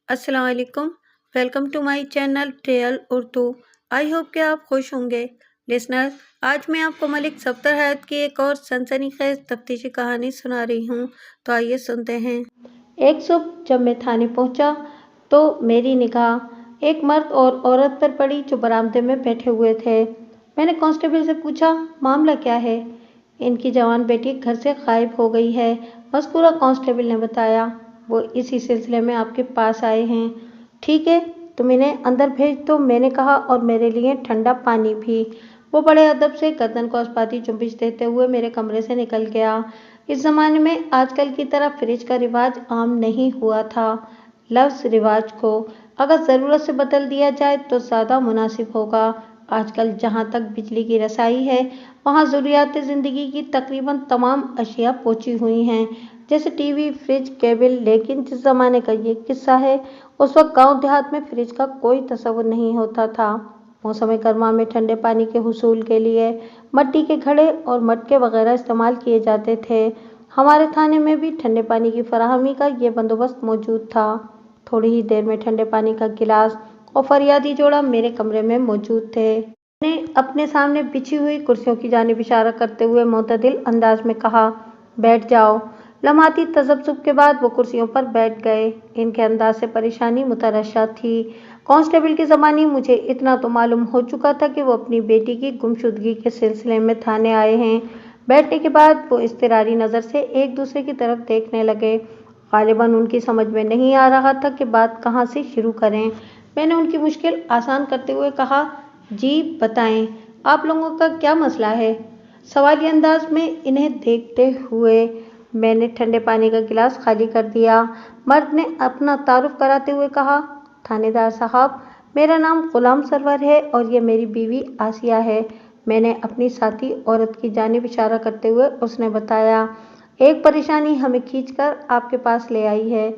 अस्सलाम वालेकुम। Welcome to my channel trail Urdu. I hope कि आप खुश होंगे। लिसनर्स, आज मैं आपको मलिक सफ्दर हयात की एक और सनसनीखेज तफ्तीशी कहानी सुना रही हूँ, तो आइए सुनते हैं। एक सुबह जब मैं थाने पहुँचा तो मेरी निगाह एक मर्द और औरत पर पड़ी जो बरामदे में बैठे हुए थे। मैंने कांस्टेबल से पूछा, मामला क्या है? इनकी जवान बेटी घर से गायब हो गई है, मज़कूरा कांस्टेबल ने बताया। वो इसी सिलसिले में आपके पास आए हैं। ठीक है, तुम इन्हें अंदर भेज दो, मैंने कहा, और मेरे लिए ठंडा पानी भी। वो बड़े अदब से गर्दन को अस्पाती चुम्बिश देते हुए मेरे कमरे से निकल गया। इस जमाने में आजकल की तरह फ्रिज का रिवाज आम नहीं हुआ था। लफ्ज़ रिवाज को अगर ज़रूरत से बदल दिया जाए तो ज़्यादा मुनासिब होगा। आजकल जहाँ तक बिजली की रसाई है, वहाँ ज़रूरियात ज़िंदगी की तकरीबन तमाम अशिया पहुँची हुई हैं, जैसे टीवी, फ्रिज, केबल। लेकिन जिस ज़माने का ये किस्सा है, उस वक्त गांव देहात में फ्रिज का कोई तस्वुर नहीं होता था। मौसम गर्मा में ठंडे पानी के हुसूल के लिए मिट्टी के घड़े और मटके वगैरह इस्तेमाल किए जाते थे। हमारे थाने में भी ठंडे पानी की फराहमी का ये बंदोबस्त मौजूद था। थोड़ी ही देर में ठंडे पानी का गिलास और फरियादी जोड़ा मेरे कमरे में मौजूद थे। मैंने अपने सामने बिछी हुई कुर्सियों की जानिब इशारा करते हुए मुतदिल अंदाज में कहा, बैठ जाओ। लम्हाती तजब्जुब के बाद वो कुर्सियों पर बैठ गए। इनके अंदाज से परेशानी मुतरशा थी। कांस्टेबल की ज़बानी मुझे इतना तो मालूम हो चुका था कि वो अपनी बेटी की गुमशुदगी के सिलसिले में थाने आए हैं। बैठने के बाद वो इज़्तिरारी नज़र से एक दूसरे की तरफ देखने लगे। गालिबन उनकी समझ में नहीं आ रहा था कि बात कहाँ से शुरू करें। मैंने उनकी मुश्किल आसान करते हुए कहा, जी बताएं, आप लोगों का क्या मसला है? सवाली अंदाज में इन्हें देखते हुए मैंने ठंडे पानी का गिलास खाली कर दिया। मर्द ने अपना तारुफ कराते हुए कहा, थानेदार साहब, मेरा नाम गुलाम सरवर है और ये मेरी बीवी आसिया है। मैंने अपनी साथी औरत की जानिब इशारा करते हुए उसने बताया, एक परेशानी हमें खींचकर आपके पास ले आई है।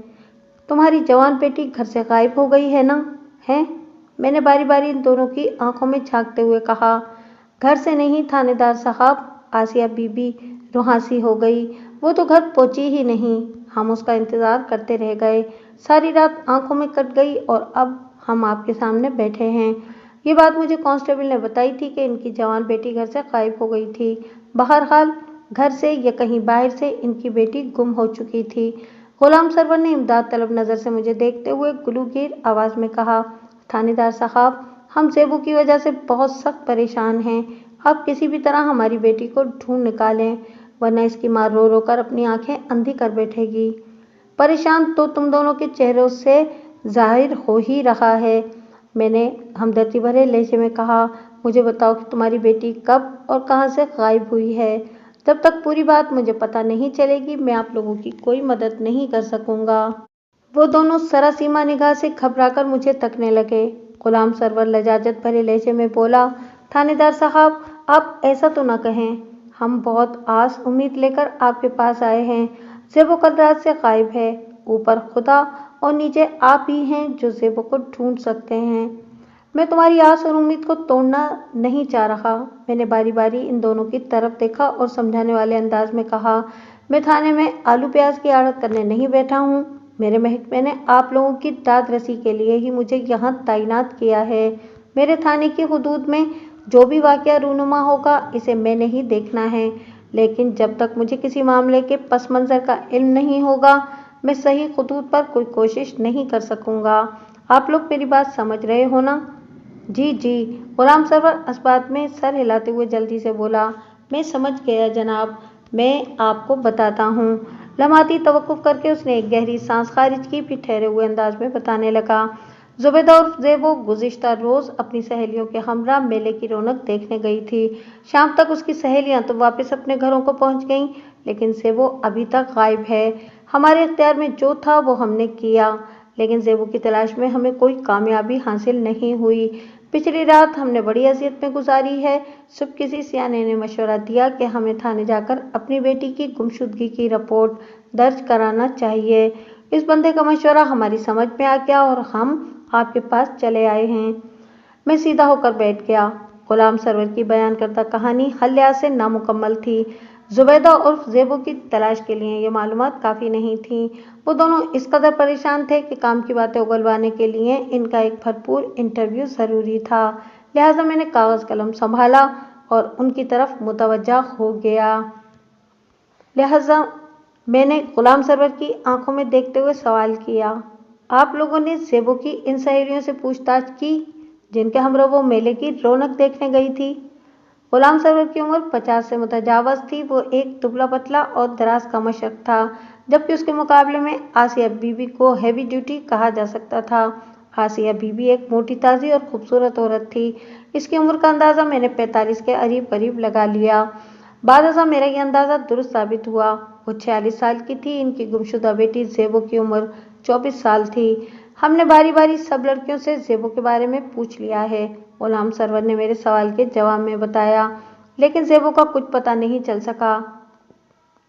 तुम्हारी जवान बेटी घर से गायब हो गई है ना? है? मैंने बारी बारी इन दोनों की आंखों में झांकते हुए कहा, घर से नहीं थानेदार साहब, आसिया बीबी रुहासी हो गई। वो तो घर पहुंची ही नहीं। हम उसका इंतज़ार करते रह गए। सारी रात आंखों में कट गई और अब हम आपके सामने बैठे हैं। ये बात मुझे कांस्टेबल ने बताई थी कि इनकी जवान बेटी घर से गायब हो गई थी। बहरहाल घर से या कहीं बाहर से इनकी बेटी गुम हो चुकी थी। गुलाम सरवर ने इमदाद तलब नज़र से मुझे देखते हुए गुलूगीर आवाज़ में कहा, थानेदार साहब, हम ज़ेबू की वजह से बहुत सख्त परेशान हैं। आप किसी भी तरह हमारी बेटी को ढूंढ निकालें, वरना इसकी माँ रो रो कर अपनी आंखें अंधी कर बैठेगी। परेशान तो तुम दोनों के चेहरों से जाहिर हो ही रहा है। मैंने हमदर्दी भरे लहजे में कहा, मुझे बताओ कि तुम्हारी बेटी कब और कहाँ से गायब हुई है। जब तक पूरी बात मुझे पता नहीं चलेगी, मैं आप लोगों की कोई मदद नहीं कर सकूंगा। वो दोनों सरासीमा निगाह से घबराकर मुझे तकने लगे। गुलाम सरवर लजाजत भरे लहजे में बोला, थानेदार साहब, आप ऐसा तो ना कहें। हम बहुत आस उम्मीद लेकर आपके पास आए हैं। ज़ेबो कल रात से गायब है। ऊपर खुदा और नीचे आप ही हैं जो ज़ेबो को ढूंढ सकते हैं। मैं तुम्हारी आस और उम्मीद को तोड़ना नहीं चाह रहा। मैंने बारी बारी इन दोनों की तरफ देखा और समझाने वाले अंदाज में कहा, मैं थाने में आलू प्याज की आड़त करने नहीं बैठा हूँ। मेरे महकमे ने आप लोगों की दाद रसी के लिए ही मुझे यहाँ तैनात किया है। मेरे थाने की हुदूद में जो भी वाक़या रूनुमा होगा, इसे मैंने ही देखना है। लेकिन जब तक मुझे किसी मामले के पस मंज़र का इल्म नहीं होगा, मैं सही खुतूत पर कोई कोशिश नहीं कर सकूँगा। आप लोग मेरी बात समझ रहे हो ना? जी जी, गुलाम सरवर अस्बात में सर हिलाते हुए जल्दी से बोला, मैं समझ गया जनाब, मैं आपको बताता हूँ। लम्हाती तवक्कुफ करके उसने एक गहरी सांस खारिज की, फिर ठहरे हुए अंदाज में बताने लगा, जुबैदा और ज़ेबो गुज़िश्ता रोज़ अपनी सहेलियों के हमरा मेले की रौनक देखने गई थी। शाम तक उसकी सहेलियां तो वापस अपने घरों को पहुंच गईं, लेकिन ज़ेबो अभी तक गायब है। हमारे इख्तियार में जो था वो हमने किया, लेकिन ज़ेबू की तलाश में हमें कोई कामयाबी हासिल नहीं हुई। पिछली रात हमने बड़ी अज़ियत में गुजारी है। सुबह किसी सियाने ने मशवरा दिया कि हमें थाने जाकर अपनी बेटी की गुमशुदगी की रिपोर्ट दर्ज कराना चाहिए। इस बंदे का मशवरा हमारी समझ में आ गया और हम आपके पास चले आए हैं। मैं सीधा होकर बैठ गया। गुलाम सरवर की बयान करता कहानी हल लिहाज से नामुकम्मल थी। زبیدہ عرف زیبو کی تلاش کے لیے یہ معلومات کافی نہیں تھیں۔ وہ دونوں اس قدر پریشان تھے کہ کام کی باتیں اگلوانے کے لیے ان کا ایک بھرپور انٹرویو ضروری تھا۔ لہٰذا میں نے کاغذ قلم سنبھالا اور ان کی طرف متوجہ ہو گیا۔ لہٰذا میں نے غلام سرور کی آنکھوں میں دیکھتے ہوئے سوال کیا، آپ لوگوں نے زیبو کی ان سہیلیوں سے پوچھ تاچھ کی جن کے ہمراہ وہ میلے کی رونق دیکھنے گئی تھی؟ غلام سرور کی عمر 50 سے متجاوز تھی۔ وہ ایک دبلا پتلا اور دراز کا مشرق تھا، جبکہ اس کے مقابلے میں آسیہ بی بی کو ہیوی ڈیوٹی کہا جا سکتا تھا۔ آسیہ بی بی ایک موٹی تازی اور خوبصورت عورت تھی۔ اس کی عمر کا اندازہ میں نے 45 کے قریب لگا لیا۔ بعد ازاں میرا یہ اندازہ درست ثابت ہوا۔ وہ 46 سال کی تھی۔ ان کی گمشدہ بیٹی زیبو کی عمر 24 سال تھی۔ ہم نے باری باری سب لڑکیوں سے زیبو کے بارے میں پوچھ لیا ہے، غلام سرور نے میرے سوال کے جواب میں بتایا، لیکن زیبو کا کچھ پتہ نہیں چل سکا۔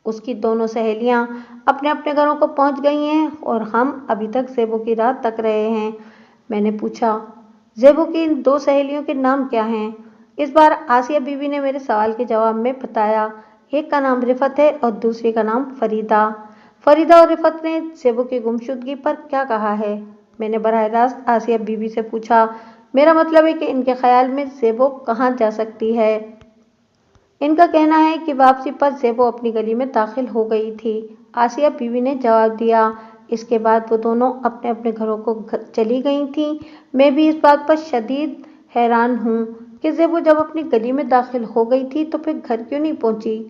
اس کی دونوں سہیلیاں اپنے اپنے گھروں کو پہنچ گئی ہیں اور ہم ابھی تک زیبو کی راہ تک رہے ہیں۔ میں نے پوچھا، زیبو کی ان دو سہیلیوں کے نام کیا ہیں؟ اس بار آسیہ بی بی نے میرے سوال کے جواب میں بتایا، ایک کا نام رفعت ہے اور دوسری کا نام فریدہ۔ فریدہ اور رفعت نے زیبو کی گمشدگی پر کیا کہا ہے؟ میں نے براہ راست آسیہ بی بی سے پوچھا۔ میرا مطلب ہے کہ ان کے خیال میں زیبو کہاں جا سکتی ہے؟ ان کا کہنا ہے کہ واپسی پر زیبو اپنی گلی میں داخل ہو گئی تھی، آسیہ بی بی نے جواب دیا۔ اس کے بعد وہ دونوں اپنے اپنے گھروں کو چلی گئی تھیں۔ میں بھی اس بات پر شدید حیران ہوں کہ زیبو جب اپنی گلی میں داخل ہو گئی تھی تو پھر گھر کیوں نہیں پہنچی؟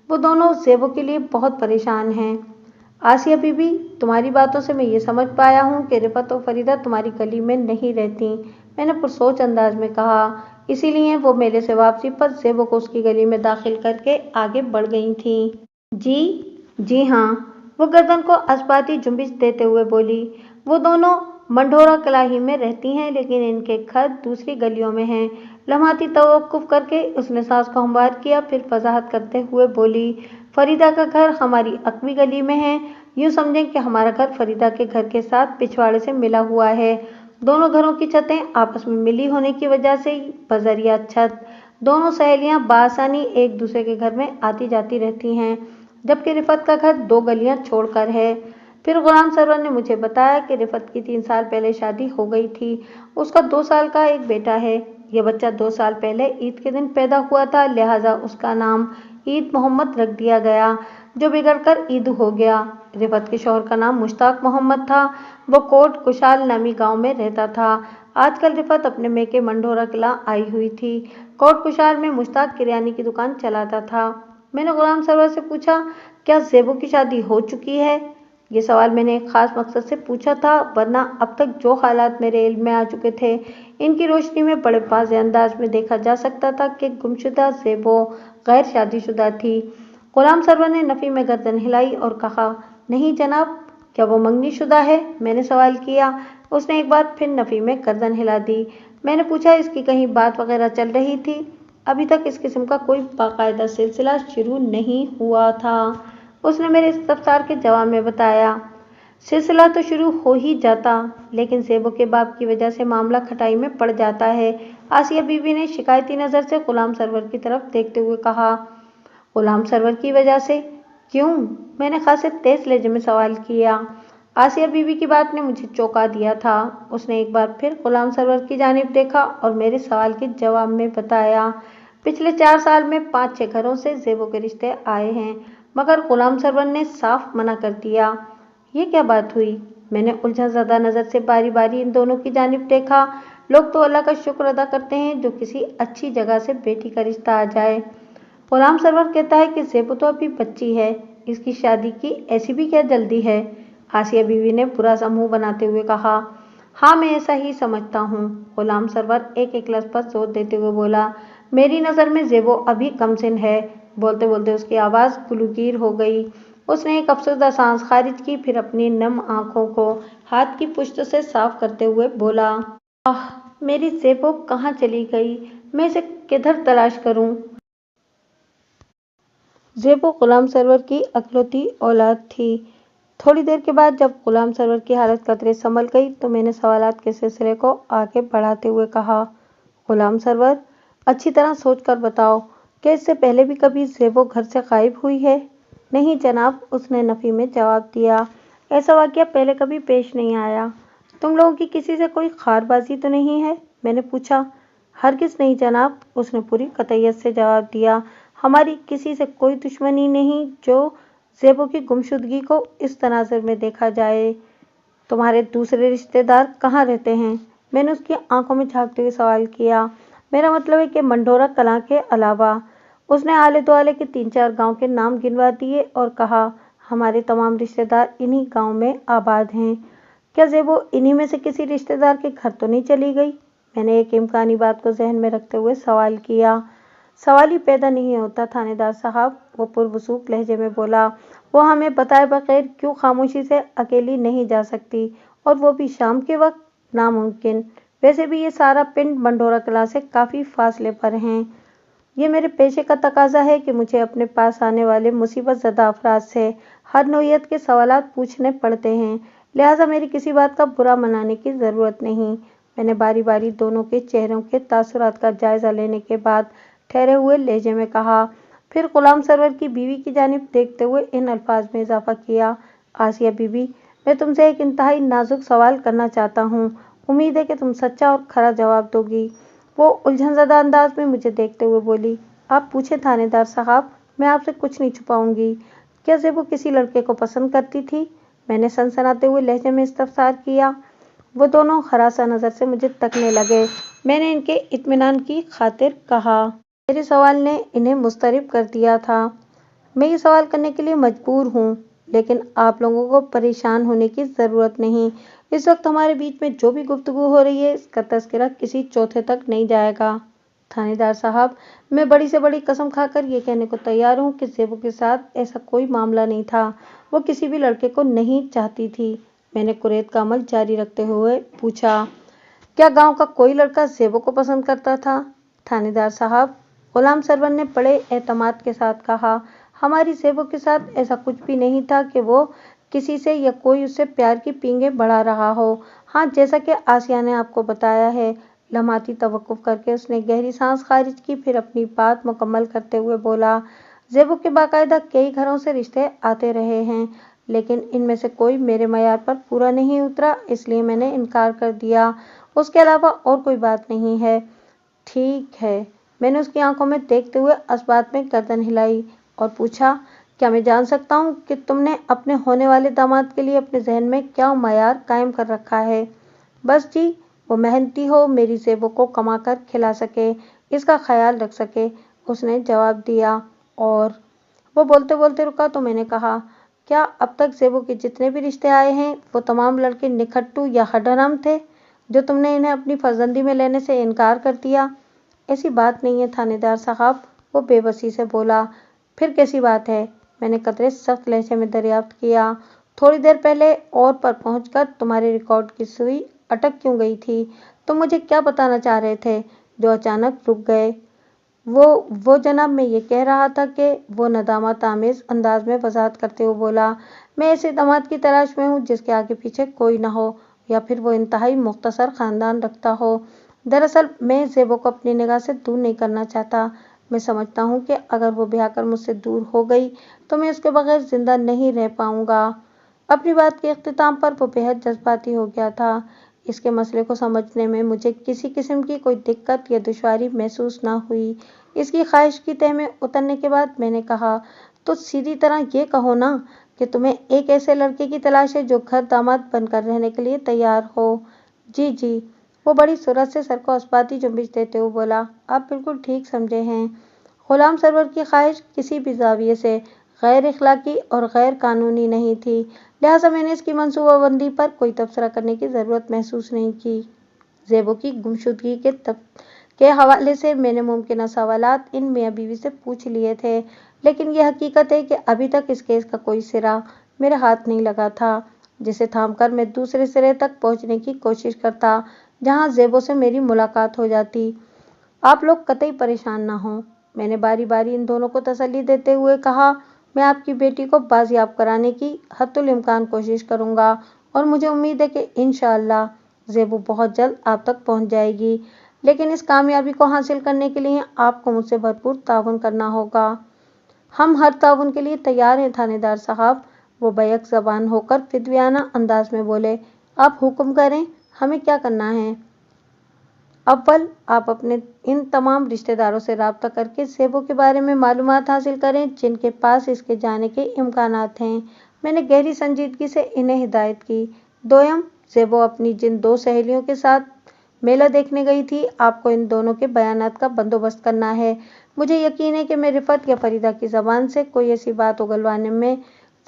وہ دونوں زیبو کے لیے بہت پریشان ہیں۔ آسیہ بی بی، تمہاری باتوں سے میں یہ سمجھ پایا ہوں کہ رفعت اور فریدہ تمہاری گلی میں نہیں رہتی، میں نے پرسوچ انداز میں کہا، اسی لیے وہ میلے سے واپسی پر زیبو کو اس کی گلی میں داخل کر کے آگے بڑھ گئی تھیں۔ جی ہاں، وہ گردن کو اسباتی جنبش دیتے ہوئے بولی۔ وہ دونوں منڈھورا کلاہی میں رہتی ہیں، لیکن ان کے گھر دوسری گلیوں میں ہیں۔ لمحاتی توقف کر کے اس نے سانس کو ہموار کیا، پھر وضاحت کرتے ہوئے بولی، فریدہ کا گھر ہماری عقبی گلی میں ہے۔ یوں سمجھیں کہ ہمارا گھر فریدہ کے گھر کے ساتھ پچھواڑے سے ملا ہوا ہے۔ دونوں گھروں کی چھتیں آپس میں ملی ہونے کی وجہ سے بذریعہ چھت دونوں سہیلیاں بآسانی ایک دوسرے کے گھر میں آتی جاتی رہتی ہیں، جبکہ رفعت کا گھر 2 گلیاں چھوڑ کر ہے۔ پھر غلام سرور نے مجھے بتایا کہ رفعت کی 3 سال پہلے شادی ہو گئی تھی۔ اس کا 2 سال کا ایک بیٹا ہے۔ یہ بچہ 2 سال پہلے عید کے دن پیدا ہوا تھا، لہٰذا اس کا نام عید محمد رکھ دیا گیا، جو بگڑ کر عید ہو گیا۔ رفعت کے شوہر کا نام مشتاق محمد تھا۔ وہ کوٹ کشال نامی گاؤں میں رہتا تھا۔ آج کل رفعت اپنے میکے منڈھورا کلاں آئی ہوئی تھی۔ کوٹ کشال میں مشتاق کریانے کی دکان چلاتا تھا۔ میں نے غلام سرور سے پوچھا، کیا زیبو کی شادی ہو چکی ہے؟ یہ سوال میں نے ایک خاص مقصد سے پوچھا تھا، ورنہ اب تک جو حالات میرے علم میں آ چکے تھے ان کی روشنی میں بڑے واضح انداز میں دیکھا جا سکتا تھا کہ گمشدہ زیبو غیر شادی شدہ تھی۔ غلام سرور نے نفی میں گردن ہلائی اور کہا، نہیں جناب، کیا وہ منگنی شدہ ہے؟ میں نے سوال کیا۔ اس نے ایک بار پھر نفی میں گردن ہلا دی۔ میں نے پوچھا، اس کی کہیں بات وغیرہ چل رہی تھی؟ ابھی تک اس قسم کا کوئی باقاعدہ سلسلہ شروع نہیں ہوا تھا، اس نے میرے استفسار کے جواب میں بتایا۔ سلسلہ تو شروع ہو ہی جاتا، لیکن زیبو کے باپ کی وجہ سے معاملہ کھٹائی میں پڑ جاتا ہے، آسیہ بی بی نے شکایتی نظر سے غلام سرور کی طرف دیکھتے ہوئے کہا۔ غلام سرور کی وجہ سے؟ کیوں؟ میں نے خاصے تیز لہجے میں سوال کیا۔ آسیہ بی بی کی بات نے مجھے چونکا دیا تھا۔ اس نے ایک بار پھر غلام سرور کی جانب دیکھا اور میرے سوال کے جواب میں بتایا، پچھلے 4 سال میں 5-6 گھروں سے زیبو کے رشتے آئے ہیں، مگر غلام سرور نے صاف منع کر دیا۔ یہ کیا بات ہوئی؟ میں نے الجھا زدہ نظر سے باری باری ان دونوں کی جانب دیکھا۔ لوگ تو اللہ کا شکر ادا کرتے ہیں جو کسی اچھی جگہ سے بیٹی کا رشتہ آ جائے۔ غلام سرور کہتا ہے کہ زیبو تو ابھی بچی ہے، اس کی شادی کی ایسی بھی کیا جلدی ہے؟ آسیہ بی بی نے برا سا منہ بناتے ہوئے کہا۔ ہاں، میں ایسا ہی سمجھتا ہوں، غلام سرور ایک لفظ پر زور دیتے ہوئے بولا۔ میری نظر میں زیبو ابھی کم سن ہے۔ بولتے بولتے اس کی آواز گلوگیر ہو گئی۔ اس نے ایک افسردہ سانس خارج کی، پھر اپنی نم آنکھوں کو ہاتھ کی پشت سے صاف کرتے ہوئے بولا، آہ، میری زیبو کہاں چلی گئی؟ میں اسے کدھر تلاش کروں؟ زیبو غلام سرور کی اکلوتی اولاد تھی۔ تھوڑی دیر کے بعد جب غلام سرور کی حالت قدرے سنبھل گئی تو میں نے سوالات کے سلسلے کو آگے بڑھاتے ہوئے کہا، غلام سرور، اچھی طرح سوچ کر بتاؤ، کہ इससे पहले भी कभी ज़ेबो घर से गायब हुई है? नहीं जनाब, उसने नफ़ी में जवाब दिया। ऐसा वाक़या पहले कभी पेश नहीं आया। तुम लोगों की किसी से कोई खारबाजी तो नहीं है? मैंने पूछा। हरगिज़ नहीं जनाब, उसने पूरी कतईयत से जवाब दिया। हमारी किसी से कोई दुश्मनी नहीं जो ज़ेबो की गुमशुदगी को इस तनाज़ुर में देखा जाए। तुम्हारे दूसरे रिश्तेदार कहाँ रहते हैं? मैंने उसकी आंखों में झांकते हुए सवाल किया। मेरा मतलब है कि मंढोरा कलां के अलावा। उसने आले दुआले के 3-4 गांव के नाम गिनवा दिए और कहा, हमारे तमाम रिश्तेदार इन्हीं गांव में आबाद हैं। क्या ज़ेबो इन्हीं में से किसी रिश्तेदार के घर तो नहीं चली गई? मैंने एक इम्कानी बात को जहन में रखते हुए सवाल किया। सवाल ही पैदा नहीं होता थानेदार साहब, वो पुरवसूख लहजे में बोला। वो हमें बताए बगैर क्यों खामोशी से अकेली नहीं जा सकती, और वो भी शाम के वक्त? नामुमकिन। वैसे भी ये सारा पिंड मंढोरा कलां से काफ़ी फासले पर हैं। ये मेरे पेशे का तकाजा है कि मुझे अपने पास आने वाले मुसीबत ज़दा अफराद से हर नौइयत के सवालात पूछने पड़ते हैं, लिहाजा मेरी किसी बात का बुरा मनाने की ज़रूरत नहीं। मैंने बारी बारी दोनों के चेहरों के तासुरात का जायज़ा लेने के बाद ठहरे हुए लहजे में कहा, फिर गुलाम सरवर की बीवी की जानिब देखते हुए इन अल्फाज में इजाफा किया, आसिया बीबी, मैं तुमसे एक इंतहाई नाजुक सवाल करना चाहता हूँ। उम्मीद है कि तुम सच्चा और खरा जवाब दोगी। वो उलझनज़दा अंदाज में मुझे देखते हुए बोली, आप पूछे थानेदार साहब, मैं आपसे कुछ नहीं छुपाऊंगी। क्या ज़ेबो किसी लड़के को पसंद करती थी? मैंने सनसनाते हुए लहजे में इस्तफसार किया। वो दोनों हरासा नज़र से मुझे तकने लगे। मैंने इनके इत्मीनान की खातिर कहा। मेरे सवाल ने इन्हें मुस्तरिब कर दिया था। मैं ये सवाल करने के लिए मजबूर हूँ, लेकिन आप लोगों को परेशान होने की ज़रूरत नहीं। इस वक्त हमारे बीच में जो भी गुफ्तगू हो रही है, इसका तज़किरा किसी चौथे तक नहीं जाएगा। थानेदार साहब, मैं बड़ी से बड़ी कसम खाकर ये कहने को तैयार हूँ कि ज़ेबो के साथ ऐसा कोई मामला नहीं था। वो किसी भी लड़के को नहीं चाहती थी। मैंने कुरैत का अमल जारी रखते हुए पूछा, क्या गांव का कोई लड़का ज़ेबो को पसंद करता था? थानेदार साहब, गुलाम सरवर ने बड़े एतमाद के साथ कहा, हमारी ज़ेबो के साथ ऐसा कुछ भी नहीं था कि वो किसी से या कोई उससे प्यार की पींगें बढ़ा रहा हो। हाँ, जैसा कि आसिया ने आपको बताया है। लम्हाती तवक्कुफ करके उसने गहरी सांस खारिज की, फिर अपनी बात मुकम्मल करते हुए बोला, ज़ेबो के बाकायदा कई घरों से रिश्ते आते रहे हैं, लेकिन इनमें से कोई मेरे मयार पर पूरा नहीं उतरा, इसलिए मैंने इनकार कर दिया। उसके अलावा और कोई बात नहीं है। ठीक है। मैंने उसकी आंखों में देखते हुए असबात में गर्दन हिलाई और पूछा, क्या मैं जान सकता हूँ कि तुमने अपने होने वाले दामाद के लिए अपने जहन में क्या मयार कायम कर रखा है? बस जी, वो मेहनती हो, मेरी ज़ेबो को कमा कर खिला सके, इसका ख्याल रख सके, उसने जवाब दिया। और वो बोलते बोलते रुका तो मैंने कहा, क्या अब तक ज़ेबो के जितने भी रिश्ते आए हैं, वो तमाम लड़के निखट्टू या हडरम थे, जो तुमने इन्हें अपनी फर्जंदी में लेने से इनकार कर दिया? ऐसी बात नहीं है थानेदार साहब, वो बेबसी से बोला। फिर कैसी बात है? मैंने कतरे सख्त लहजे में दरियाफ्त किया। थोड़ी देर पहले और पर पहुंचकर तुम्हारे रिकॉर्ड की सुई अटक क्यों गई थी? तुम मुझे क्या बताना चाह रहे थे जो अचानक रुक गए? वो जनाब, मैं ये कह रहा था कि वो नदामत आमेज अंदाज में वजाहत करते हुए बोला, मैं ऐसे दामाद की तलाश में हूँ जिसके आगे पीछे कोई ना हो, या फिर वो इंतहाई मुख्तसर ख़ानदान रखता हो। दरअसल मैं ज़ेबो को अपनी निगाह से दूर नहीं करना चाहता। मैं समझता हूँ कि अगर वो ब्याह कर मुझसे दूर हो गई तो मैं उसके बगैर जिंदा नहीं रह पाऊँगा। अपनी बात के इख्तिताम पर वो बेहद जज्बाती हो गया था। इसके मसले को समझने में मुझे किसी किस्म की कोई दिक्कत या दुश्वारी महसूस ना हुई। इसकी ख्वाहिश की तह में उतरने के बाद मैंने कहा, तो सीधी तरह ये कहो ना कि तुम्हें एक ऐसे लड़के की तलाश है जो घर दामाद बनकर रहने के लिए तैयार हो। जी जी, वो बड़ी सूरत से सर को अस्बाती जुम्बिश देते हुए बोला, आप बिल्कुल ठीक समझे हैं। गुलाम सरवर की ख्वाहिश किसी भी जाविये से गैर इखलाकी और गैर कानूनी नहीं थी, लिहाजा मैंने इसकी मनसूबाबंदी पर कोई तबसरा करने की ज़रूरत महसूस नहीं की। ज़ेबो की गुमशुदगी के हवाले से मैंने मुमकिन सवालात इन मियाँ बीवी से पूछ लिए थे, लेकिन यह हकीकत है कि अभी तक इस केस का कोई सिरा मेरे हाथ नहीं लगा था, जिसे थामकर मैं दूसरे सिरे तक पहुँचने की कोशिश करता, जहाँ ज़ेबो से मेरी मुलाकात हो जाती। आप लोग कतई परेशान ना हों, मैंने बारी बारी इन दोनों को तसल्ली देते हुए कहा, मैं आपकी बेटी को बाजियाब कराने की हत्तुल इम्कान कोशिश करूँगा, और मुझे उम्मीद है कि इंशाअल्लाह ज़ेबो बहुत जल्द आप तक पहुँच जाएगी। لیکن اس کامیابی کو حاصل کرنے کے لیے آپ کو مجھ سے بھرپور تعاون کرنا ہوگا۔ ہم ہر تعاون کے لیے تیار ہیں تھانے دار صاحب، وہ بیک زبان ہو کر فدویانہ انداز میں بولے۔ آپ حکم کریں، ہمیں کیا کرنا ہے؟ اول آپ اپنے ان تمام رشتہ داروں سے رابطہ کر کے زیبو کے بارے میں معلومات حاصل کریں جن کے پاس اس کے جانے کے امکانات ہیں۔ میں نے گہری سنجیدگی سے انہیں ہدایت کی۔ دوئم، زیبو اپنی جن 2 سہیلیوں کے ساتھ میلہ دیکھنے گئی تھی، آپ کو ان دونوں کے بیانات کا بندوبست کرنا ہے۔ مجھے یقین ہے کہ میں رفعت یا فریدہ کی زبان سے کوئی ایسی بات اگلوانے میں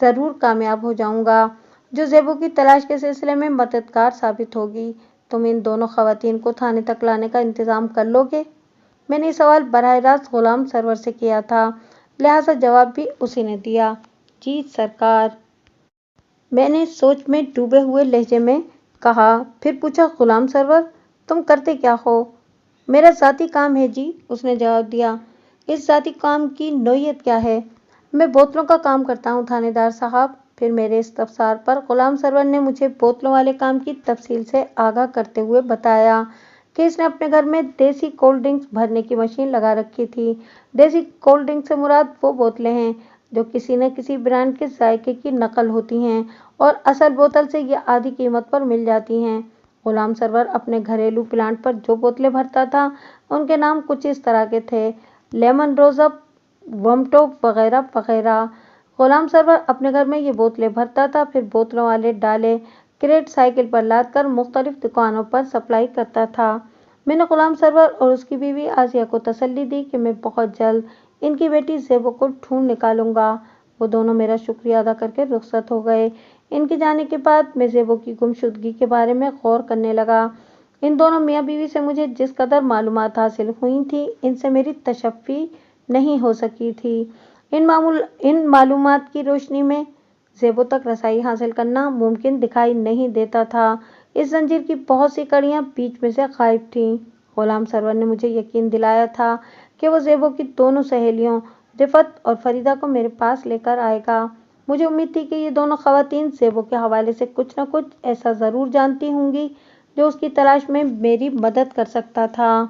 ضرور کامیاب ہو جاؤں گا جو زیبو کی تلاش کے سلسلے میں مددگار ثابت ہوگی۔ تم ان دونوں خواتین کو تھانے تک لانے کا انتظام کر لو گے؟ میں نے یہ سوال براہ راست غلام سرور سے کیا تھا، لہٰذا جواب بھی اسی نے دیا۔ جی سرکار، میں نے سوچ میں ڈوبے ہوئے لہجے میں کہا۔ پھر پوچھا، غلام سرور، تم کرتے کیا ہو؟ میرا ذاتی کام ہے جی، اس نے جواب دیا۔ اس ذاتی کام کی نوعیت کیا ہے؟ میں بوتلوں کا کام کرتا ہوں تھانے دار صاحب۔ پھر میرے استفسار پر غلام سرور نے مجھے بوتلوں والے کام کی تفصیل سے آگاہ کرتے ہوئے بتایا کہ اس نے اپنے گھر میں دیسی کولڈ ڈرنکس بھرنے کی مشین لگا رکھی تھی۔ دیسی کولڈ ڈرنک سے مراد وہ بوتلیں ہیں جو کسی نہ کسی برانڈ کے ذائقے کی نقل ہوتی ہیں اور اصل بوتل سے یہ آدھی قیمت پر مل جاتی ہیں۔ غلام سرور اپنے گھریلو پلانٹ پر جو بوتلیں بھرتا تھا ان کے نام کچھ اس طرح کے تھے: لیمن روز اپ، ومٹو وغیرہ وغیرہ۔ غلام سرور اپنے گھر میں یہ بوتلیں بھرتا تھا، پھر بوتلوں والے ڈالے کریٹ سائیکل پر لاد کر مختلف دکانوں پر سپلائی کرتا تھا۔ میں نے غلام سرور اور اس کی بیوی آسیہ کو تسلی دی کہ میں بہت جلد ان کی بیٹی زیبو کو ڈھونڈ نکالوں گا۔ وہ دونوں میرا شکریہ ادا کر کے رخصت ہو گئے۔ ان کے جانے کے بعد میں زیبو کی گمشدگی کے بارے میں غور کرنے لگا۔ ان دونوں میاں بیوی سے مجھے جس قدر معلومات حاصل ہوئی تھیں، ان سے میری تشفی نہیں ہو سکی تھی۔ ان معلومات کی روشنی میں زیبو تک رسائی حاصل کرنا ممکن دکھائی نہیں دیتا تھا۔ اس زنجیر کی بہت سی کڑیاں بیچ میں سے غائب تھیں۔ غلام سرور نے مجھے یقین دلایا تھا کہ وہ زیبو کی دونوں سہیلیوں رفعت اور فریدہ کو میرے پاس لے کر آئے گا۔ مجھے امید تھی کہ یہ دونوں خواتین زیبو کے حوالے سے کچھ نہ کچھ ایسا ضرور جانتی ہوں گی جو اس کی تلاش میں میری مدد کر سکتا تھا۔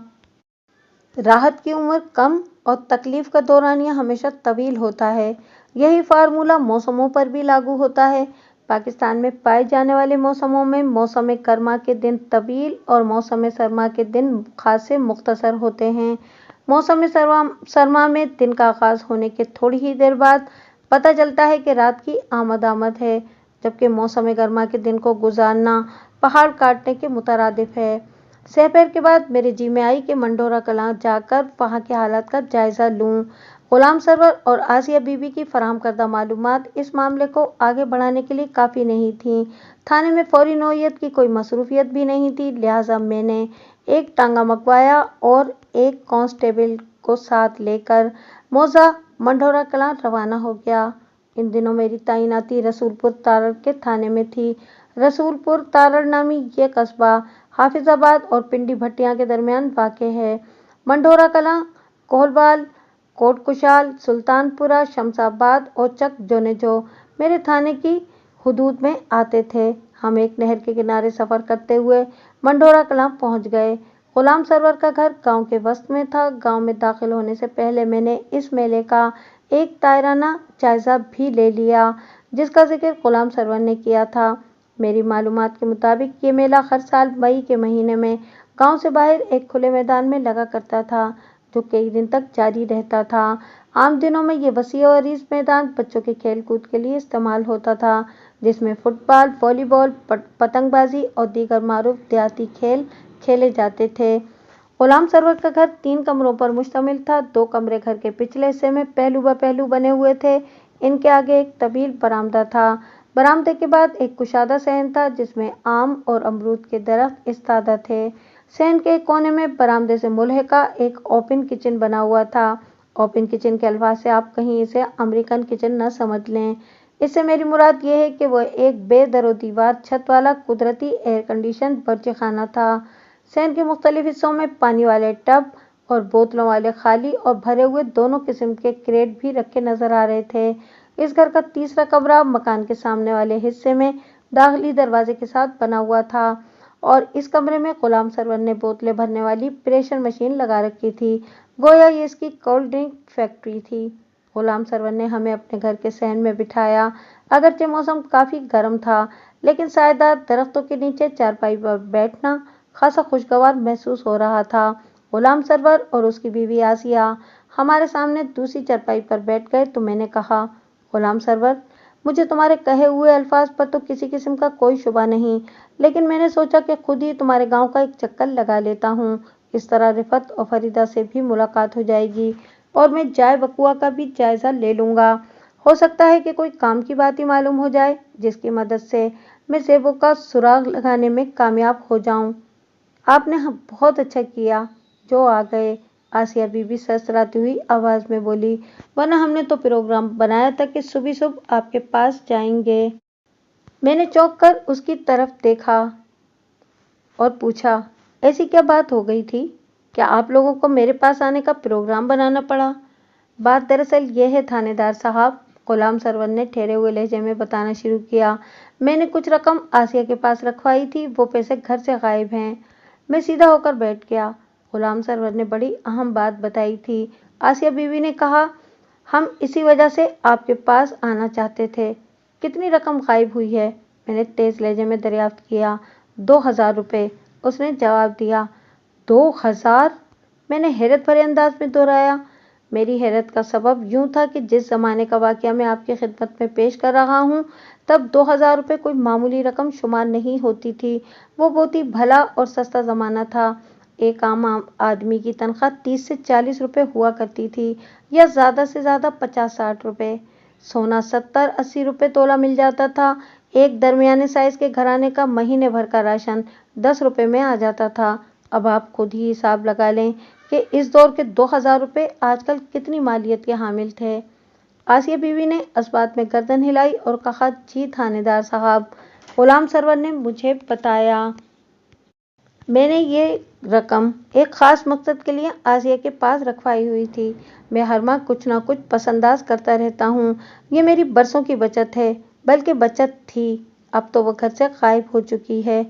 راحت کی عمر کم اور تکلیف کا دورانیہ ہمیشہ طویل ہوتا ہے۔ یہی فارمولہ موسموں پر بھی لاگو ہوتا ہے۔ پاکستان میں پائے جانے والے موسموں میں موسم گرما کے دن طویل اور موسم سرما کے دن خاصے مختصر ہوتے ہیں۔ موسم سرما میں دن کا آغاز ہونے کے تھوڑی ہی دیر بعد پتہ چلتا ہے کہ رات کی آمد ہے، جبکہ موسم گرما کے دن کو گزارنا پہاڑ کاٹنے کے مترادف ہے۔ سحر کے بعد میرے جی میں آئی کہ منڈورہ کلاں جا کر وہاں کے حالات کا جائزہ لوں۔ غلام سرور اور آسیہ بی بی کی فراہم کردہ معلومات اس معاملے کو آگے بڑھانے کے لیے کافی نہیں تھیں۔ تھانے میں فوری نوعیت کی کوئی مصروفیت بھی نہیں تھی، لہٰذا میں نے ایک ٹانگا منگوایا اور ایک کانسٹیبل کو ساتھ لے کر موضع منڈورہ کلاں روانہ ہو گیا۔ ان دنوں میری تعیناتی رسول پور تارڑ کے تھانے میں تھی۔ رسول پور تارڑ نامی یہ قصبہ حافظ آباد اور پنڈی بھٹیاں کے درمیان واقع ہے۔ منڈورہ کلاں، کوہلبال، کوٹ کشال، سلطان پورہ، شمس آباد اور چک جونیجو میرے تھانے کی حدود میں آتے تھے۔ ہم ایک نہر کے کنارے سفر کرتے ہوئے منڈورہ کلاں پہنچ گئے۔ غلام سرور کا گھر گاؤں کے وسط میں تھا۔ گاؤں میں داخل ہونے سے پہلے میں نے اس میلے کا ایک دائرانہ جائزہ بھی لے لیا جس کا ذکر غلام سرور نے کیا تھا۔ میری معلومات کے مطابق یہ میلہ ہر سال مئی کے مہینے میں گاؤں سے باہر ایک کھلے میدان میں لگا کرتا تھا جو کئی دن تک جاری رہتا تھا۔ عام دنوں میں یہ وسیع و عریض میدان بچوں کے کھیل کود کے لیے استعمال ہوتا تھا، جس میں فٹ بال، والی بال، پتنگ بازی اور دیگر معروف دیہاتی کھیل کھیلے جاتے تھے۔ غلام سرور کا گھر 3 کمروں پر مشتمل تھا۔ 2 کمرے گھر کے پچھلے حصے میں پہلو بہ پہلو بنے ہوئے تھے۔ ان کے آگے ایک طویل برآمدہ تھا۔ برآمدے کے بعد ایک کشادہ صحن تھا جس میں آم اور امرود کے درخت استادہ تھے۔ صحن کے ایک کونے میں برآمدے سے ملحقہ ایک اوپن کچن بنا ہوا تھا۔ اوپن کچن کے الفاظ سے آپ کہیں اسے امریکن کچن نہ سمجھ لیں۔ اس سے میری مراد یہ ہے کہ وہ ایک بے در و دیوار چھت والا قدرتی ایئر کنڈیشن باورچی خانہ تھا۔ صحن کے مختلف حصوں میں پانی والے ٹب اور بوتلوں والے خالی اور بھرے ہوئے دونوں قسم کے کریٹ بھی رکھے نظر آ رہے تھے۔ اس گھر کا تیسرا کمرہ مکان کے سامنے والے حصے میں داخلی دروازے کے ساتھ بنا ہوا تھا और इस कमरे में गुलाम सरवर ने बोतलें भरने वाली प्रेशर मशीन लगा रखी थी। गोया ये इसकी कोल्ड ड्रिंक फैक्ट्री थी। गुलाम सरवर ने हमें अपने घर के सहन में बिठाया। अगरचे मौसम काफी गर्म था, लेकिन सायेदार दरख्तों के नीचे चारपाई पर बैठना खासा खुशगवार महसूस हो रहा था। गुलाम सरवर और उसकी बीवी आसिया हमारे सामने दूसरी चारपाई पर बैठ गए तो मैंने कहा, गुलाम सरवर, मुझे तुम्हारे कहे हुए अल्फाज पर तो किसी किस्म का कोई शुबा नहीं, लेकिन मैंने सोचा कि खुद ही तुम्हारे गांव का एक चक्कर लगा लेता हूँ। इस तरह रिफत और फरीदा से भी मुलाकात हो जाएगी और मैं जाए बकुआ का भी जायजा ले लूंगा। हो सकता है कि कोई काम की बात ही मालूम हो जाए, जिसकी मदद से मैं ज़ेबों का सुराग लगाने में कामयाब हो जाऊं। आपने बहुत अच्छा किया जो आ गए, आसिया बीबी सरसराती हुई आवाज में बोली, वरना हमने तो प्रोग्राम बनाया था कि सुबह सुबह आपके पास जाएंगे। मैंने चौंक कर उसकी तरफ देखा और पूछा, ऐसी क्या बात हो गई थी? क्या आप लोगों को मेरे पास आने का प्रोग्राम बनाना पड़ा? बात दरअसल ये है थानेदार साहब, गुलाम सरवर ने ठहरे हुए लहजे में बताना शुरू किया। मैंने कुछ रकम आसिया के पास रखवाई थी, वो पैसे घर से गायब हैं। मैं सीधा होकर बैठ गया। गुलाम सरवर ने बड़ी अहम बात बताई थी। आसिया बीवी ने कहा, हम इसी वजह से आपके पास आना चाहते थे। कितनी रकम गायब हुई है? मैंने तेज लहजे में दरियाफ्त किया। 2000 रुपये, उसने जवाब दिया। 2000? मैंने हैरत भरे अंदाज में दोहराया। मेरी हैरत का सबब यूं था कि जिस जमाने का वाकया मैं आपकी खिदमत में पेश कर रहा हूं, तब 2000 रुपये कोई मामूली रकम शुमार नहीं होती थी। वो बहुत ही भला और सस्ता जमाना था। एक आम आदमी की तनख्वाह 30 से 40 रुपये हुआ करती थी, या ज्यादा से ज्यादा 50-60 रुपये। सोना 70-80 रुपये तोला मिल जाता था। एक दरमियाने साइज के घराने का महीने भर का राशन 10 रुपये में आ जाता था। अब आप खुद ही हिसाब लगा लें कि इस दौर के 2000 रुपये आजकल कितनी मालियत के हामिल थे। आसिया बीवी ने इस बात में गर्दन हिलाई और कहा, जी थानेदार साहब, गुलाम सरवर ने मुझे बताया। मैंने ये रकम एक खास मकसद के लिए आसिया के पास रखवाई हुई थी। मैं हर माह कुछ ना कुछ पसंदाज करता रहता हूँ। ये मेरी बरसों की बचत है, बल्कि बचत थी। अब तो वो घर से गायब हो चुकी है।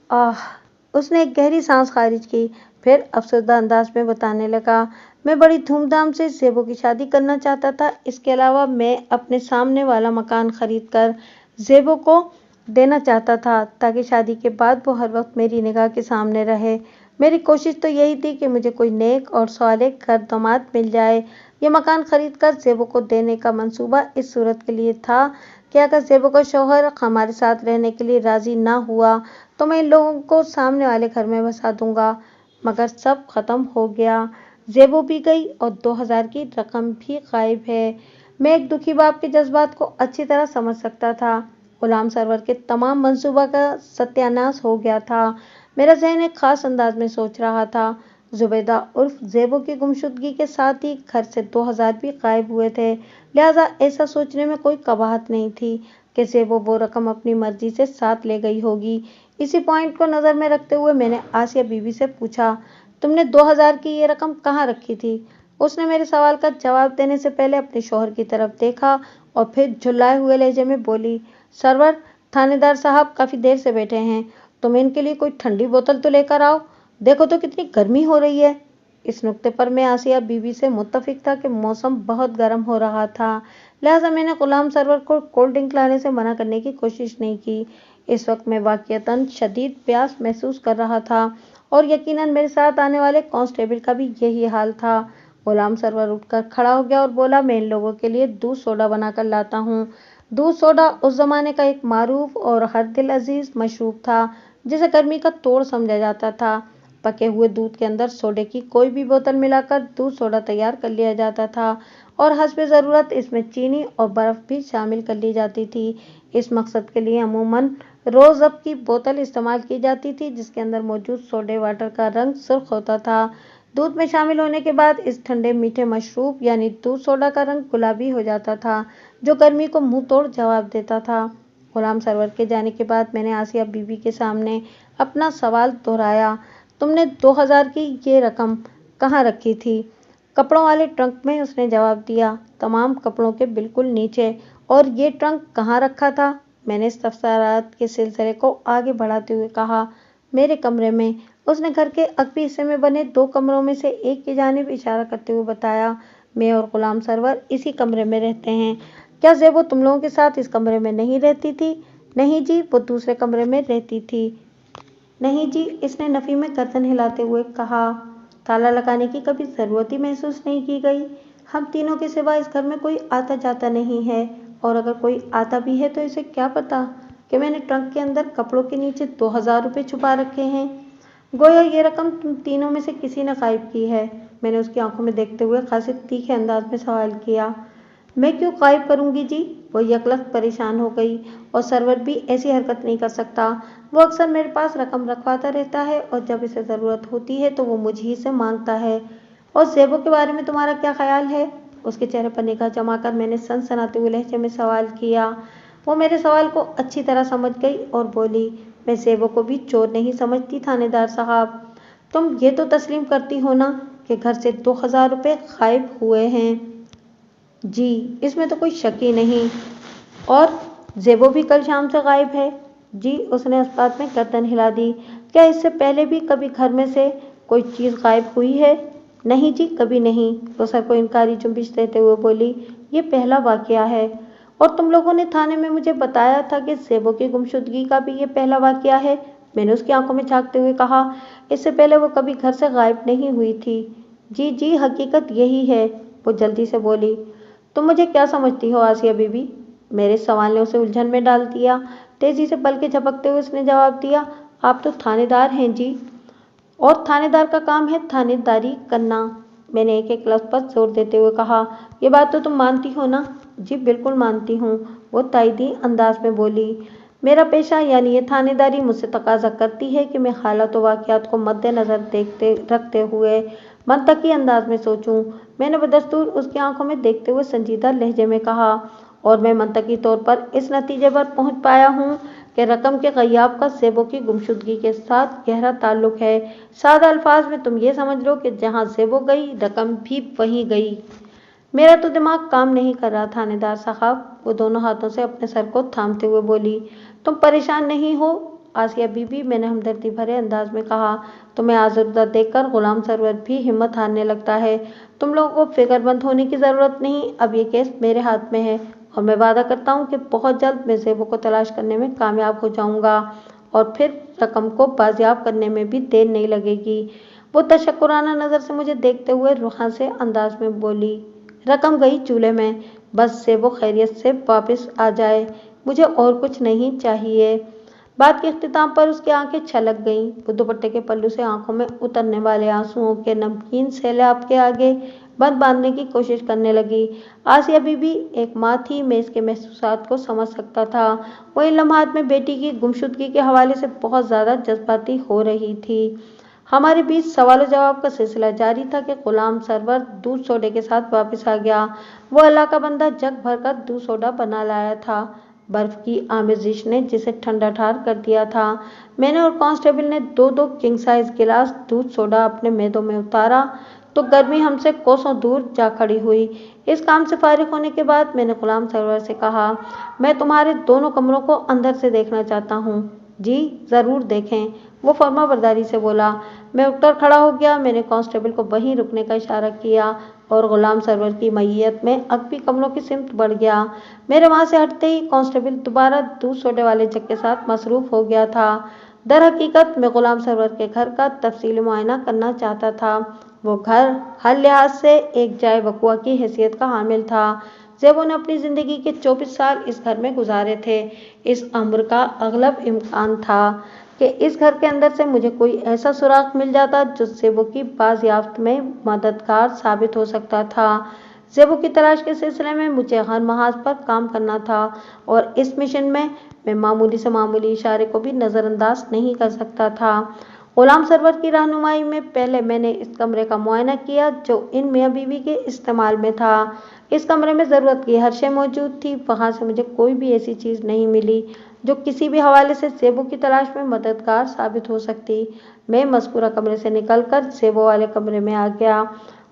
आह! उसने एक गहरी सांस खारिज की, फिर अफसरदा अंदाज में बताने लगा, मैं बड़ी धूमधाम से ज़ेबों की शादी करना चाहता था। इसके अलावा मैं अपने सामने वाला मकान खरीद कर ज़ेबों को देना चाहता था, ताकि शादी के बाद वो हर वक्त मेरी निगाह के सामने रहे। मेरी कोशिश तो यही थी कि मुझे कोई नेक और सालेह घर दामाद मिल जाए। ये मकान खरीद कर ज़ेबों को देने का मंसूबा इस सूरत के लिए था कि अगर ज़ेबों का शौहर हमारे साथ रहने के लिए राजी ना हुआ, तो मैं इन लोगों को सामने वाले घर में बसा दूंगा। मगर सब खत्म हो गया। ज़ेबो भी गई और 2000 की रकम भी गायब है। मैं एक दुखी बाप के जज्बात को अच्छी तरह समझ सकता था। गुलाम सरवर के तमाम मंसूबा का सत्यानाश हो गया था। मेरा ज़हन एक खास अंदाज में सोच रहा था। जुबैदा उर्फ ज़ेबो की गुमशुदगी के साथ ही घर से 2000 भी गायब हुए थे। लिहाजा ऐसा सोचने में कोई कबाहत नहीं थी कि ज़ेबो वो रकम अपनी मर्जी से साथ ले गई होगी। इसी पॉइंट को नज़र में रखते हुए मैंने आसिया बीवी से पूछा, तुमने 2000 की ये रकम कहाँ रखी थी? उसने मेरे सवाल का जवाब देने से पहले अपने शौहर की तरफ देखा और फिर झुल्लाए हुए लहजे में बोली, सरवर, थानेदार साहब काफी देर से बैठे हैं। तुम इनके लिए कोई ठंडी बोतल तो लेकर आओ। देखो तो कितनी गर्मी हो रही है। इस नुक्ते पर मैं आसिया बीवी से मुत्तफिक था कि मौसम बहुत गर्म हो रहा था। लिहाजा मैंने गुलाम सरवर को कोल्ड ड्रिंक लाने से मना करने की कोशिश नहीं की। इस वक्त मैं वाकईतन शदीद प्यास महसूस कर रहा था और यकीनन मेरे साथ आने वाले कांस्टेबल का भी यही हाल था। गुलाम सरवर उठकर खड़ा हो गया और बोला, मैं इन लोगों के लिए दूध सोडा बनाकर लाता हूँ। दूध सोडा उस जमाने का एक मारूफ और हर दिल अजीज मशरूब था, जिसे गर्मी का तोड़ समझा जाता था। पके हुए दूध के अंदर सोडे की कोई भी बोतल मिलाकर दूध सोडा तैयार कर लिया जाता था और हस्बे ज़रूरत इसमें चीनी और बर्फ भी शामिल कर ली जाती थी। इस मकसद के लिए अमूमन रोज़ अप की बोतल इस्तेमाल की जाती थी, जिसके अंदर मौजूद सोडे वाटर का रंग सुर्ख होता था। दूध में शामिल होने के बाद इस ठंडे मीठे मशरूब यानी दूध सोडा का रंग गुलाबी हो जाता था, जो गर्मी को मुंह तोड़ जवाब देता था। गुलाम सरवर के जाने के बाद मैंने आसिया बीवी के सामने अपना सवाल दोहराया, तुमने 2000 की ये रकम कहाँ रखी थी? कपड़ों वाले ट्रंक में, उसने जवाब दिया, तमाम कपड़ों के बिल्कुल नीचे। और ये ट्रंक कहाँ रखा था? मैंने इस्तफसारात के सिलसिले को आगे बढ़ाते हुए कहा, मेरे कमरे में। उसने घर के अगले हिस्से में बने 2 कमरों में से एक की जानिब इशारा करते हुए बताया। मैं और गुलाम सरवर इसी कमरे में रहते हैं। क्या ज़ेबो तुम लोगों के साथ इस कमरे में नहीं रहती थी? नहीं जी, वो दूसरे कमरे में रहती थी। नहीं जी, इसने नफ़ी में गर्दन हिलाते हुए कहा। ताला लगाने की कभी ज़रूरत ही महसूस नहीं की गई। हम तीनों के सिवा इस घर में कोई आता जाता नहीं है, और अगर कोई आता भी है तो इसे क्या पता कि मैंने ट्रंक के अंदर कपड़ों के नीचे 2000 रुपये छुपा रखे हैं। गोया ये रकम तुम तीनों में से किसी ने गायब की है। मैंने उसकी आंखों में देखते हुए खासे तीखे अंदाज में सवाल किया। मैं क्यों गायब करूंगी जी? वो यकलक परेशान हो गई। और सरवर भी ऐसी हरकत नहीं कर सकता। वो अक्सर मेरे पास रकम रखवाता रहता है, और जब इसे ज़रूरत होती है तो वो मुझ ही से मांगता है। और ज़ेबो के बारे में तुम्हारा क्या ख्याल है? उसके चेहरे पर निगाह जमाकर मैंने सनसनाते हुए लहजे में सवाल किया। वो मेरे सवाल को अच्छी तरह समझ गई और बोली, मैं ज़ेबो को भी चोर नहीं समझती थानेदार साहब। तुम ये तो तस्लीम करती हो ना कि घर से 2000 रुपये गायब हुए हैं? जी, इसमें तो कोई शक ही नहीं। और ज़ेबो भी कल शाम से गायब है? जी, उसने उस बात में गर्दन हिला दी। क्या इससे पहले भी कभी घर में से कोई चीज़ गायब हुई है? नहीं जी, कभी नहीं। वो सर को इनकारी जुम्बिश देते हुए बोली, ये पहला वाकया है। और तुम लोगों ने थाने में मुझे बताया था कि ज़ेबो की गुमशुदगी का भी ये पहला वाकया है। मैंने उसकी आंखों में झांकते हुए कहा, इससे पहले वो कभी घर से गायब नहीं हुई थी। जी जी, हकीकत यही है। वो जल्दी से बोली। तुम मुझे क्या समझती हो आसिया बीबी? मेरे सवाल ने उसे उलझन में डाल दिया। तेजी से पलकें झपकते हुए उसने जवाब दिया, आप तो थानेदार हैं जी, और थानेदार का काम है थानेदारी करना। मैंने एक एक लफ्ज़ पर जोर देते हुए कहा, ये बात तो तुम मानती हो ना? जी बिल्कुल मानती हूँ, वो तायदी अंदाज में बोली। मेरा पेशा यानी ये थानेदारी मुझसे तकाजा करती है कि मैं हालात व वाक़यात को मद्देनज़र देखते रखते हुए मंतकी अंदाज में सोचूं। मैंने बदस्तूर उसकी आंखों में देखते हुए संजीदा लहजे में कहा, और मैं मंतकी तौर पर इस नतीजे पर पहुंच पाया हूँ कि रकम के ग़याब का ज़ेबो की गुमशुदगी के साथ गहरा ताल्लुक है। सादा अल्फाज में तुम ये समझ लो कि जहाँ ज़ेबो गई, रकम भी वहीं गई। मेरा तो दिमाग काम नहीं कर रहा थानेदार साहब। वो दोनों हाथों से अपने सर को थामते हुए बोली। तुम परेशान नहीं हो आसिया बीबी? मैंने हमदर्दी भरे अंदाज में कहा। तुम्हें आज़ुर्दा देखकर गुलाम सरवर भी हिम्मत हारने लगता है। तुम लोगों को फिक्रमंद होने की ज़रूरत नहीं। अब ये केस मेरे हाथ में है, और मैं वादा करता हूँ कि बहुत जल्द मैं ज़ेबो को तलाश करने में कामयाब हो जाऊँगा, और फिर रकम को बाजियाब करने में भी देर नहीं लगेगी। वो तशक्कुराना नज़र से मुझे देखते हुए रुखा से अंदाज में बोली, रकम गई चूल्हे में, बस ज़ेबो खैरियत से वापस आ जाए, मुझे और कुछ नहीं चाहिए। बात के इख्तिताम पर उसकी आंखें छलक गईं। वो दुपट्टे के पल्लू से आंखों में उतरने वाले आंसुओं के नमकीन सैलाब के आगे बंद बांधने की कोशिश करने लगी। आसिया बीबी एक माँ थी, मैं इसके महसूसात को समझ सकता था। वो इन लम्हात में बेटी की गुमशुदगी के हवाले से बहुत ज़्यादा जज्बाती हो रही थी। हमारे बीच सवाल जवाब का सिलसिला जारी था कि गुलाम सरवर दूध सोडे के साथ वापस आ गया। वो अल्लाह का बंदा जग भर कर दूध सोडा बना लाया था। बर्फ की आमेजिश ने जिसे ठंडा ठार कर दिया था। मैंने और कांस्टेबल ने 2-2 किंग साइज गिलास दूध सोडा अपने मैदों में उतारा तो गर्मी हमसे कोसों दूर जा खड़ी हुई। इस काम से फारिग होने के बाद मैंने गुलाम सरवर से कहा, मैं तुम्हारे दोनों कमरों को अंदर से देखना चाहता हूँ। जी ज़रूर देखें, वो फर्माबरदारी से बोला। मैं उठकर खड़ा हो गया। मैंने कांस्टेबल को वहीं रुकने का इशारा किया, और गुलाम सरवर की मैयत में अगबी कमरों की सिमत बढ़ गया। मेरे वहाँ से हटते ही कांस्टेबल दोबारा दूध सोडे वाले जग के साथ मसरूफ़ हो गया था। दर हकीकत मैं गुलाम सरवर के घर का तफसीली मुआयना करना चाहता था। वो घर हर लिहाज से एक जाए वक़ुआ की हैसियत का हामिल था। ज़ेबो ने अपनी ज़िंदगी के 24 साल इस घर में गुजारे थे। इस अम्र का अगलब इम्कान था कि इस घर के अंदर से मुझे कोई ऐसा सुराग मिल जाता जो ज़ेबो की बाज़याफ्त में मददगार साबित हो सकता था। ज़ेबो की तलाश के सिलसिले में मुझे हर महाज पर काम करना था, और इस मिशन में मैं मामूली से मामूली इशारे को भी नज़रअंदाज नहीं कर सकता था। गुलाम सरवर की रहनुमाई में पहले मैंने इस कमरे का मुआयना किया जो इन मियाँ बीवी के इस्तेमाल में था। इस कमरे में ज़रूरत की हर शय मौजूद थी। वहाँ से मुझे कोई भी ऐसी चीज़ नहीं मिली जो किसी भी हवाले से ज़ेबो की तलाश में मददगार साबित हो सकती। मैं मज़कूरा कमरे से निकलकर ज़ेबो वाले कमरे में आ गया।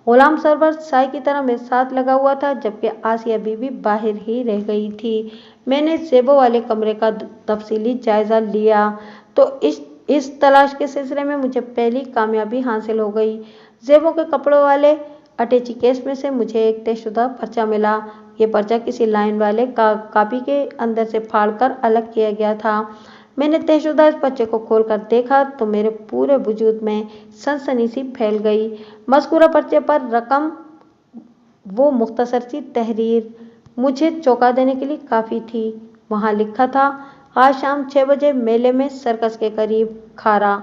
गुलाम सरवर साई की तरह मेरे साथ लगा हुआ था, जबकि आसिया बीबी बाहर ही रह गई थी। मैंने ज़ेबो वाले कमरे का तफसीली जायज़ा लिया तो इस इस तलाश के सिलसिले में मुझे पहली कामयाबी हासिल हो गई। जेबों के कपड़ों वाले अटैची केस में से मुझे एक तयशुदा पर्चा मिला। ये पर्चा किसी लाइन वाले कापी के अंदर से फाड़कर अलग किया गया था। मैंने तयशुदा इस पर्चे को खोलकर देखा तो मेरे पूरे वजूद में सनसनी सी फैल गई। मज़कूरा पर्चे पर रकम, वो मुख्तसर सी तहरीर मुझे चौंका देने के लिए काफ़ी थी। वहाँ लिखा था, आज शाम 6 बजे मेले में सर्कस के करीब, खारा।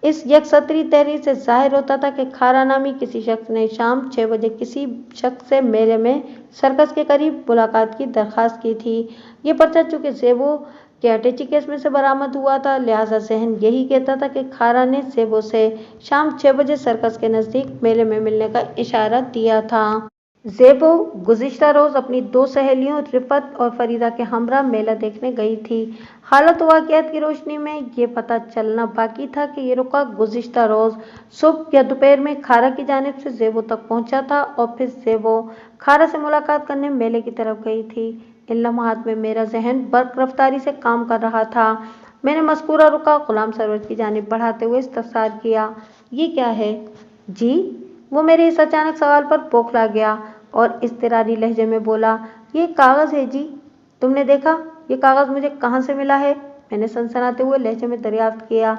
इस यकसतरी तहरीर से जाहिर होता था कि खारा नामी किसी शख्स ने शाम 6 बजे किसी शख्स से मेले में सर्कस के करीब मुलाकात की दरख्वास्त की थी। ये पर्चा चूँकि ज़ेबो के अटैची केस में से बरामद हुआ था, लिहाजा ज़हन यही कहता था कि खारा ने ज़ेबो से शाम 6 बजे सर्कस के नज़दीक मेले में मिलने का इशारा दिया था। ज़ेबो गुज़िश्ता रोज़ अपनी 2 सहेलियों रिफ़त और फ़रीदा के हमरा मेला देखने गई थी। हालत व वाक़ियात की रोशनी में ये पता चलना बाकी था कि ये रुका गुज़िश्ता रोज़ सुबह या दोपहर में खारा की जानिब से ज़ेबो तक पहुंचा था और फिर ज़ेबो खारा से मुलाकात करने मेले की तरफ गई थी। इन लम्हात में मेरा जहन बर्क़ रफ्तारी से काम कर रहा था। मैंने मज़कूरा रुका ग़ुलाम सरवर की जानिब बढ़ाते हुए इस्तफ़सार किया, ये क्या है? जी? वो मेरे इस अचानक सवाल पर बौखला गया और इज़्तिरारी लहजे में बोला, ये कागज़ है जी। तुमने देखा? ये कागज़ मुझे कहाँ से मिला है? मैंने सनसनाते हुए लहजे में दरियाफ्त किया।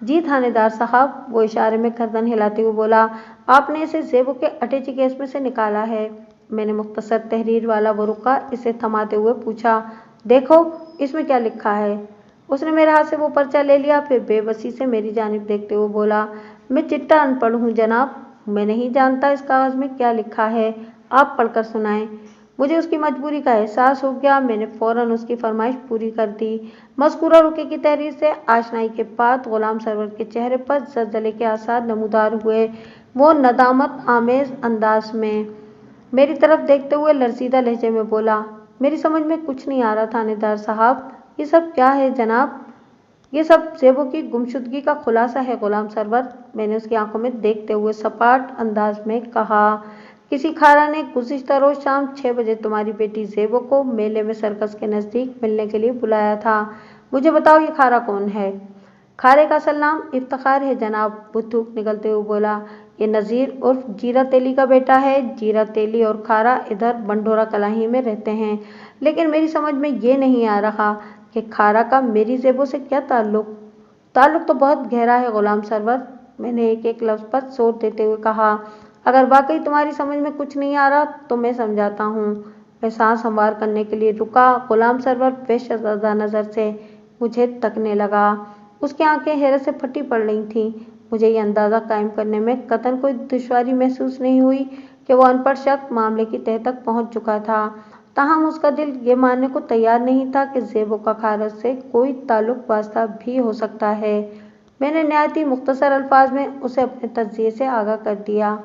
जी थानेदार साहब, वो इशारे में गर्दन हिलाते हुए बोला, आपने इसे ज़ेबो के अटैची केस में से निकाला है। मैंने मुख्तसर तहरीर वाला वो रुका इसे थमाते हुए पूछा, देखो इसमें क्या लिखा है? उसने मेरे हाथ से वो पर्चा ले लिया, फिर बेबसी से मेरी जानिब देखते हुए बोला, मैं चिट्टा अनपढ़ हूँ जनाब, मैं नहीं जानता इस कागज़ में क्या लिखा है, आप पढ़कर सुनाएं। मुझे उसकी मजबूरी का एहसास हो गया। मैंने फ़ौरन उसकी फरमाइश पूरी कर दी। मज़कूरा रुके की तहरीर से आशनाई के बाद ग़ुलाम सरवर के चेहरे पर ज़लज़ले के आसार नमूदार हुए। वो नदामत आमेज़ अंदाज में मेरी तरफ देखते हुए लरज़ीदा लहजे में बोला, मेरी समझ में कुछ नहीं आ रहा थानेदार साहब, ये सब क्या है जनाब? ये सब ज़ेबो की गुमशुदगी का खुलासा है ग़ुलाम सरवर। मैंने उसकी आंखों में देखते हुए सपाट अंदाज में कहा, किसी खारा ने गुज़िश्ता रोज़ शाम 6 बजे तुम्हारी बेटी ज़ेबो को मेले में सर्कस के नज़दीक मिलने के लिए बुलाया था। मुझे बताओ ये खारा कौन है? खारे का असल नाम इफ्तिखार है जनाब, वो थूक निकलते हुए बोला। ये नज़ीर उर्फ जीरा तेली का बेटा है। जीरा तेली और खारा इधर बंडोरा कलाही में रहते हैं, लेकिन मेरी समझ में ये नहीं आ रहा कि खारा का मेरी ज़ेबो से क्या ताल्लुक़? ताल्लुक़ तो बहुत गहरा है ग़ुलाम सरवर, मैंने एक एक लफ्ज़ पर जोर देते हुए कहा। अगर वाकई तुम्हारी समझ में कुछ नहीं आ रहा तो मैं समझाता हूँ। मैं सांस हमवार करने के लिए रुका। ग़ुलाम सरवर बेशज़्ज़ा नज़र से मुझे तकने लगा। उसकी आंखें हैरत से फटी पड़ रही थीं। मुझे ये अंदाज़ा कायम करने में कतई कोई दुश्वारी महसूस नहीं हुई कि वो अनपढ़ शख्स मामले की तह तक पहुँच चुका था। ताहम उसका दिल ये मानने को तैयार नहीं था कि ज़ेबो का खारा से कोई ताल्लुक़ वास्ता भी हो सकता है। मैंने नहायत ही मुख्तसर अल्फाज में उसे अपने तज्ज़िये से आगाह कर दिया।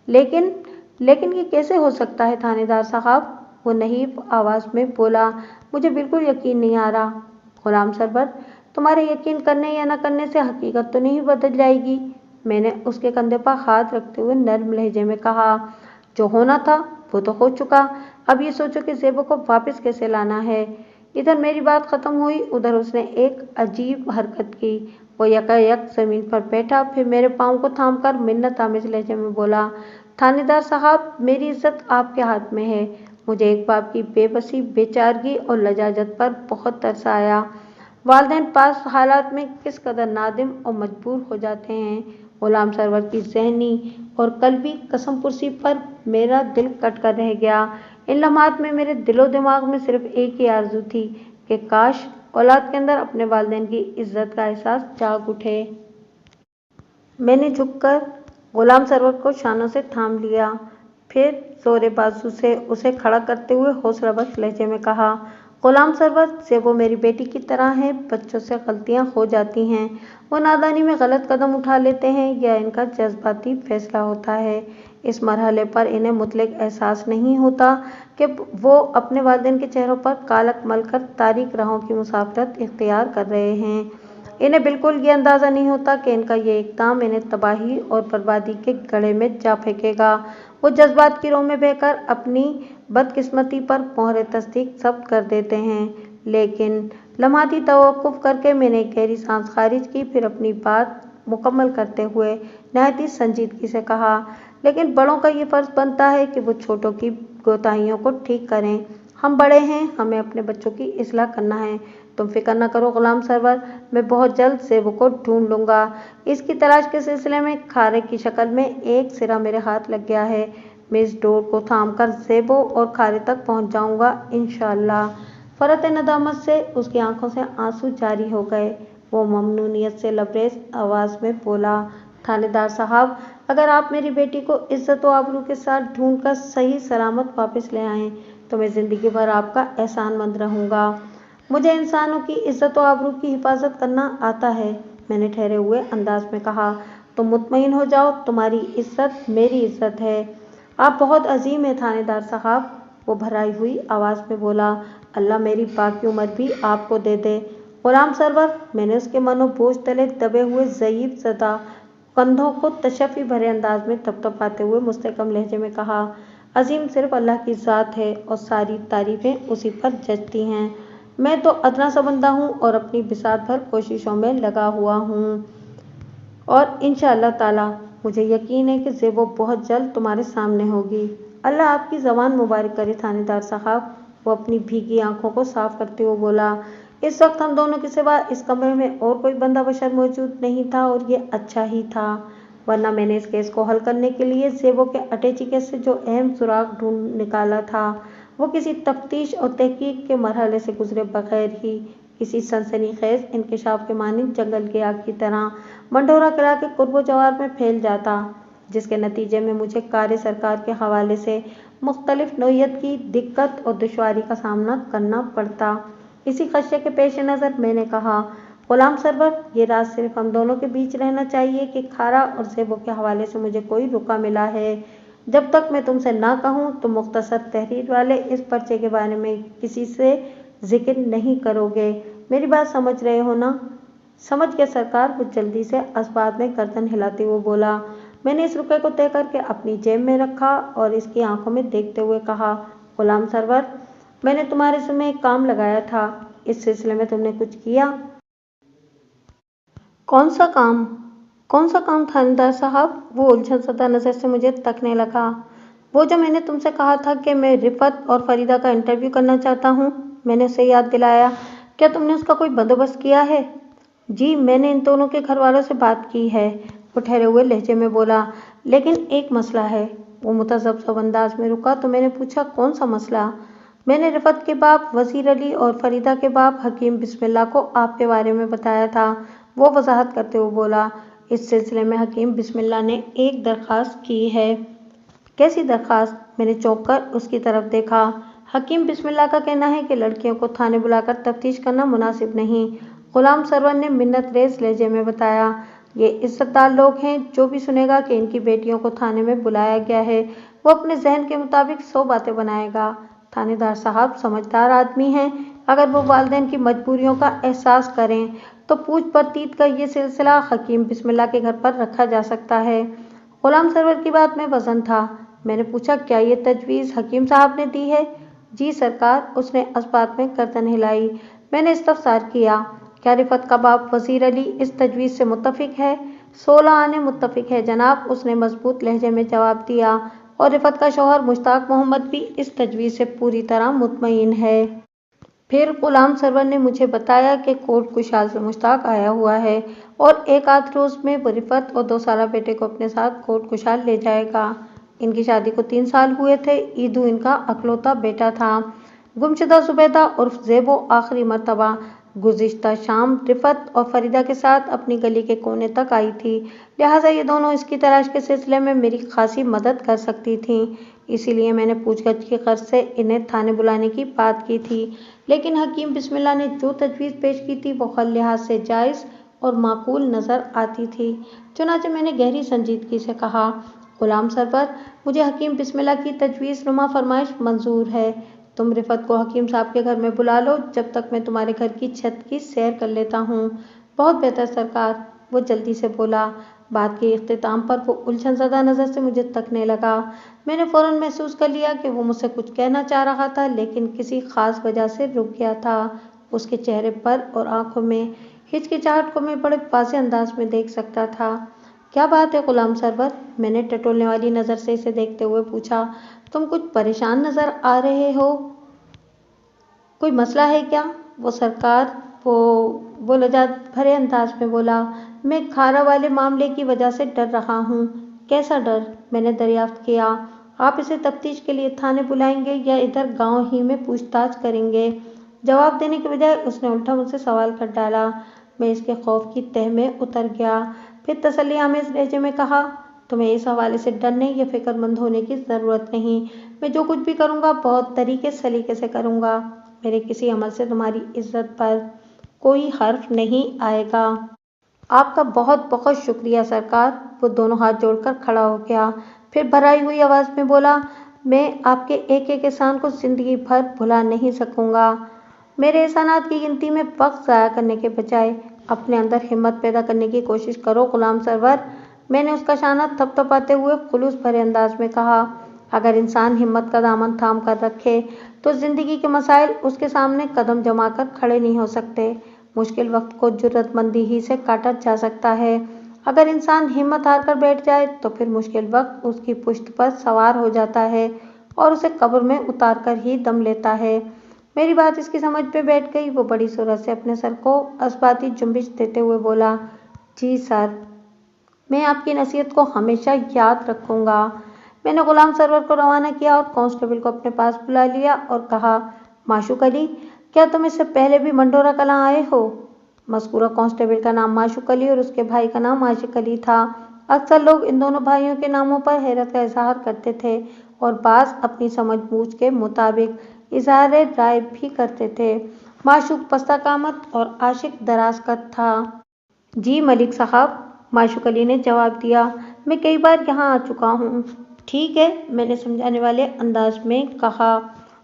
लेकिन ये कैसे हो सकता है थानेदार साहब? वो नहीब आवाज़ में बोला, मुझे बिल्कुल यकीन नहीं आ रहा। ग़ुलाम सरवर, तुम्हारे यकीन करने या न करने से हकीकत तो नहीं बदल जाएगी। मैंने उसके कंधे पर हाथ रखते हुए नर्म लहजे में कहा, जो होना था वो तो हो चुका, अब ये सोचो कि ज़ेबो को वापस कैसे लाना है। इधर मेरी बात ख़त्म हुई, उधर उसने एक अजीब हरकत की। वो यकायक ज़मीन पर बैठा, फिर मेरे पाँव को थामकर मिन्नत आमेज़ लहजे में बोला, थानेदार साहब, मेरी इज़्ज़त आपके हाथ में है। मुझे एक बाप की बेबसी, बेचारगी और लजाजत पर बहुत तरस आया। वालिदैन पास हालात में किस कदर नादिम और मजबूर हो जाते हैं। ग़ुलाम सरवर की ज़हनी और क़ल्बी कसम पुरसी पर मेरा दिल कट कर रह गया। इन लम्हात में मेरे दिलो दिमाग में सिर्फ एक ही आरज़ू थी कि काश औलाद के अंदर अपने वालिदैन की इज़्ज़त का एहसास जाग उठे। मैंने झुककर ग़ुलाम सरवर को शानों से थाम लिया, फिर ज़ोरे बाजू से उसे खड़ा करते हुए हौसला बख्श लहजे में कहा, ग़ुलाम सरवर, ज़ेबो मेरी बेटी की तरह है। बच्चों से गलतियाँ हो जाती हैं, वो नादानी में गलत कदम उठा लेते हैं या इनका जज्बाती फैसला होता है। इस मरहले पर इन्हें मुतलक एहसास नहीं होता कि वो अपने वालिदैन के चेहरों पर कालक मलकर तारीक राहों की मुसाफरत इख्तियार कर रहे हैं। इन्हें बिल्कुल ये अंदाज़ा नहीं होता कि इनका ये इक़दाम इन्हें तबाही और बर्बादी के गड्ढे में जा फेंकेगा। वो जज्बात की रोह में बहकर अपनी बदकिस्मती पर मोहरे तस्दीक ज़ब्त कर देते हैं, لمحاتی توقف کر کے میں نے ایک گہری سانس خارج کی، پھر اپنی بات مکمل کرتے ہوئے نہایت ہی سنجیدگی سے کہا، لیکن بڑوں کا یہ فرض بنتا ہے کہ وہ چھوٹوں کی کوتاہیوں کو ٹھیک کریں۔ ہم بڑے ہیں، ہمیں اپنے بچوں کی اصلاح کرنا ہے۔ تم فکر نہ کرو غلام سرور، میں بہت جلد زیبو کو ڈھونڈ لوں گا۔ اس کی تلاش کے سلسلے میں کھارے کی شکل میں ایک سرا میرے ہاتھ لگ گیا ہے۔ میں اس ڈور کو تھام کر زیبو اور کھارے تک پہنچ جاؤں گا انشاءاللہ۔ فرط ندامت سے اس کی آنکھوں سے آنسو جاری ہو گئے۔ وہ ممنونیت سے لبریز آواز میں بولا، تھانے دار صاحب، اگر آپ میری بیٹی کو عزت و آبرو کے ساتھ ڈھونڈ کر صحیح سلامت واپس لے آئیں تو میں زندگی بھر آپ کا احسان مند رہوں گا۔ مجھے انسانوں کی عزت و آبرو کی حفاظت کرنا آتا ہے، میں نے ٹھہرے ہوئے انداز میں کہا۔ تم مطمئن ہو جاؤ، تمہاری عزت میری عزت ہے۔ آپ بہت عظیم ہیں تھانے دار صاحب، وہ بھرائی ہوئی آواز میں بولا۔ اللہ میری باقی عمر بھی آپ کو دے دے غلام سرور، میں نے اس کے من و بوجھ تلے دبے ہوئے ضعیف زدہ کندھوں کو تشفی بھرے انداز میں تھپتھپاتے ہوئے مستحکم لہجے میں کہا، عظیم صرف اللہ کی ذات ہے اور ساری تعریفیں اسی پر جچتی ہیں۔ میں تو ادنا سا بندہ ہوں اور اپنی بساط بھر کوششوں میں لگا ہوا ہوں، اور انشاءاللہ تعالی مجھے یقین ہے کہ زیبو بہت جلد تمہارے سامنے ہوگی۔ اللہ آپ کی زبان مبارک کرے تھانے دار صاحب، وہ اپنی بھیگی آنکھوں کو صاف کرتے ہوئے بولا۔ اس وقت ہم دونوں کے سوا اس کمرے میں اور کوئی بندہ بشر موجود نہیں تھا، اور یہ اچھا ہی تھا، ورنہ میں نے اس کیس کو حل کرنے کے لیے زیبو کے اٹے چکے سے جو اہم سراغ ڈھونڈ نکالا تھا وہ کسی تفتیش اور تحقیق کے مرحلے سے گزرے بغیر ہی کسی سنسنی خیز انکشاف کے مانند جنگل کی آگ کی طرح منڈورا قلعہ کے قرب و جوار میں پھیل جاتا، جس کے نتیجے میں مجھے کار سرکار کے حوالے سے مختلف نوعیت کی دقت اور دشواری کا سامنا کرنا پڑتا۔ اسی خدشے کے پیش نظر میں نے کہا، غلام سرور، یہ راز صرف ہم دونوں کے بیچ رہنا چاہیے کہ کھارا اور زیبو کے حوالے سے مجھے کوئی رکا ملا ہے۔ جب تک میں تم سے نہ کہوں تم مختصر تحریر والے اس پرچے کے بارے میں کسی سے ذکر نہیں کرو گے، میری بات سمجھ رہے ہو نا؟ سمجھ گیا سرکار، وہ جلدی سے اسباب میں گردن ہلاتے ہوئے بولا۔ میں نے اس رکے کو طے کر کے اپنی جیب میں رکھا اور اس کی آنکھوں میں دیکھتے ہوئے کہا، غلام سرور، میں نے تمہارے ذمہ ایک کام لگایا تھا، اس سلسلے میں تم نے کچھ کیا؟ کون سا کام؟ کون سا کام تھانے دار صاحب؟ وہ الجھن زدہ نظر سے مجھے تکنے لگا۔ وہ جو میں نے تم سے کہا تھا کہ میں رفعت اور فریدہ کا انٹرویو کرنا چاہتا ہوں، میں نے اسے یاد دلایا۔ کیا تم نے اس کا کوئی بندوبست کیا ہے؟ جی، میں نے ان دونوں کے گھر والوں سے بات کی ہے، وہ ٹھہرے ہوئے لہجے میں بولا، لیکن ایک مسئلہ ہے۔ وہ متذبذب انداز میں رکا تو میں نے پوچھا، کون سا مسئلہ؟ میں نے رفعت کے باپ وزیر علی اور فریدہ کے باپ حکیم بسم اللہ کو آپ کے بارے میں بتایا تھا، وہ وضاحت کرتے ہوئے بولا۔ اس سلسلے میں حکیم بسم اللہ نے ایک درخواست کی ہے۔ کیسی درخواست؟ میں نے چونک کر اس کی طرف دیکھا۔ حکیم بسم اللہ کا کہنا ہے کہ لڑکیوں کو تھانے بلا کر تفتیش کرنا مناسب نہیں، غلام سرور نے منت ریز لہجے میں بتایا۔ یہ عزت دار لوگ ہیں، جو بھی سنے گا کہ ان کی بیٹیوں کو تھانے میں بلایا گیا ہے وہ اپنے ذہن کے مطابق 100 باتیں بنائے گا۔ تھانے دار صاحب سمجھدار آدمی ہیں، اگر وہ والدین کی مجبوریوں کا احساس کریں تو پوچھ پرتیت کا یہ سلسلہ حکیم بسم اللہ کے گھر پر رکھا جا سکتا ہے۔ غلام سرور کی بات میں وزن تھا۔ میں نے پوچھا، کیا یہ تجویز حکیم صاحب نے دی ہے؟ جی سرکار، اس نے اسبات میں گردن ہلائی۔ میں نے استفسار کیا، کیا رفعت کا باپ وزیر علی اس تجویز سے متفق ہے؟ 16 آنے متفق ہے جناب، اس نے مضبوط لہجے میں جواب دیا، اور رفعت کا شوہر مشتاق محمد بھی اس تجویز سے پوری طرح مطمئن ہے۔ پھر غلام سرور نے مجھے بتایا کہ کوٹ کشال سے مشتاق آیا ہوا ہے اور ایک آدھ روز میں وہ رفعت اور 2 سالہ بیٹے کو اپنے ساتھ کوٹ کشال لے جائے گا۔ ان کی شادی کو 3 سال ہوئے تھے، ایدو ان کا اکلوتا بیٹا تھا۔ گمشدہ زبیدہ عرف زیبو آخری مرتبہ گزشتہ شام رفعت اور فریدہ کے ساتھ اپنی گلی کے کونے تک آئی تھی، لہٰذا یہ دونوں اس کی تلاش کے سلسلے میں میری خاصی مدد کر سکتی تھیں، اسی لیے میں نے پوچھ گچھ کی غرض سے انہیں تھانے بلانے کی بات کی تھی، لیکن حکیم بسم اللہ نے جو تجویز پیش کی تھی وہ ہر لحاظ سے جائز اور معقول نظر آتی تھی۔ چنانچہ میں نے گہری سنجیدگی سے کہا، غلام سرور، مجھے حکیم بسم اللہ کی تجویز نما فرمائش منظور ہے۔ تم رفعت کو حکیم صاحب کے گھر میں بلا لو، جب تک میں تمہارے گھر کی چھت کی سیر کر لیتا ہوں۔ بہت بہتر سرکار، وہ جلدی سے بولا۔ بات کے اختتام پر وہ الجھن زدہ نظر سے مجھے تکنے لگا۔ میں نے فوراً محسوس کر لیا کہ وہ مجھ سے کچھ کہنا چاہ رہا تھا لیکن کسی خاص وجہ سے رک گیا تھا۔ उसके चेहरे पर और आंखों में हिचकिचाहट को मैं बड़े वाज़ेह अंदाज में देख सकता था। क्या बात है गुलाम सरवर? मैंने टटोलने वाली नज़र से इसे देखते हुए पूछा। तुम कुछ परेशान नज़र आ रहे हो, कोई मसला है क्या? वो लजात भरे अंदाज में बोला। मैं खारा वाले मामले की वजह से डर रहा हूँ। कैसा डर? मैंने दरियाफ्त किया। आप इसे तफ्तीश के लिए थाने बुलाएंगे या इधर गांव ही में पूछताछ करेंगे? जवाब देने के बजाय उसने उल्टा मुझसे सवाल कर डाला। मैं इसके खौफ की तह में उतर गया। फिर तसल्ली आमेज लहजे में कहा, तुम्हें इस हवाले से डरने या फिक्रमंद होने की ज़रूरत नहीं। मैं जो कुछ भी करूँगा बहुत तरीके सलीके से करूँगा। मेरे किसी अमल से तुम्हारी इज्जत पर कोई हर्फ नहीं आएगा। आपका बहुत बहुत शुक्रिया सरकार। वो दोनों हाथ जोड़कर खड़ा हो गया। फिर भराई हुई आवाज़ में बोला, मैं आपके एक एक एहसान को ज़िंदगी भर भुला नहीं सकूँगा। मेरे एहसानात की गिनती में वक्त ज़ाया करने के बजाय अपने अंदर हिम्मत पैदा करने की कोशिश करो गुलाम सरवर। मैंने उसका शाना थपथपाते हुए खुलूस भरे अंदाज में कहा। अगर इंसान हिम्मत का दामन थाम कर रखे तो ज़िंदगी के मसाइल उसके सामने कदम जमाकर खड़े नहीं हो सकते। मुश्किल वक्त को जुर्रतमंदी ही से काटा जा सकता है। अगर इंसान हिम्मत हार कर बैठ जाए तो फिर मुश्किल वक्त उसकी पुश्त पर सवार हो जाता है और उसे कब्र में उतार कर ही दम लेता है। मेरी बात इसकी समझ में बैठ गई। वो बड़ी सूरत से अपने सर को असबाती जुम्बिश देते हुए बोला, जी सर, मैं आपकी नसीहत को हमेशा याद रखूँगा। मैंने गुलाम सरवर को रवाना किया और कांस्टेबल को अपने पास बुला लिया और कहा, माशूक अली, क्या तुम इससे पहले भी मंडोरा कलां आए हो? मज़कूरा कांस्टेबल का नाम माशूक अली और उसके भाई का नाम आशिक अली था। अक्सर लोग इन दोनों भाइयों के नामों पर हैरत का इजहार करते थे और बाज़ अपनी समझ बूझ के मुताबिक इजहार राय भी करते थे। माशूक पस्ता कामत और आशिक दराज कद था। जी मलिक साहब, माशूक अली ने जवाब दिया, मैं कई बार यहाँ आ चुका हूँ। ठीक है, मैंने समझाने वाले अंदाज में कहा।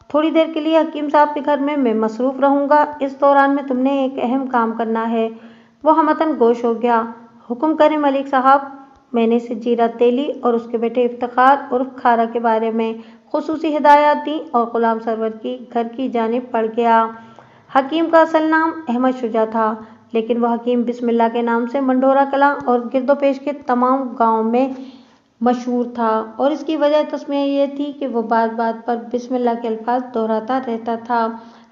थोड़ी देर के लिए हकीम साहब के घर में मैं मसरूफ़ रहूँगा। इस दौरान में तुमने एक अहम काम करना है। वो हमतन गोश हो गया। हुक्म करें मलिक साहब। मैंने इसे जीरा तेली और उसके बेटे इफ्तिखार उर्फ खारा के बारे में खुसूसी हिदायत दी और गुलाम सरवर की घर की जानिब पड़ गया। हकीम का असल नाम अहमद शुजा था, लेकिन वह हकीम बिस्मिल्लाह के नाम से मंडोरा कलां और गिरदोपेश के तमाम गाँव में मशहूर था और इसकी वजह तस्मीह ये थी कि वो बात बात पर बिस्मिल्लाह के अल्फाज दोहराता रहता था।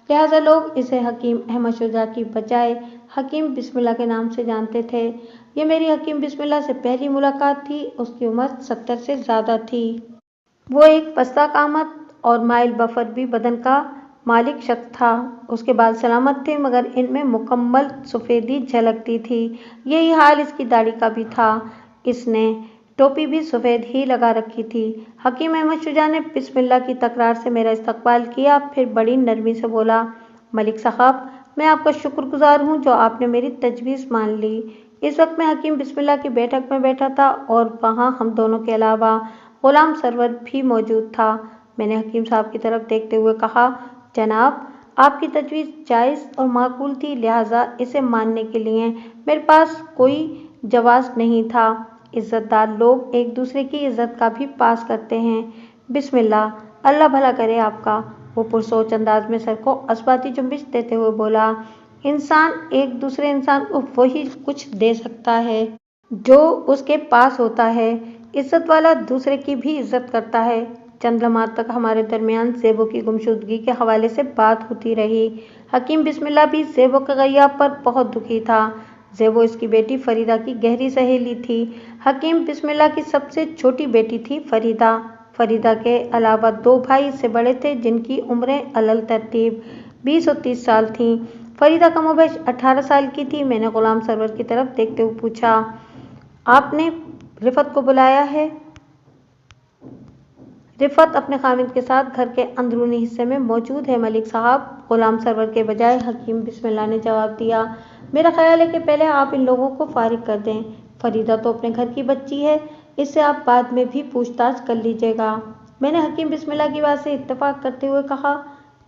लिहाजा लोग इसे हकीम अहमद शुजा की बजाय हकीम बिस्मिल्लाह के नाम से जानते थे। ये मेरी हकीम बिस्मिल्लाह से पहली मुलाकात थी। उसकी उम्र 70 से ज़्यादा थी। वो एक पस्ता कामत और माइल बफर भी बदन का मालिक शख्स था। उसके बाल सलामत थे मगर इनमें मुकम्मल सफ़ेदी झलकती थी। यही हाल इसकी दाढ़ी का भी था। इसने टोपी भी सफ़ेद ही लगा रखी थी। हकीम अहमद शुजा ने बिस्मिल्लाह की तकरार से मेरा इस्तकबाल किया, फिर बड़ी नरमी से बोला, मलिक साहब, मैं आपका शुक्रगुजार हूँ जो आपने मेरी तजवीज़ मान ली। इस वक्त मैं हकीम बिस्मिल्लाह की बैठक में बैठा था और वहाँ हम दोनों के अलावा गुलाम सरवर भी मौजूद था। मैंने हकीम साहब की तरफ देखते हुए कहा, जनाब, आपकी तजवीज़ जायज़ और माकूल थी, लिहाजा इसे मानने के लिए मेरे पास कोई जवाज़ नहीं था। इज़्ज़तदार लोग एक दूसरे की इज़्ज़त का भी पास करते हैं। बिस्मिल्लाह, अल्लाह भला करे आपका। वो पुरसोच अंदाज में सर को असबाती जुम्बिश देते हुए बोला, इंसान एक दूसरे इंसान को वही कुछ दे सकता है जो उसके पास होता है। इज़्ज़त वाला दूसरे की भी इज़्ज़त करता है। चंद लम्हात तक हमारे दरमियान ज़ेबो की गुमशुदगी के हवाले से बात होती रही। हकीम बिस्मिल्लाह भी ज़ेबो के ग़याब पर बहुत दुखी था। ज़ेबो इसकी बेटी फरीदा की गहरी सहेली थी। हकीम बिस्मिल्लाह की सबसे छोटी बेटी थी फरीदा। फरीदा के अलावा 2 भाई इससे बड़े थे जिनकी उम्रें अलल तरतीब 20 और 30 साल थीं। फरीदा कमोबेश 18 साल की थी। मैंने गुलाम सरवर की तरफ देखते हुए पूछा, आपने रिफत को बुलाया है? रिफत अपने खामिद के साथ घर के अंदरूनी हिस्से में मौजूद है मलिक साहब। गुलाम सरवर के बजाय हकीम बिस्मिल्लाह ने जवाब दिया, मेरा ख्याल है कि पहले आप इन लोगों को फारिग कर दें। फरीदा तो अपने घर की बच्ची है, इससे आप बाद में भी पूछताछ कर लीजिएगा। मैंने हकीम बिस्मिल्लाह की बात से इत्तेफाक करते हुए कहा,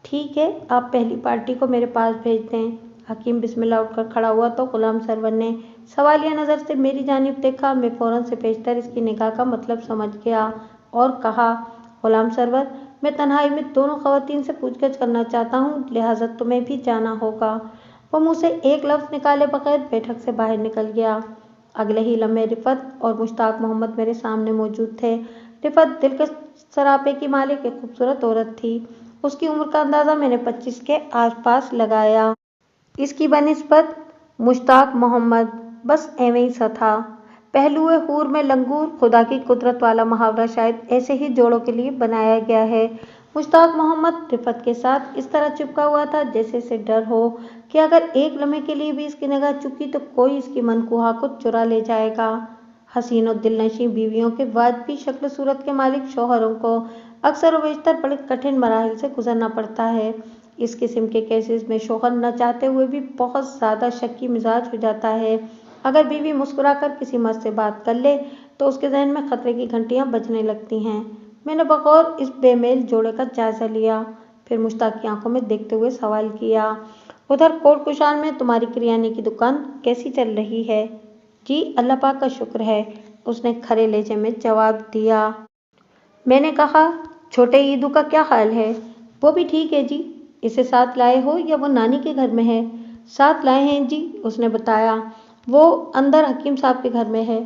ठीक है, आप पहली पार्टी को मेरे पास भेज दें। हकीम बिस्मिल्लाह उठकर खड़ा हुआ तो गुलाम सरवर ने सवालिया नज़र से मेरी जानिब देखा। मैं फ़ौरन से पेशतर इसकी निगाह का मतलब समझ गया और कहा, गुलाम सरवर, میں تنہائی میں دونوں خواتین سے پوچھ گچھ کرنا چاہتا ہوں، لہٰذا تمہیں بھی جانا ہوگا۔ وہ منہ سے ایک لفظ نکالے بغیر بیٹھک سے باہر نکل گیا۔ اگلے ہی لمحے رفعت اور مشتاق محمد میرے سامنے موجود تھے۔ رفعت دلکش سراپے کی مالک ایک خوبصورت عورت تھی۔ اس کی عمر کا اندازہ میں نے 25 کے آس پاس لگایا۔ اس کی بنسبت مشتاق محمد بس ایویں ہی سا تھا۔ پہلوئے حور میں لنگور، خدا کی قدرت والا محاورہ شاید ایسے ہی جوڑوں کے لیے بنایا گیا ہے۔ مشتاق محمد رفعت کے ساتھ اس طرح چپکا ہوا تھا جیسے اسے ڈر ہو کہ اگر ایک لمحے کے لیے بھی اس کی نگاہ چکی تو کوئی اس کی منقوہہ کو چرا لے جائے گا۔ حسین و دلنشیں بیویوں کے واجبی شکل و صورت کے مالک شوہروں کو اکثر و بیشتر بڑے کٹھن مراحل سے گزرنا پڑتا ہے۔ اس قسم کے کیسز میں شوہر نہ چاہتے ہوئے بھی بہت زیادہ شکی مزاج ہو جاتا ہے۔ اگر بیوی مسکرا کر کسی مرد سے بات کر لے تو اس کے ذہن میں خطرے کی گھنٹیاں بجنے لگتی ہیں۔ میں نے بغور اس بے میل جوڑے کا جائزہ لیا، پھر مشتاق کی آنکھوں میں دیکھتے ہوئے سوال کیا، ادھر کوٹ کوشان میں تمہاری کریانے کی دکان کیسی چل رہی ہے؟ جی اللہ پاک کا شکر ہے، اس نے کھرے لہجے میں جواب دیا۔ میں نے کہا، چھوٹے عیدو کا کیا حال ہے؟ وہ بھی ٹھیک ہے جی۔ اسے ساتھ لائے ہو یا وہ نانی کے گھر میں ہے؟ ساتھ لائے ہیں جی، اس نے بتایا، وہ اندر حکیم صاحب کے گھر میں ہے۔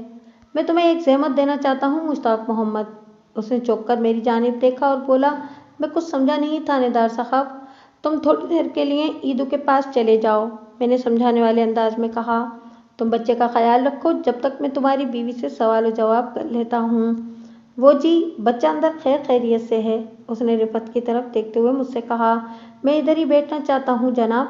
میں تمہیں ایک زحمت دینا چاہتا ہوں مشتاق محمد۔ اس نے چونک کر میری جانب دیکھا اور بولا، میں کچھ سمجھا نہیں تھانے دار صاحب، تم تھوڑی دیر کے لیے عیدو کے پاس چلے جاؤ۔ میں نے سمجھانے والے انداز میں کہا، تم بچے کا خیال رکھو جب تک میں تمہاری بیوی سے سوال و جواب کر لیتا ہوں۔ وہ جی، بچہ اندر خیر خیریت سے ہے، اس نے رفعت کی طرف دیکھتے ہوئے مجھ سے کہا، میں ادھر ہی بیٹھنا چاہتا ہوں جناب۔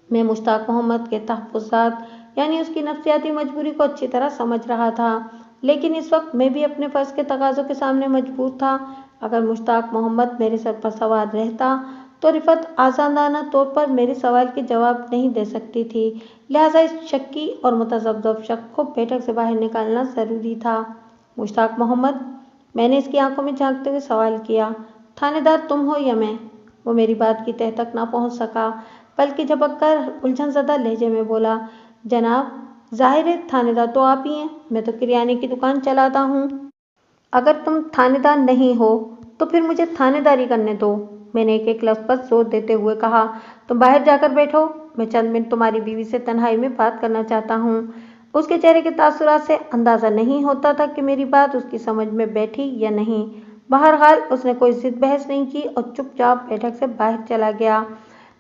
میں مشتاق محمد کے تحفظات یعنی اس کی نفسیاتی مجبوری کو اچھی طرح سمجھ رہا تھا، لیکن اس وقت میں بھی اپنے فرض کے تقاضوں کے سامنے مجبور تھا۔ اگر مشتاق محمد میرے سر پر سوار رہتا تو رفعت آزادانہ طور پر میرے سوال کے جواب نہیں دے سکتی تھی، لہٰذا اس شکی اور متذبذب شخص کو بیٹھک سے باہر نکالنا ضروری تھا۔ مشتاق محمد، میں نے اس کی آنکھوں میں جھانکتے ہوئے سوال کیا، تھانے دار تم ہو یا میں؟ وہ میری بات کی تہہ تک نہ پہنچ سکا، بلکہ جھپک کر الجھن زدہ لہجے میں بولا، جناب ظاہر ہے تھانے دار تو آپ ہی ہیں، میں تو کریانے کی دکان چلاتا ہوں۔ اگر تم تھانے دار نہیں ہو تو پھر مجھے تھانے داری کرنے دو، میں نے ایک ایک لفظ پر زور دیتے ہوئے کہا۔ تم باہر جا کر بیٹھو، میں چند منٹ تمہاری بیوی سے تنہائی میں بات کرنا چاہتا ہوں۔ اس کے چہرے کے تاثرات سے اندازہ نہیں ہوتا تھا کہ میری بات اس کی سمجھ میں بیٹھی یا نہیں۔ بہرحال اس نے کوئی ضد بحث نہیں کی اور چپ چاپ بیٹھک سے باہر چلا گیا۔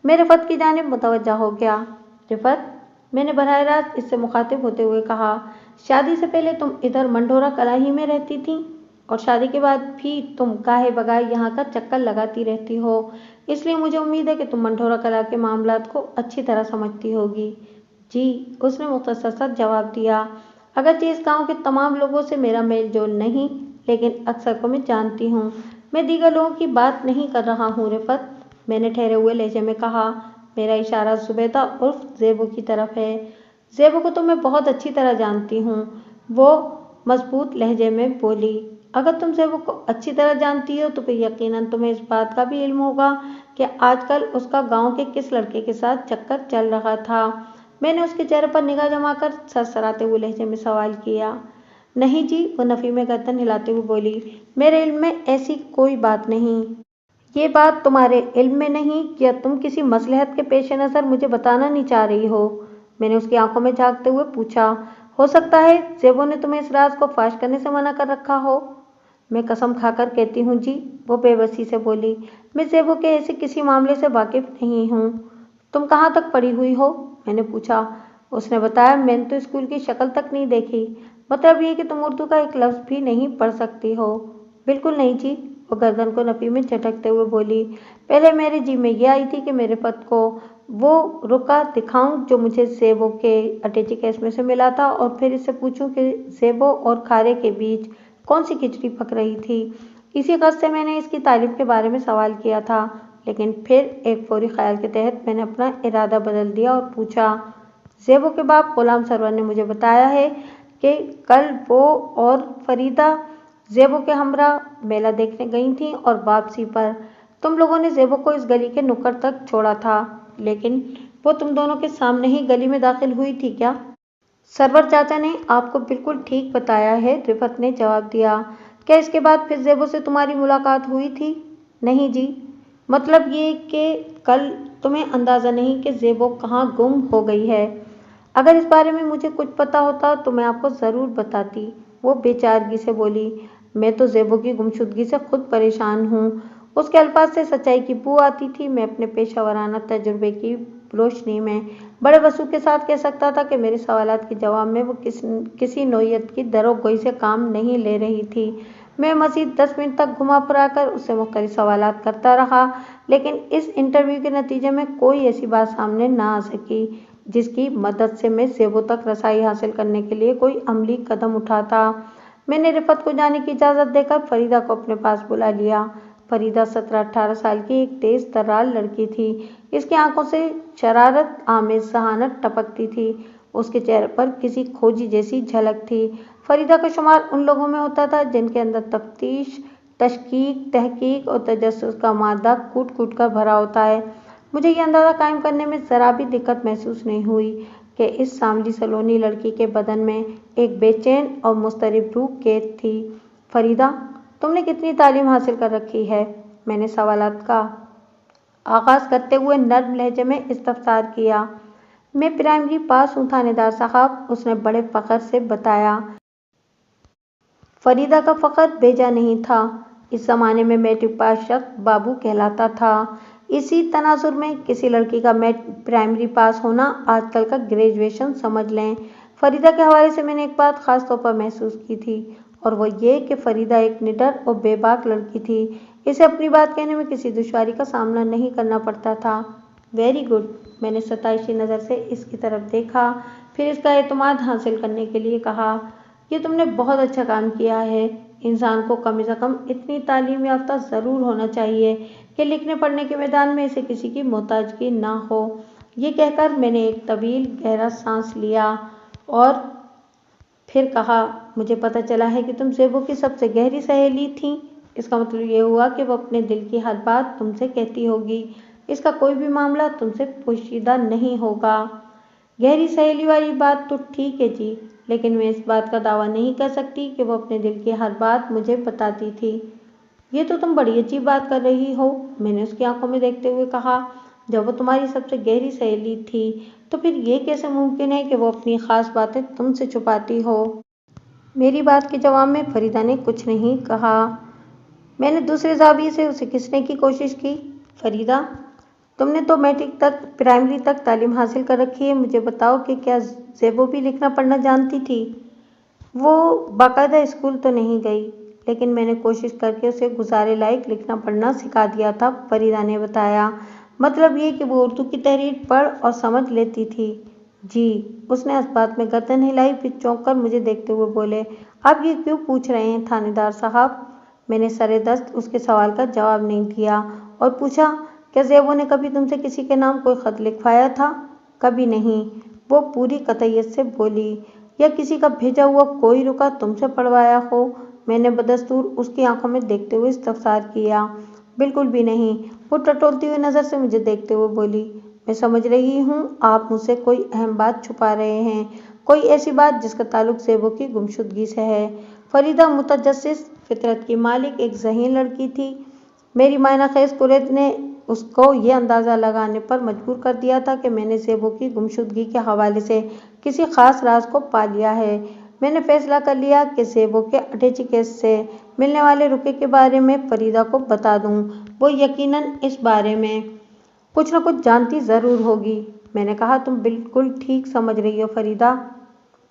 میں رفعت کی جانب متوجہ ہو گیا۔ رفعت، میں نے براہ راست اس سے مخاطب ہوتے ہوئے کہا، شادی سے پہلے تم ادھر منڈھورا کلا ہی میں رہتی تھیں اور شادی کے بعد بھی تم گاہے بگاہے یہاں کا چکر لگاتی رہتی ہو، اس لیے مجھے امید ہے کہ تم منڈھورا کلا کے معاملات کو اچھی طرح سمجھتی ہوگی۔ جی، اس نے مختصر سا جواب دیا، اگرچہ اس گاؤں کے تمام لوگوں سے میرا میل جول نہیں، لیکن اکثر کو میں جانتی ہوں۔ میں دیگر لوگوں کی بات نہیں کر رہا ہوں رفعت، میں نے ٹھہرے ہوئے لہجے میں کہا، میرا اشارہ زبیدہ عرف زیبو کی طرف ہے۔ زیبو کو تو میں بہت اچھی طرح جانتی ہوں، وہ مضبوط لہجے میں بولی۔ اگر تم زیبو کو اچھی طرح جانتی ہو تو پھر یقیناً تمہیں اس بات کا بھی علم ہوگا کہ آج کل اس کا گاؤں کے کس لڑکے کے ساتھ چکر چل رہا تھا۔ میں نے اس کے چہرے پر نگاہ جما کر سرسراتے ہوئے لہجے میں سوال کیا۔ نہیں جی، وہ نفی میں گردن ہلاتے ہوئے بولی، میرے علم میں ایسی کوئی بات نہیں۔ یہ بات تمہارے علم میں نہیں یا تم کسی مصلحت کے پیش نظر مجھے بتانا نہیں چاہ رہی ہو؟ میں نے اس کی آنکھوں میں جھانکتے ہوئے پوچھا۔ ہو سکتا ہے زیبو نے تمہیں اس راز کو فاش کرنے سے منع کر رکھا ہو۔ میں قسم کھا کر کہتی ہوں جی، وہ بے بسی سے بولی، میں زیبو کے ایسے کسی معاملے سے واقف نہیں ہوں۔ تم کہاں تک پڑھی ہوئی ہو؟ میں نے پوچھا۔ اس نے بتایا، میں نے تو اسکول کی شکل تک نہیں دیکھی۔ مطلب یہ کہ تم اردو کا ایک لفظ بھی نہیں پڑھ سکتی ہو؟ بالکل نہیں جی، وہ گردن کو نفی میں جھٹکتے ہوئے بولی۔ پہلے میرے جی میں یہ آئی تھی کہ میں رفعت کو وہ رکا دکھاؤں جو مجھے زیبو کے اٹیچی کیس میں سے ملا تھا اور پھر اس سے پوچھوں کہ زیبو اور کھارے کے بیچ کون سی کھچڑی پک رہی تھی۔ اسی غرض سے میں نے اس کی تعلیم کے بارے میں سوال کیا تھا، لیکن پھر ایک فوری خیال کے تحت میں نے اپنا ارادہ بدل دیا اور پوچھا، زیبو کے باپ غلام سرور نے مجھے بتایا ہے کہ کل وہ اور فریدہ زیبو کے ہمراہ میلہ دیکھنے گئی تھیں اور واپسی پر تم لوگوں نے زیبو کو اس گلی کے نکڑ تک چھوڑا تھا، لیکن وہ تم دونوں کے سامنے ہی گلی میں داخل ہوئی تھی کیا؟ سرور چاچا نے آپ کو بالکل ٹھیک بتایا ہے، رفعت نے جواب دیا۔ کیا اس کے بعد پھر زیبو سے تمہاری ملاقات ہوئی تھی؟ نہیں جی، مطلب یہ کہ کل تمہیں اندازہ نہیں کہ زیبو کہاں گم ہو گئی ہے۔ اگر اس بارے میں مجھے کچھ پتا ہوتا تو میں آپ کو ضرور بتاتی، وہ بے چارگی سے بولی۔ میں تو زیبو کی گمشدگی سے خود پریشان ہوں۔ اس کے الفاظ سے سچائی کی بو آتی تھی۔ میں اپنے پیشہ ورانہ تجربے کی روشنی میں بڑے وضوح کے ساتھ کہہ سکتا تھا کہ میرے سوالات کے جواب میں وہ کسی نوعیت کی دروغگوئی سے کام نہیں لے رہی تھی۔ میں مزید 10 منٹ تک گھما پھرا کر اس سے مختلف سوالات کرتا رہا، لیکن اس انٹرویو کے نتیجے میں کوئی ایسی بات سامنے نہ آ سکی جس کی مدد سے میں زیبو تک رسائی حاصل کرنے کے لیے کوئی عملی قدم اٹھاتا۔ میں نے رفعت کو جانے کی اجازت دے کر فریدہ کو اپنے پاس بلا لیا۔ فریدہ 17-18 سال کی ایک تیز ترال لڑکی تھی۔ اس کی آنکھوں سے شرارت آمیز ذہانت ٹپکتی تھی۔ اس کے چہرے پر کسی کھوجی جیسی جھلک تھی۔ فریدہ کا شمار ان لوگوں میں ہوتا تھا جن کے اندر تفتیش، تشکیک، تحقیق اور تجسس کا مادہ کوٹ کوٹ کر بھرا ہوتا ہے۔ مجھے یہ اندازہ قائم کرنے میں ذرا بھی دقت محسوس نہیں ہوئی کہ اس سانولی سلونی لڑکی کے بدن میں ایک بے چین اور مضطرب روح قید تھی۔ فریدہ، تم نے کتنی تعلیم حاصل کر رکھی ہے؟ میں نے سوالات کا آغاز کرتے ہوئے نرم لہجے میں استفسار کیا۔ میں پرائمری پاس ہوں تھانے دار صاحب، اس نے بڑے فخر سے بتایا۔ فریدہ کا فخر بیجا نہیں تھا۔ اس زمانے میں میٹرک پاس شخص بابو کہلاتا تھا۔ اسی تناظر میں کسی لڑکی کا پرائمری پاس ہونا آج کل کا گریجویشن سمجھ لیں۔ فریدہ کے حوالے سے میں نے ایک بات خاص طور پر محسوس کی تھی، اور وہ یہ کہ فریدہ ایک نڈر اور بے باک لڑکی تھی۔ اسے اپنی بات کہنے میں کسی دشواری کا سامنا نہیں کرنا پڑتا تھا۔ ویری گڈ، میں نے ستائشی نظر سے اس کی طرف دیکھا، پھر اس کا اعتماد حاصل کرنے کے لیے کہا، یہ تم نے بہت اچھا کام کیا ہے۔ انسان کو کم از کم اتنی تعلیم یافتہ ضرور ہونا چاہیے کہ لکھنے پڑھنے کے میدان میں اسے کسی کی محتاجگی نہ ہو۔ یہ کہہ کر میں نے ایک طویل گہرا سانس لیا اور پھر کہا، مجھے پتہ چلا ہے کہ تم زیبو کی سب سے گہری سہیلی تھیں۔ اس کا مطلب یہ ہوا کہ وہ اپنے دل کی ہر بات تم سے کہتی ہوگی۔ اس کا کوئی بھی معاملہ تم سے پوشیدہ نہیں ہوگا۔ گہری سہیلی والی بات تو ٹھیک ہے جی، لیکن میں اس بات کا دعویٰ نہیں کر سکتی کہ وہ اپنے دل کی ہر بات مجھے بتاتی تھی۔ یہ تو تم بڑی عجیب بات کر رہی ہو، میں نے اس کی آنکھوں میں دیکھتے ہوئے کہا۔ جب وہ تمہاری سب سے گہری سہیلی تھی تو پھر یہ کیسے ممکن ہے کہ وہ اپنی خاص باتیں تم سے چھپاتی ہو؟ میری بات کے جواب میں فریدہ نے کچھ نہیں کہا۔ میں نے دوسرے زاویے سے اسے کھینچنے کی کوشش کی۔ فریدہ، تم نے تو میٹرک تک پرائمری تک تعلیم حاصل کر رکھی ہے، مجھے بتاؤ کہ کیا زیبو بھی لکھنا پڑھنا جانتی تھی؟ وہ باقاعدہ اسکول تو نہیں گئی، لیکن میں نے کوشش کر کے اسے گزارے لائق لکھنا پڑھنا سکھا دیا تھا، فریدہ نے بتایا۔ مطلب یہ کہ وہ اردو کی تحریر پڑھ اور سمجھ لیتی تھی؟ جی، اس نے اس بات میں گردن ہلائی، پھر چونک کر مجھے دیکھتے ہوئے بولے، آپ یہ کیوں پوچھ رہے ہیں تھانے دار صاحب؟ میں نے سرے دست اس کے سوال کا جواب نہیں دیا اور پوچھا، کیا زیبو نے کبھی تم سے کسی کے نام کوئی خط لکھوایا تھا؟ کبھی نہیں، وہ پوری قطعیت سے بولی۔ یا کسی کا بھیجا ہوا کوئی رکا تم سے پڑھوایا ہو؟ میں نے بدستور اس کی آنکھوں میں دیکھتے ہوئے استفسار کیا۔ بالکل بھی نہیں، وہ ٹٹولتی ہوئی نظر سے مجھے دیکھتے ہوئے بولی، میں سمجھ رہی ہوں آپ مجھ سے کوئی اہم بات چھپا رہے ہیں، کوئی ایسی بات جس کا تعلق زیبو کی گمشدگی سے ہے۔ فریدہ متجسس فطرت کی مالک ایک ذہین لڑکی تھی۔ میری معنی خیز کلیت نے اس کو یہ اندازہ لگانے پر مجبور کر دیا تھا کہ میں نے زیبو کی گمشدگی کے حوالے سے کسی خاص راز کو پا لیا ہے۔ میں نے فیصلہ کر لیا کہ زیبو کے اٹیچی کیس سے ملنے والے رقعے کے بارے میں فریدہ کو بتا دوں، وہ یقیناً اس بارے میں کچھ نہ کچھ جانتی ضرور ہوگی۔ میں نے کہا، تم بالکل ٹھیک سمجھ رہی ہو فریدہ،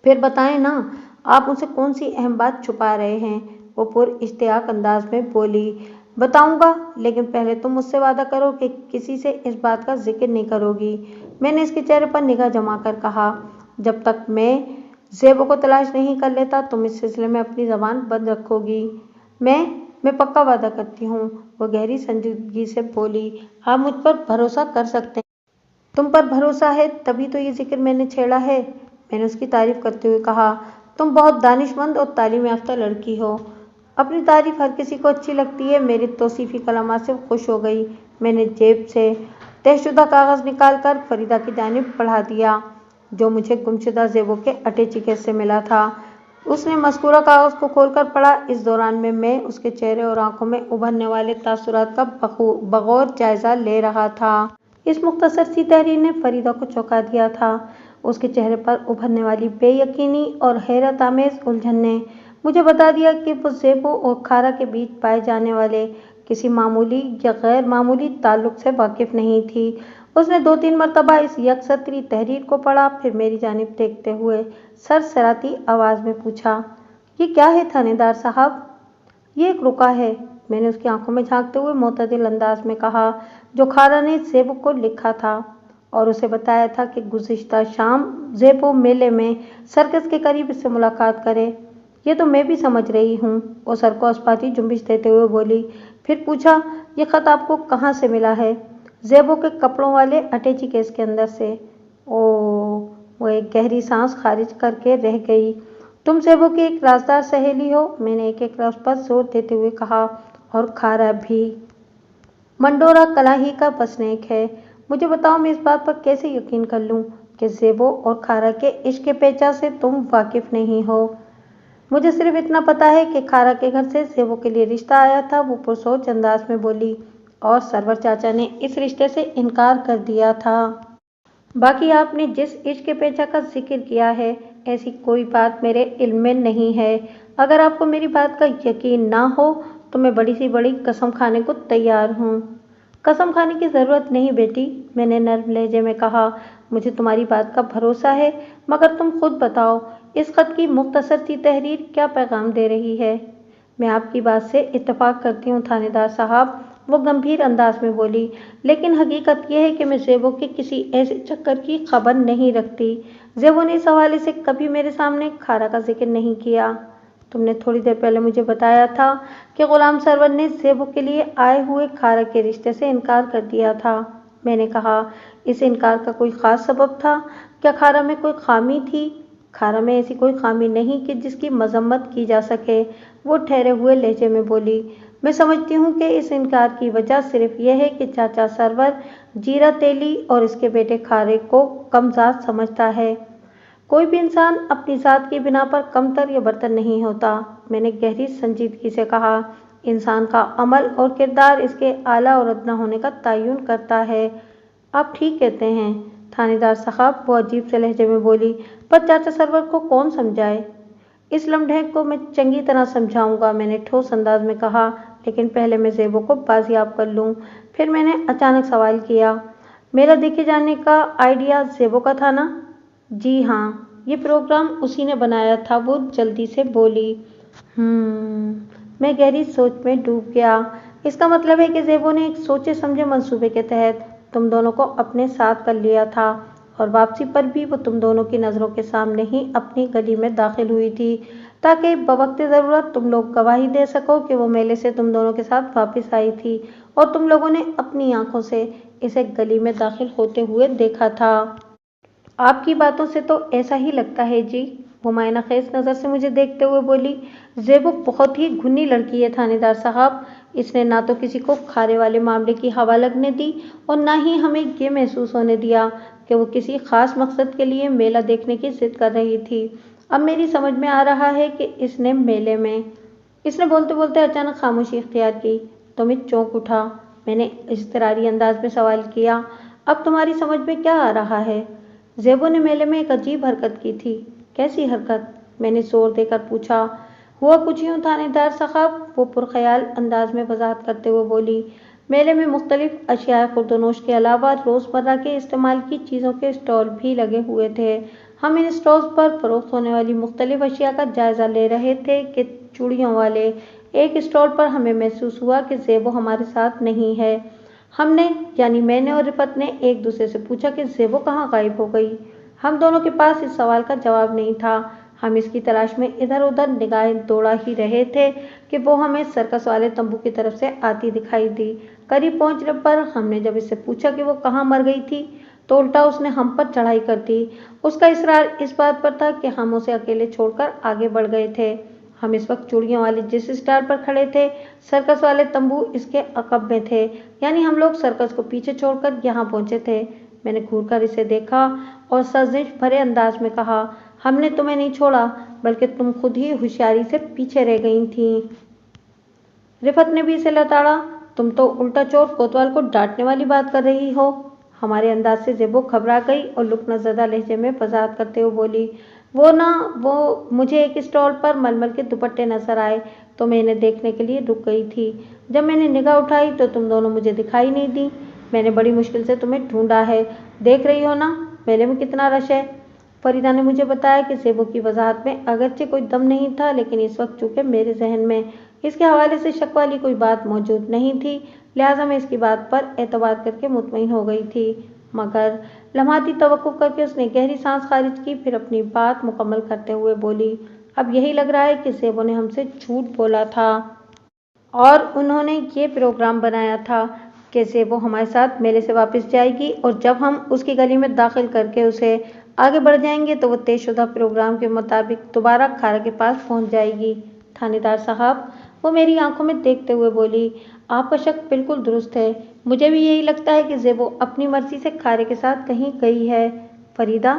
پھر بتائیں نا، آپ مجھ سے کون سی اہم بات چھپا رہے ہیں؟ وہ پر اشتیاق انداز میں بولی، بتاؤں گا، لیکن پہلے تم مجھ سے وعدہ کرو کہ کسی سے اس بات کا ذکر نہیں کرو گی۔ میں نے اس کے چہرے پر نگاہ جما کر کہا، جب تک میں زیبو کو تلاش نہیں کر لیتا تم اس سلسلے میں اپنی زبان بند رکھو گی۔ میں پکا وعدہ کرتی ہوں، وہ گہری سنجیدگی سے بولی، آپ مجھ پر بھروسہ کر سکتے ہیں۔ تم پر بھروسہ ہے تبھی تو یہ ذکر میں نے چھیڑا ہے، میں نے اس کی تعریف کرتے ہوئے کہا، تم بہت دانش مند اور تعلیم یافتہ لڑکی ہو۔ اپنی تعریف ہر کسی کو اچھی لگتی ہے۔ میری توصیفی کلمات سے خوش ہو گئی۔ میں نے جیب سے طے شدہ کاغذ نکال کر فریدہ کی جانب بڑھا دیا، جو مجھے گمشدہ زیبو کے اٹیچی کیس سے ملا تھا۔ उसने मज़कूरा कागज़ को खोलकर पढ़ा। इस दौरान मैं उसके चेहरे और आंखों में उभरने वाले तासुरात का बगौर जायज़ा ले रहा था। इस मुख्तसर सी तहरीर ने फरीदा को चौंका दिया था। उसके चेहरे पर उभरने वाली बेयकीनी और हैरत आमेज़ उलझन ने मुझे बता दिया कि वो ज़ेबो और खारा के बीच पाए जाने वाले किसी मामूली या गैर मामूली ताल्लुक़ से वाकिफ़ नहीं थी। उसने 2-3 मरतबा इस यकसतरी तहरीर को पढ़ा, फिर मेरी जानिब देखते हुए सरसराती आवाज़ में पूछा, ये क्या है थानेदार साहब? ये एक रुका है, मैंने उसकी आंखों में झांकते हुए मोतदिल अंदाज में कहा, जो खारा ने ज़ेबो को लिखा था और उसे बताया था कि गुज़िश्ता शाम ज़ेबो मेले में सर्कस के करीब इससे मुलाकात करे। ये तो मैं भी समझ रही हूँ, वो सर को अस्पाती जुम्बिश देते हुए बोली। फिर पूछा, ये ख़त आपको कहाँ से मिला है? ज़ेबो के कपड़ों वाले अटैची केस के अंदर से। वो एक गहरी सांस खारिज करके रह गई। तुम ज़ेबो की एक राजदार सहेली हो, मैंने एक लफ्ज़ पर जोर देते हुए कहा, और खारा भी मंडोरा कलाही का बसनेक है। मुझे बताओ, मैं इस बात पर कैसे यकीन कर लूँ कि ज़ेबो और खारा के इश्क के पेचा से तुम वाकिफ़ नहीं हो? मुझे सिर्फ इतना पता है कि खारा के घर से ज़ेबो के लिए रिश्ता आया था, वो पुरसोच अंदाज में बोली, और सरवर चाचा ने इस रिश्ते से इनकार कर दिया था। बाकी आपने जिस इश्क के पेचा का जिक्र किया है, ऐसी कोई बात मेरे इल्म में नहीं है। अगर आपको मेरी बात का यकीन ना हो तो मैं बड़ी सी बड़ी कसम खाने को तैयार हूँ। कसम खाने की ज़रूरत नहीं बेटी, मैंने नर्म लहजे में कहा, मुझे तुम्हारी बात का भरोसा है, मगर तुम खुद बताओ, इस ख़त की मुख्तसर सी तहरीर क्या पैगाम दे रही है? मैं आपकी बात से इत्तफाक करती हूँ थानेदार साहब, वो गंभीर अंदाज में बोली, लेकिन हकीकत यह है कि मैं ज़ेबो के किसी ऐसे चक्कर की खबर नहीं रखती। ज़ेबो ने इस हवाले से कभी मेरे सामने खारा का जिक्र नहीं किया। तुमने थोड़ी देर पहले मुझे बताया था कि ग़ुलाम सरवर ने ज़ेबो के लिए आए हुए खारा के रिश्ते से इनकार कर दिया था। मैंने कहा, इस इनकार का कोई ख़ास सबब था? क्या खारा में कोई खामी थी? खारा में ऐसी कोई खामी नहीं कि जिसकी मजम्मत की जा सके, वो ठहरे हुए लहजे में बोली। मैं समझती हूँ कि इस इनकार की वजह सिर्फ यह है कि चाचा सरवर जीरा तेली और इसके बेटे खारे को कमज़ात समझता है। कोई भी इंसान अपनी ज़ात की बिना पर कमतर या बर्तर नहीं होता, मैंने गहरी संजीदगी से कहा। इंसान का अमल और किरदार इसके आला और अदना होने का तयन करता है। आप ठीक कहते हैं थानेदार साहब, वो अजीब से लहजे में बोली, पर चाचा सरवर को कौन समझाए? इस लम्हे को मैं चंगी तरह समझाऊंगा, मैंने ठोस अंदाज में कहा, लेकिन पहले मैं ज़ेबो को बाजियाब कर लूँ। फिर मैंने अचानक सवाल किया, मेरा देखे जाने का आइडिया ज़ेबो का था ना? जी हाँ, ये प्रोग्राम उसी ने बनाया था, वो जल्दी से बोली। मैं गहरी सोच में डूब गया। इसका मतलब है कि ज़ेबो ने एक सोचे समझे मंसूबे के तहत तुम दोनों को अपने साथ कर लिया था, और वापसी पर भी वो तुम दोनों की नज़रों के सामने ही अपनी गली में दाखिल हुई थी, ताकि बवक्त ज़रूरत तुम लोग गवाही दे सको कि वो मेले से तुम दोनों के साथ वापस आई थी, और तुम लोगों ने अपनी आंखों से इसे गली में दाखिल होते हुए देखा था। आपकी बातों से तो ऐसा ही लगता है जी, वो मायना खेज नज़र से मुझे देखते हुए बोली। ज़ेबो बहुत ही घुनी लड़की है थानेदार साहब, इसने ना तो किसी को खारे वाले मामले की हवा लगने दी और ना ही हमें ये महसूस होने दिया कि वो किसी ख़ास मकसद के लिए मेला देखने की जिद कर रही थी। अब मेरी समझ में आ रहा है कि इसने मेले में, इसने बोलते बोलते अचानक खामोशी इख्तियार की। तो मैं चौंक उठा। मैंने इज़्तिरारी अंदाज में सवाल किया, अब तुम्हारी समझ में क्या आ रहा है? ज़ेबो ने मेले में एक अजीब हरकत की थी। कैसी हरकत? मैंने जोर देकर पूछा। हुआ कुछ यूँ थानेदार साहब, वो पुरख्याल अंदाज में वजाहत करते हुए बोली, मेले में मुख्तलिफ अशिया खुर्दनोश के अलावा रोज़मर्रा के इस्तेमाल की चीज़ों के स्टॉल भी लगे हुए थे। हम इन स्टॉल्स पर फरोख्त होने वाली मुख्तलिफ अशिया का जायज़ा ले रहे थे कि चूड़ियों वाले एक स्टॉल पर हमें महसूस हुआ कि ज़ेबो हमारे साथ नहीं है। हमने, यानी मैंने और रिफत ने, एक दूसरे से पूछा कि ज़ेबो कहाँ गायब हो गई। हम दोनों के पास इस सवाल का जवाब नहीं था। हम इसकी तलाश में इधर उधर निगाहें दौड़ा ही रहे थे कि वो हमें सर्कस वाले तंबू की तरफ से आती दिखाई दी। करीब पहुंचने पर हमने जब इससे पूछा कि वो कहाँ मर गई थी, तो उल्टा उसने हम पर चढ़ाई कर दी। उसका इसरार इस बात पर था कि हम उसे अकेले छोड़कर आगे बढ़ गए थे। हम इस वक्त चूड़ियों वाले जिस स्टार पर खड़े थे, सर्कस वाले तंबू इसके अकब में थे, यानी हम लोग सर्कस को पीछे छोड़कर यहाँ पहुँचे थे। मैंने घूर कर इसे देखा और सजनिश भरे अंदाज में कहा, ہم نے تمہیں نہیں چھوڑا بلکہ تم خود ہی ہوشیاری سے پیچھے رہ گئی تھیں۔ رفعت نے بھی اسے لتاڑا۔ تم تو الٹا چور کوتوال کو ڈانٹنے والی بات کر رہی ہو۔ ہمارے انداز سے زیبو گھبرا گئی اور لکنہ زدہ لہجے میں وضاحت کرتے ہوئے بولی، وہ مجھے ایک اسٹال پر ململ کے دوپٹے نظر آئے تو میں انہیں دیکھنے کے لیے رک گئی تھی۔ جب میں نے نگاہ اٹھائی تو تم دونوں مجھے دکھائی نہیں دیں۔ میں نے بڑی مشکل سے تمہیں ڈھونڈا ہے۔ دیکھ رہی ہو نا میلے میں کتنا رش ہے۔ فریدہ نے مجھے بتایا کہ زیبو کی وضاحت میں اگرچہ کوئی دم نہیں تھا، لیکن اس وقت چونکہ میرے ذہن میں اس کے حوالے سے شک والی کوئی بات موجود نہیں تھی، لہٰذا میں اس کی بات پر اعتبار کر کے مطمئن ہو گئی تھی۔ مگر لمحاتی توقف کر کے اس نے گہری سانس خارج کی، پھر اپنی بات مکمل کرتے ہوئے بولی، اب یہی لگ رہا ہے کہ زیبو نے ہم سے جھوٹ بولا تھا اور انہوں نے یہ پروگرام بنایا تھا کہ زیبو ہمارے ساتھ میلے سے واپس جائے گی اور جب ہم اس کی گلی میں داخل کر کے اسے آگے بڑھ جائیں گے تو وہ طے شدہ پروگرام کے مطابق دوبارہ کھارا کے پاس پہنچ جائے گی۔ تھانے دار صاحب، وہ میری آنکھوں میں دیکھتے ہوئے بولی، آپ کا شک بالکل درست ہے۔ مجھے بھی یہی لگتا ہے کہ زیبو اپنی مرضی سے کھارے کے ساتھ کہیں گئی ہے۔ فریدہ،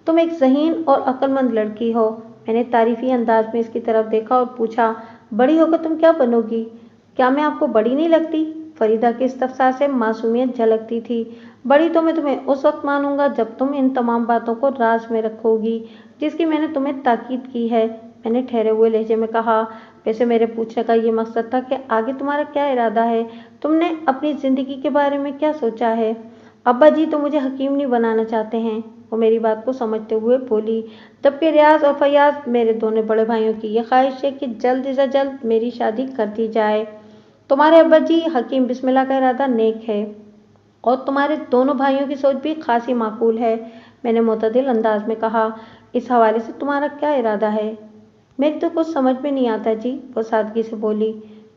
تم ایک ذہین اور عقل مند لڑکی ہو۔ میں نے تعریفی انداز میں اس کی طرف دیکھا اور پوچھا، بڑی ہو کر تم کیا بنو گی؟ کیا میں آپ کو بڑی نہیں لگتی؟ فریدہ کے استفسار سے معصومیت جھلکتی تھی۔ بڑی تو میں تمہیں اس وقت مانوں گا جب تم ان تمام باتوں کو راز میں رکھو گی جس کی میں نے تمہیں تاکید کی ہے۔ میں نے ٹھہرے ہوئے لہجے میں کہا، ویسے میرے پوچھنے کا یہ مقصد تھا کہ آگے تمہارا کیا ارادہ ہے؟ تم نے اپنی زندگی کے بارے میں کیا سوچا ہے؟ ابا جی تو مجھے حکیم نہیں بنانا چاہتے ہیں، وہ میری بات کو سمجھتے ہوئے بولی، جبکہ ریاض اور فیاض میرے دونوں بڑے بھائیوں کی یہ خواہش ہے کہ جلد از جلد میری شادی کر دی جائے۔ تمہارے ابا جی حکیم بسم اللہ کا ارادہ نیک ہے اور تمہارے دونوں بھائیوں کی سوچ بھی خاصی معقول ہے۔ میں نے معتدل انداز میں کہا، اس حوالے سے تمہارا کیا ارادہ ہے؟ میری تو کچھ سمجھ میں نہیں آتا جی، وہ سادگی سے بولی۔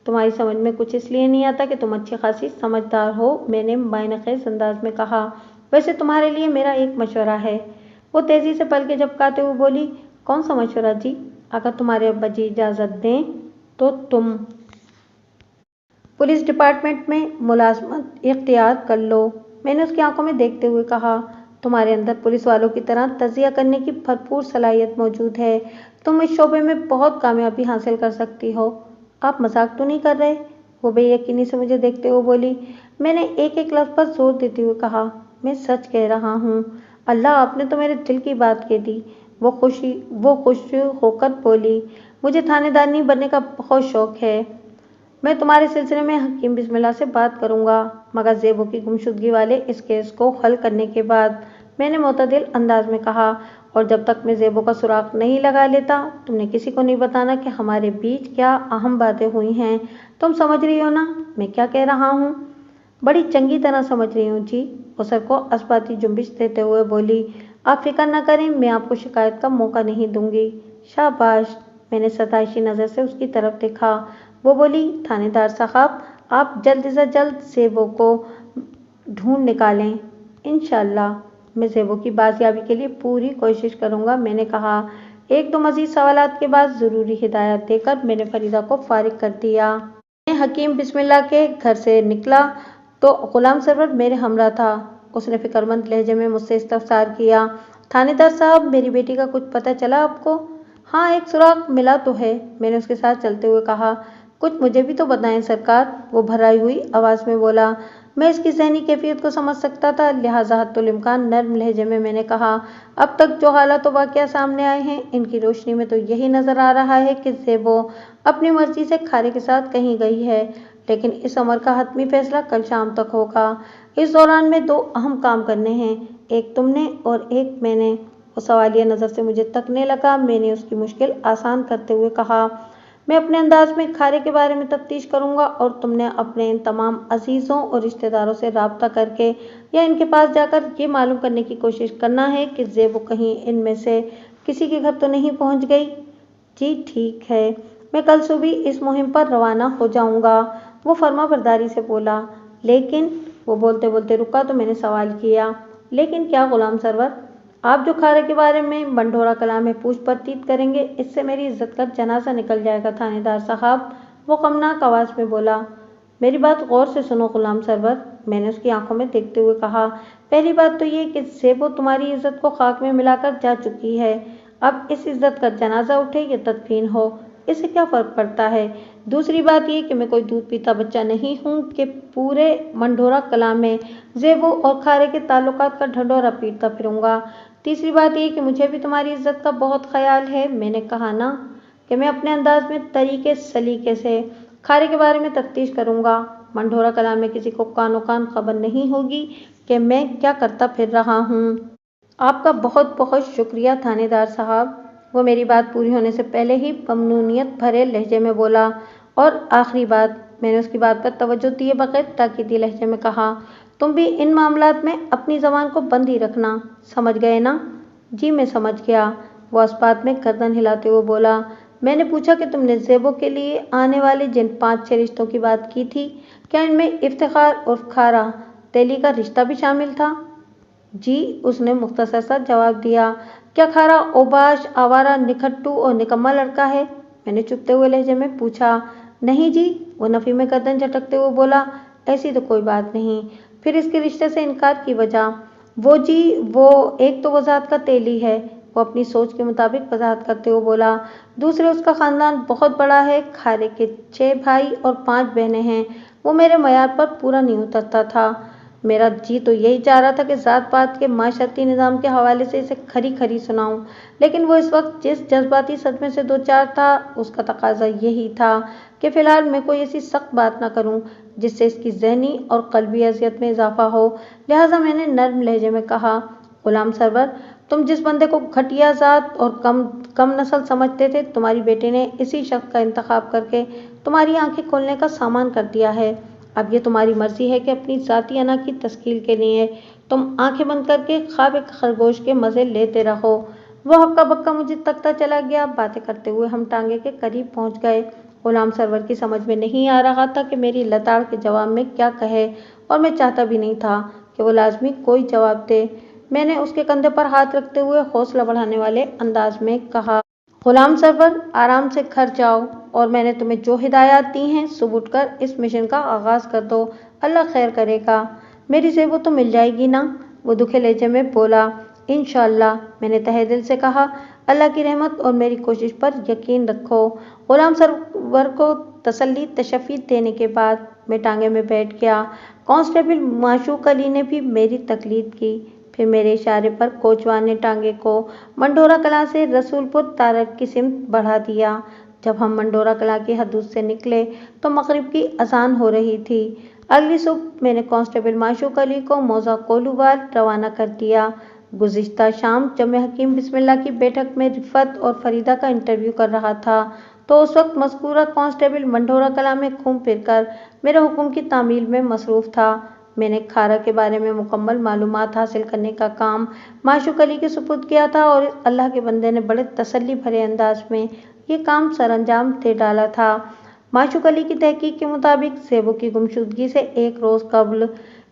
تمہاری سمجھ میں کچھ اس لیے نہیں آتا کہ تم اچھی خاصی سمجھدار ہو، میں نے معنی خیز انداز میں کہا۔ ویسے تمہارے لیے میرا ایک مشورہ ہے، وہ تیزی سے پلکیں جھپکاتے ہوئے بولی۔ کون سا مشورہ جی؟ اگر تمہارے ابا جی اجازت دیں تو تم پولیس ڈپارٹمنٹ میں ملازمت اختیار کر لو۔ میں نے اس کی آنکھوں میں دیکھتے ہوئے کہا، تمہارے اندر پولیس والوں کی طرح تجزیہ کرنے کی بھرپور صلاحیت موجود ہے، تم اس شعبے میں بہت کامیابی حاصل کر سکتی ہو۔ آپ مذاق تو نہیں کر رہے؟ وہ بے یقینی سے مجھے دیکھتے ہوئے بولی۔ میں نے ایک ایک لفظ پر زور دیتے ہوئے کہا، میں سچ کہہ رہا ہوں۔ اللہ، آپ نے تو میرے دل کی بات کہہ دی، وہ خوش ہو کر بولی۔ مجھے تھانے دار نہیں بننے کا بہت شوق ہے، میں تمہارے سلسلے میں حکیم بسم اللہ سے بات کروں گا، مگر زیبو کی گمشدگی والے اس کیس کو حل کرنے کے بعد، میں نے معتدل انداز میں کہا، اور جب تک میں زیبو کا سراغ نہیں لگا لیتا تم نے کسی کو نہیں بتانا کہ ہمارے بیچ کیا اہم باتیں ہوئی ہیں۔ تم سمجھ رہی ہو نا میں کیا کہہ رہا ہوں؟ بڑی چنگی طرح سمجھ رہی ہوں جی، وہ سر کو اثباتی جنبش دیتے ہوئے بولی۔ آپ فکر نہ کریں، میں آپ کو شکایت کا موقع نہیں دوں گی۔ شاباش، میں نے ستائشی نظر سے اس کی طرف دیکھا۔ وہ بولی، تھانے دار صاحب، آپ جلد از جلد زیبو کو ڈھونڈ نکالیں۔ انشاءاللہ میں زیبو کی بازیابی کے لیے پوری کوشش کروں گا، میں نے کہا۔ ایک دو مزید سوالات کے بعد ضروری ہدایات دے کر میں نے فریدہ کو فارغ کر دیا۔ میں حکیم بسم اللہ کے گھر سے نکلا تو غلام سرور میرے ہمراہ تھا۔ اس نے فکر مند لہجے میں مجھ سے استفسار کیا، تھانے دار صاحب، میری بیٹی کا کچھ پتہ چلا آپ کو؟ ہاں، ایک سراغ ملا تو ہے، میں نے اس کے ساتھ چلتے ہوئے کہا۔ کچھ مجھے بھی تو بتائیں سرکار، وہ بھرائی ہوئی آواز میں بولا۔ میں اس کی ذہنی کیفیت کو سمجھ سکتا تھا، لہٰذا حتی الامکان نرم لہجے میں نے کہا، اب تک جو حالات و واقعات سامنے آئے ہیں ان کی روشنی میں تو یہی نظر آ رہا ہے کہ زیبو اپنی مرضی سے کھارے کے ساتھ کہیں گئی ہے، لیکن اس امر کا حتمی فیصلہ کل شام تک ہوگا۔ اس دوران میں دو اہم کام کرنے ہیں، ایک تم نے اور ایک میں نے۔ وہ سوالیہ نظر سے مجھے تکنے لگا۔ میں نے اس کی مشکل آسان کرتے ہوئے کہا، میں اپنے انداز میں کھارے کے بارے میں تفتیش کروں گا اور تم نے اپنے ان تمام عزیزوں اور رشتہ داروں سے رابطہ کر کے یا ان کے پاس جا کر یہ معلوم کرنے کی کوشش کرنا ہے کہ زیبو کہیں ان میں سے کسی کے گھر تو نہیں پہنچ گئی۔ جی ٹھیک ہے، میں کل صبح اس مہم پر روانہ ہو جاؤں گا، وہ فرما برداری سے بولا۔ لیکن وہ بولتے بولتے رکا تو میں نے سوال کیا، لیکن کیا غلام سرور؟ آپ جو کھارے کے بارے میں بنڈھورا کلام میں پوچھ پرتیت کریں گے اس سے میری عزت کا جنازہ نکل جائے گا تھانے دار صاحب، وہ غمناک آواز میں بولا۔ میری بات غور سے سنو غلام سرور، میں نے اس کی آنکھوں میں دیکھتے ہوئے کہا۔ پہلی بات تو یہ کہ زیبو تمہاری عزت کو خاک میں ملا کر جا چکی ہے، اب اس عزت کا جنازہ اٹھے یا تدفین ہو، اسے کیا فرق پڑتا ہے؟ دوسری بات یہ کہ میں کوئی دودھ پیتا بچہ نہیں ہوں کہ پورے منڈھورا کلاں میں زیبو اور کھارے کے تعلقات کا ڈھنڈورا پیٹتا پھروں گا۔ تیسری بات یہ کہ مجھے بھی تمہاری عزت کا بہت خیال ہے۔ میں نے کہا نا کہ میں اپنے انداز میں طریقے سلیقے سے کھارے کے بارے میں تفتیش کروں گا۔ منڈھورا کلاں میں کسی کو کانو کان خبر نہیں ہوگی کہ میں کیا کرتا پھر رہا ہوں۔ آپ کا بہت بہت شکریہ تھانے دار صاحب۔ وہ میری بات پوری ہونے سے پہلے ہی ممنونیت بھرے لہجے میں بولا۔ اور آخری بات، میں نے اس کی بات پر توجہ دیے بغیر تاکیدی لہجے میں کہا، تم بھی ان معاملات میں اپنی زبان کو بند ہی رکھنا، سمجھ گئے نا؟ جی میں سمجھ گیا، وہ اس بات میں گردن ہلاتے ہوئے بولا۔ میں نے پوچھا کہ تم نے زیبو کے لیے آنے والے جن 5-6 رشتوں کی بات کی تھی، کیا ان میں افتخار عرف کھارا تیلی کا رشتہ بھی شامل تھا؟ جی، اس نے مختصر سا جواب دیا۔ کیا کھارا اوباش، آوارہ، نکھٹو اور نکما لڑکا ہے؟ میں نے چبھتے ہوئے لہجے میں پوچھا۔ نہیں جی، وہ نفی میں گردن جھٹکتے ہوئے بولا، ایسی تو کوئی بات نہیں۔ پھر اس کے رشتے سے انکار کی وجہ؟ وہ جی، ایک تو وہ ذات کا تیلی ہے، وہ اپنی سوچ کے مطابق وضاحت کرتے ہوئے بولا۔ دوسرے اس کا خاندان بہت بڑا ہے، کھارے کے 6 بھائی اور 5 بہنیں ہیں۔ وہ میرے معیار پر پورا نہیں اترتا تھا۔ میرا جی تو یہی چاہ رہا تھا کہ ذات پات کے معاشرتی نظام کے حوالے سے اسے کھری کھری سناؤں، لیکن وہ اس وقت جس جذباتی صدمے سے دوچار تھا، اس کا تقاضا یہی تھا کہ فی الحال میں کوئی ایسی سخت بات نہ کروں جس سے اس کی ذہنی اور قلبی اذیت میں اضافہ ہو۔ لہٰذا میں نے نرم لہجے میں کہا، غلام سرور، تم جس بندے کو گھٹیا ذات اور کم نسل سمجھتے تھے، تمہاری بیٹی نے اسی شخص کا انتخاب کر کے تمہاری آنکھیں کھولنے کا سامان کر دیا ہے۔ اب یہ تمہاری مرضی ہے کہ اپنی ذاتی انا کی تسکین کے لیے تم آنکھیں بند کر کے خواب خرگوش کے مزے لیتے رہو۔ وہ ہکا بکا مجھے تکتا چلا گیا۔ باتیں کرتے ہوئے ہم ٹانگے کے قریب پہنچ گئے۔ غلام سرور کی سمجھ میں نہیں آ رہا تھا کہ میری لتاڑ کے جواب میں کیا کہے، اور میں چاہتا بھی نہیں تھا کہ وہ لازمی کوئی جواب دے۔ میں نے اس کے کندھے پر ہاتھ رکھتے ہوئے حوصلہ بڑھانے والے انداز میں کہا، غلام سرور، آرام سے گھر جاؤ، اور میں نے تمہیں جو ہدایات دی ہیں، صبح اٹھ کر اس مشن کا آغاز کر دو۔ اللہ خیر کرے گا۔ میری زیبو تو مل جائے گی نا؟ وہ دکھے لہجے میں بولا۔ انشاءاللہ، میں نے تہہ دل سے کہا۔ اللہ کی رحمت اور میری کوشش پر یقین رکھو۔ غلام سرور کو تسلی تشفی دینے کے بعد میں ٹانگے میں بیٹھ گیا۔ کانسٹیبل معشوق علی نے بھی میری تقلید کی۔ پھر میرے اشارے پر کوچوان نے ٹانگے کو منڈھورا کلاں سے رسول پور تارڑ کی سمت بڑھا دیا۔ جب ہم منڈھورا کلاں کی حدود سے نکلے تو مغرب کی اذان ہو رہی تھی۔ اگلی صبح میں نے کانسٹیبل معشوق علی کو موضع کولووال روانہ کر دیا۔ گزشتہ شام جب میں حکیم بسم اللہ کی بیٹھک میں رفعت اور فریدہ کا انٹرویو کر رہا تھا تو اس وقت مذکورہ کانسٹیبل منڈھورا کلاں میں گھوم پھر کر میرے حکم کی تعمیل میں مصروف تھا۔ میں نے کھارا کے بارے میں مکمل معلومات حاصل کرنے کا کام معشوق علی کے سپرد کیا تھا، اور اللہ کے بندے نے بڑے تسلی بھرے انداز میں یہ کام سر انجام دے ڈالا تھا۔ معشوق علی کی تحقیق کے مطابق زیبو کی گمشدگی سے 1 روز قبل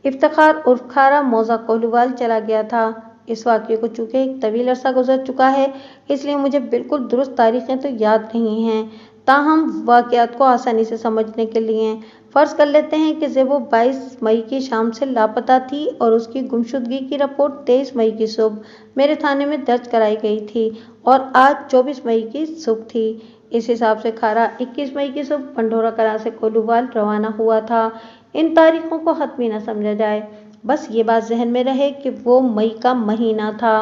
افتخار عرف کھارا موضع کولووال چلا گیا تھا۔ اس واقعے کو چونکہ ایک طویل عرصہ گزر چکا ہے، اس لیے مجھے بالکل درست تاریخیں تو یاد نہیں ہیں، تاہم واقعات کو آسانی سے سمجھنے کے لیے فرض کر لیتے ہیں کہ زیبو 22 مئی کی شام سے لاپتہ تھی، اور اس کی گمشدگی کی رپورٹ 23 مئی کی صبح میرے تھانے میں درج کرائی گئی تھی، اور آج 24 مئی کی صبح تھی۔ اس حساب سے کھارا 21 مئی کی صبح منڈھورا کلاں سے کولووال روانہ ہوا تھا۔ ان تاریخوں کو حتمی نہ سمجھا جائے، بس یہ بات ذہن میں رہے کہ وہ مئی کا مہینہ تھا،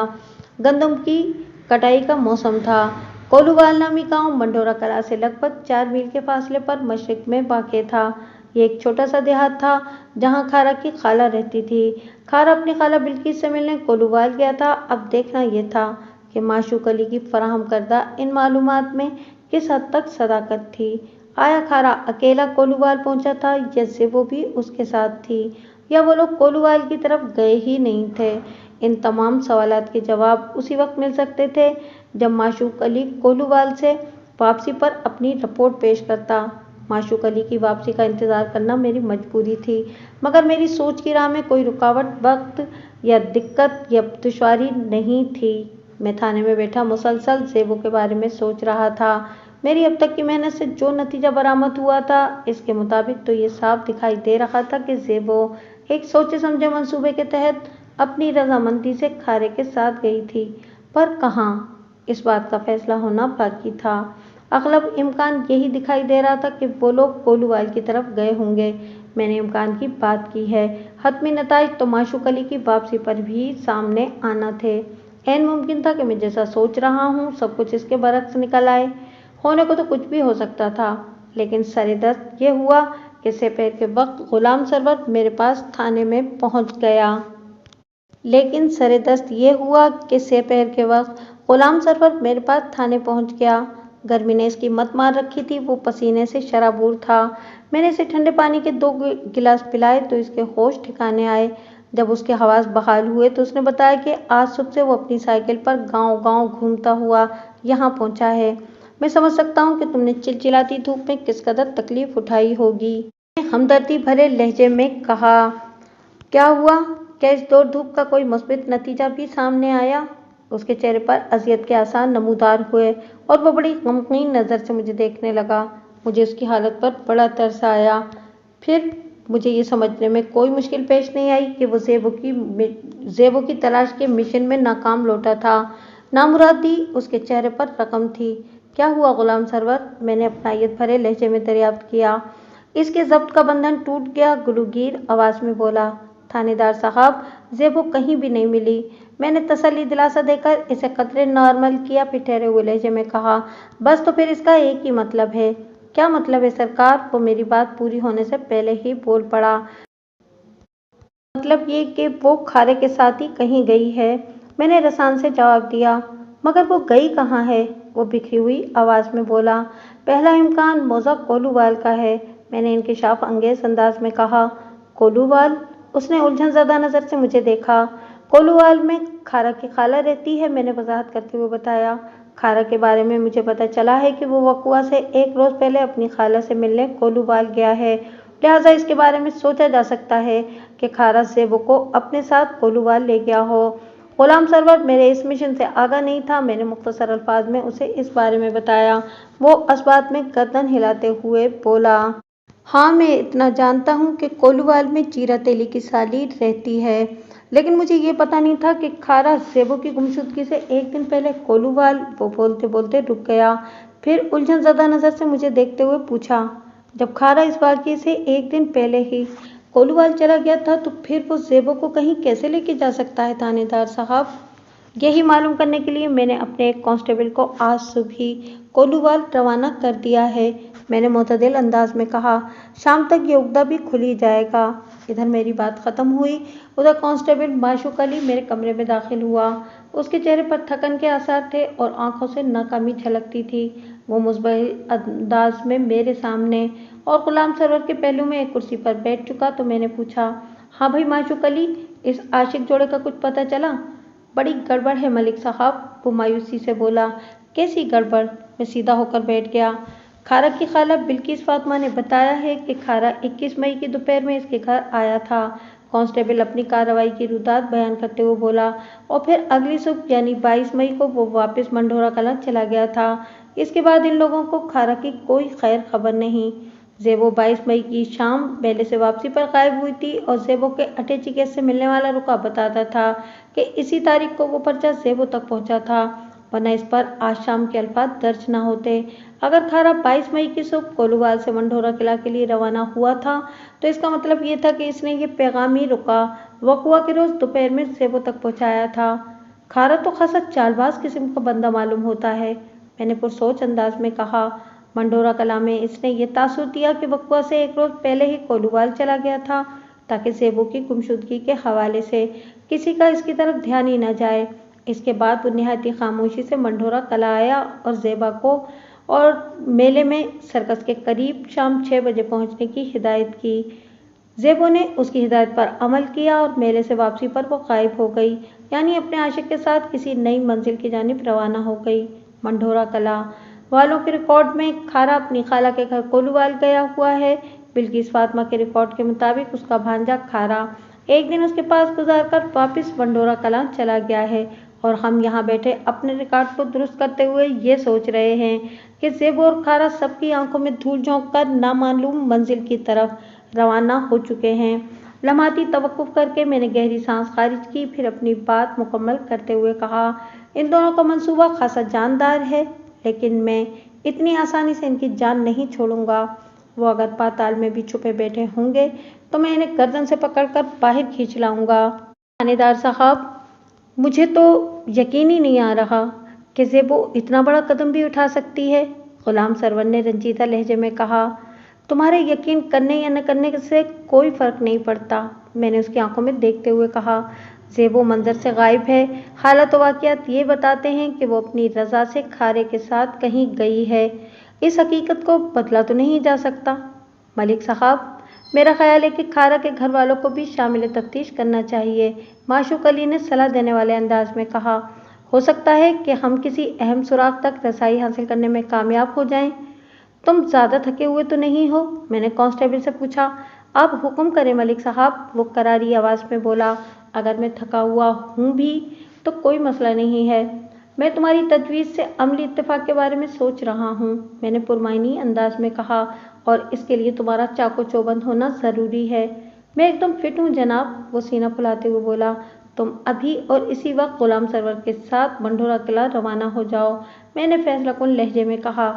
گندم کی کٹائی کا موسم تھا۔ کولووال نامی گاؤں منڈھورا کلاں سے لگ بھگ 4 میل کے فاصلے پر مشرق میں واقع تھا۔ یہ ایک چھوٹا سا دیہات تھا جہاں کھارا کی خالہ رہتی تھی۔ کھارا اپنی خالہ بلقیس سے ملنے کولووال گیا تھا۔ اب دیکھنا یہ تھا کہ معشوق علی کی فراہم کردہ ان معلومات میں کس حد تک صداقت تھی۔ آیا کھارا اکیلا کولووال پہنچا تھا یا زیبو بھی اس کے ساتھ تھی، یا وہ لوگ کولووال کی طرف گئے ہی نہیں تھے؟ ان تمام سوالات کے جواب اسی وقت مل سکتے تھے جب معشوق علی کولووال سے واپسی پر اپنی رپورٹ پیش کرتا۔ معشوق علی کی واپسی کا انتظار کرنا میری مجبوری تھی، مگر میری سوچ کی راہ میں کوئی رکاوٹ، وقت یا دقت یا دشواری نہیں تھی۔ میں تھانے میں بیٹھا مسلسل زیبو کے بارے میں سوچ رہا تھا۔ میری اب تک کی محنت سے جو نتیجہ برآمد ہوا تھا، اس کے مطابق تو یہ صاف دکھائی دے رہا تھا کہ زیبو ایک سوچے سمجھے منصوبے کے تحت اپنی رضامندی سے کھارے کے ساتھ گئی تھی، پر کہاں؟ इस बात का फैसला होना बाकी था। अगलब इम्कान यही दिखाई दे रहा था कि वो लोग कोलूवाल की तरफ गए होंगे। मैंने इम्कान की बात की है। हतमी नताइज तो माशूक अली की वापसी पर भी सामने आना थे। ऐन मुमकिन था कि मैं जैसा सोच रहा हूँ सब कुछ इसके बरक्स निकल आए। होने को तो कुछ भी हो सकता था, लेकिन सरेदस्त ये हुआ कि सपहर के वक्त गुलाम सरवर मेरे पास थाने में पहुँच गया। लेकिन सरेदस्त ये हुआ कि सपहर के वक्त गुलाम सरवर मेरे पास थाने पहुँच गया। गर्मी ने इसकी मत मार रखी थी, वो पसीने से शराबूर था। मैंने इसे ठंडे पानी के 2 गिलास पिलाए तो इसके होश ठिकाने आए। जब उसके हवास बहाल हुए तो उसने बताया कि आज सुबह से वो अपनी साइकिल पर गांव-गांव घूमता हुआ यहाँ पहुँचा है। मैं समझ सकता हूँ कि तुमने चिलचिलाती धूप में किस कदर तकलीफ उठाई होगी। मैंने हमदर्दी भरे लहजे में कहा, क्या हुआ? क्या इस दौड़ धूप का कोई मुस्बित नतीजा भी सामने आया? उसके चेहरे पर अजियत के आसार नमूदार हुए और वो बड़ी गमगीन नज़र से मुझे देखने लगा। मुझे उसकी हालत पर बड़ा तरस आया। फिर मुझे ये समझने में कोई मुश्किल पेश नहीं आई कि वो ज़ेबो की तलाश के मिशन में नाकाम लौटा था। नामुरादी उसके चेहरे पर रकम थी। क्या हुआ गुलाम सरवर? मैंने अपनायत भरे लहजे में दरियाफ्त किया। इसके ज़ब्त का बंधन टूट गया, गुलूगीर आवाज़ में बोला। थानेदार साहब, ज़ेबो कहीं भी नहीं मिली। मैंने तसल्ली दिलासा देकर इसे कतरे नॉर्मल किया, फिर ठहरे हुए लहजे में कहा, बस तो फिर इसका एक ही मतलब है। क्या मतलब है सरकार? वो मेरी बात पूरी होने से पहले ही बोल पड़ा। मतलब ये कि वो खारे के साथ ही कहीं गई है। मैंने रसान से जवाब दिया, मगर वो गई कहाँ है? वो बिखरी हुई आवाज़ में बोला, पहला इम्कान मौजा कोलूवाल का है। मैंने इंकिशाफ अंगेज अंदाज में कहा, कोलूवाल? उसने उलझन ज़दा नज़र से मुझे देखा। कोलूवाल में खारा की खाला रहती है, मैंने वजाहत करते हुए बताया। खारा के बारे में मुझे पता चला है कि वो वकुआ से 1 रोज़ पहले अपनी खाला से मिलने कोलूवाल गया है। लिहाजा इसके बारे में सोचा जा सकता है कि खारा ज़ेबो को अपने साथ कोलूवाल ले गया हो। गुलाम सरवर मेरे इस मिशन से आगाह नहीं था। मैंने मुख्तसर अल्फाज में उसे इस बारे में बताया। वो असबात में गर्दन हिलाते हुए बोला, हाँ, मैं इतना जानता हूँ कि कोलूवाल में जीरा तेली की साली रहती है, लेकिन मुझे ये पता नहीं था कि खारा ज़ेबो की गुमशुदगी से 1 दिन पहले कोलूवाल। वो बोलते बोलते रुक गया, फिर उलझन ज़दा नज़र से मुझे देखते हुए पूछा, जब खारा इस वाक़ये से 1 दिन पहले ही कोलूवाल चला गया था तो फिर वो ज़ेबो को कहीं कैसे लेके जा सकता है थानेदार साहब? यही मालूम करने के लिए मैंने अपने एक कांस्टेबल को आज सुबह ही कोलूवाल रवाना कर दिया है। मैंने मोतदिल अंदाज में कहा, शाम तक ये उगदा भी खुल ही जाएगा। इधर मेरी बात ख़त्म हुई, उधर कांस्टेबल माशूक अली मेरे कमरे में दाखिल हुआ। उसके चेहरे पर थकन के आसार थे और आंखों से नाकामी झलकती थी। वो मुस्बहिल अंदाज में मेरे सामने और गुलाम सरवर के पहलू में एक कुर्सी पर बैठ चुका तो मैंने पूछा, हाँ भाई माशूक अली, इस आशिक जोड़े का कुछ पता चला? बड़ी गड़बड़ है मलिक साहब, वो मायूसी से बोला। कैसी गड़बड़? मैं सीधा होकर बैठ गया। खारा की खाला बिल्किस फातिमा ने बताया है कि खारा 21 मई की दोपहर में इसके घर आया था। कांस्टेबल अपनी कार्रवाई की रुदात बयान करते हुए बोला, और फिर अगली सुबह यानी 22 मई को वो वापस मंढोरा कलां चला गया था। इसके बाद इन लोगों को खारा की कोई खैर खबर नहीं। ज़ेबो 22 मई की शाम मेले से वापसी पर गायब हुई थी और ज़ेबो के अटैची केस से मिलने वाला रुका बताता था कि इसी तारीख को वो पर्चा ज़ेबो तक पहुंचा था, वरना इस पर आज शाम के अल्फाज दर्ज न होते। अगर खारा 22 मई की सुबह कोलूवाल से मंढोरा किला के लिए रवाना हुआ था तो इसका मतलब ये था कि इसने ये पैगाम ही रुका वकुआ के रोज़ दोपहर में ज़ेबो तक पहुँचाया था। खारा तो खासा चालबाज किस्म का बंदा मालूम होता है, मैंने पुरसोच अंदाज में कहा। मंढोरा कला में इसने ये तासुर दिया कि वकुआ से 1 रोज़ पहले ही कोलूवाल चला गया था ताकि ज़ेबो की गुमशुदगी के हवाले से किसी का इसकी तरफ ध्यान ही न जाए। इसके बाद वो निहायती खामोशी से मंढोरा कला आया और ज़ेबा को और मेले में सर्कस के करीब शाम 6 बजे पहुंचने की हिदायत की। ज़ेबो ने उसकी हिदायत पर अमल किया और मेले से वापसी पर वो गायब हो गई, यानी अपने आशिक के साथ किसी नई मंजिल की जानिब रवाना हो गई। मंढोरा कला वालों के रिकॉर्ड में खारा अपनी खाला के घर कोलूवाल गया हुआ है। बिल्किस फातिमा के रिकॉर्ड के मुताबिक उसका भांजा खारा 1 दिन उसके पास गुजार कर वापस मंढोरा कलां चला गया है और हम यहाँ बैठे अपने रिकॉर्ड को दुरुस्त करते हुए ये सोच रहे हैं कि ज़ेबो और खारा सबकी आंखों में धूल झोंक कर नामालूम मंजिल की तरफ रवाना हो चुके हैं। लम्हाती तवक्कुफ करके मैंने गहरी सांस खारिज की, फिर अपनी बात मुकम्मल करते हुए कहा, इन दोनों का मंसूबा खासा जानदार है, लेकिन मैं इतनी आसानी से इनकी जान नहीं छोड़ूंगा। वो अगर पाताल में भी छुपे बैठे होंगे तो मैं इन्हें गर्दन से पकड़कर बाहर खींच लाऊंगा। थानेदार साहब, मुझे तो यकीन ही नहीं आ रहा कि ज़ेबो इतना बड़ा कदम भी उठा सकती है। गुलाम सरवर ने रंजीदा लहजे में कहा, तुम्हारे यकीन करने या न करने से कोई फर्क नहीं पड़ता, मैंने उसकी आंखों में देखते हुए कहा। ज़ेबो मंजर से गायब है। हालात वाक़ियात ये बताते हैं कि वो अपनी रज़ा से खारे के साथ कहीं गई है। इस हकीकत को बदला तो नहीं जा सकता। मलिक साहब, मेरा ख्याल है कि खारा के घर वालों को भी शामिल तफ्तीश करना चाहिए, माशूक अली ने सलाह देने वाले अंदाज में कहा। हो सकता है कि हम किसी अहम सुराग तक रसाई हासिल करने में कामयाब हो जाएं। तुम ज़्यादा थके हुए तो नहीं हो? मैंने कांस्टेबल से पूछा। आप हुक्म करें मलिक साहब, वो करारी आवाज़ में बोला। अगर मैं थका हुआ हूँ भी तो कोई मसला नहीं है, मैं तुम्हारी तजवीज़ से अमली इत्तेफाक के बारे में सोच रहा हूँ, मैंने पुरमाइनी अंदाज में कहा, और इसके लिए तुम्हारा चाको चौबंद होना ज़रूरी है। मैं एकदम फिट हूँ जनाब, वो सीना फुलाते हुए बोला। तुम अभी और इसी वक्त गुलाम सरवर के साथ मंढोरा किला रवाना हो जाओ, मैंने फैसला कुन लहजे में कहा।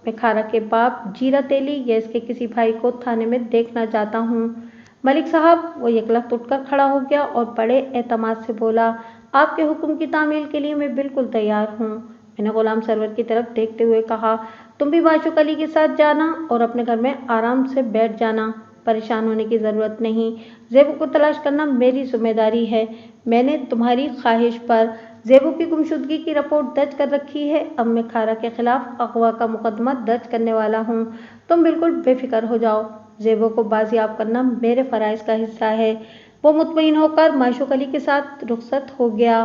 मैं खारा के बाप जीरा तेली या इसके किसी भाई को थाने में देखना चाहता हूँ। मलिक साहब, वो यकलख्त उठकर खड़ा हो गया और बड़े एतमाद से बोला, आपके हुक्म की तामील के लिए मैं बिल्कुल तैयार हूँ। मैंने गुलाम सरवर की तरफ देखते हुए कहा, तुम भी माशूक अली के साथ जाना और अपने घर में आराम से बैठ जाना, परेशान होने की ज़रूरत नहीं। ज़ेबू को तलाश करना मेरी जिम्मेदारी है। मैंने तुम्हारी ख्वाहिश पर ज़ेबू की गुमशुदगी की रिपोर्ट दर्ज कर रखी है। अब मैं खारा के खिलाफ अगवा का मुकदमा दर्ज करने वाला हूँ। तुम बिल्कुल बेफिक्र हो जाओ, ज़ेबू को बाजियाब करना मेरे फ़राइज़ का हिस्सा है। वो मुतमईन होकर माशूक अली के साथ रुखसत हो गया।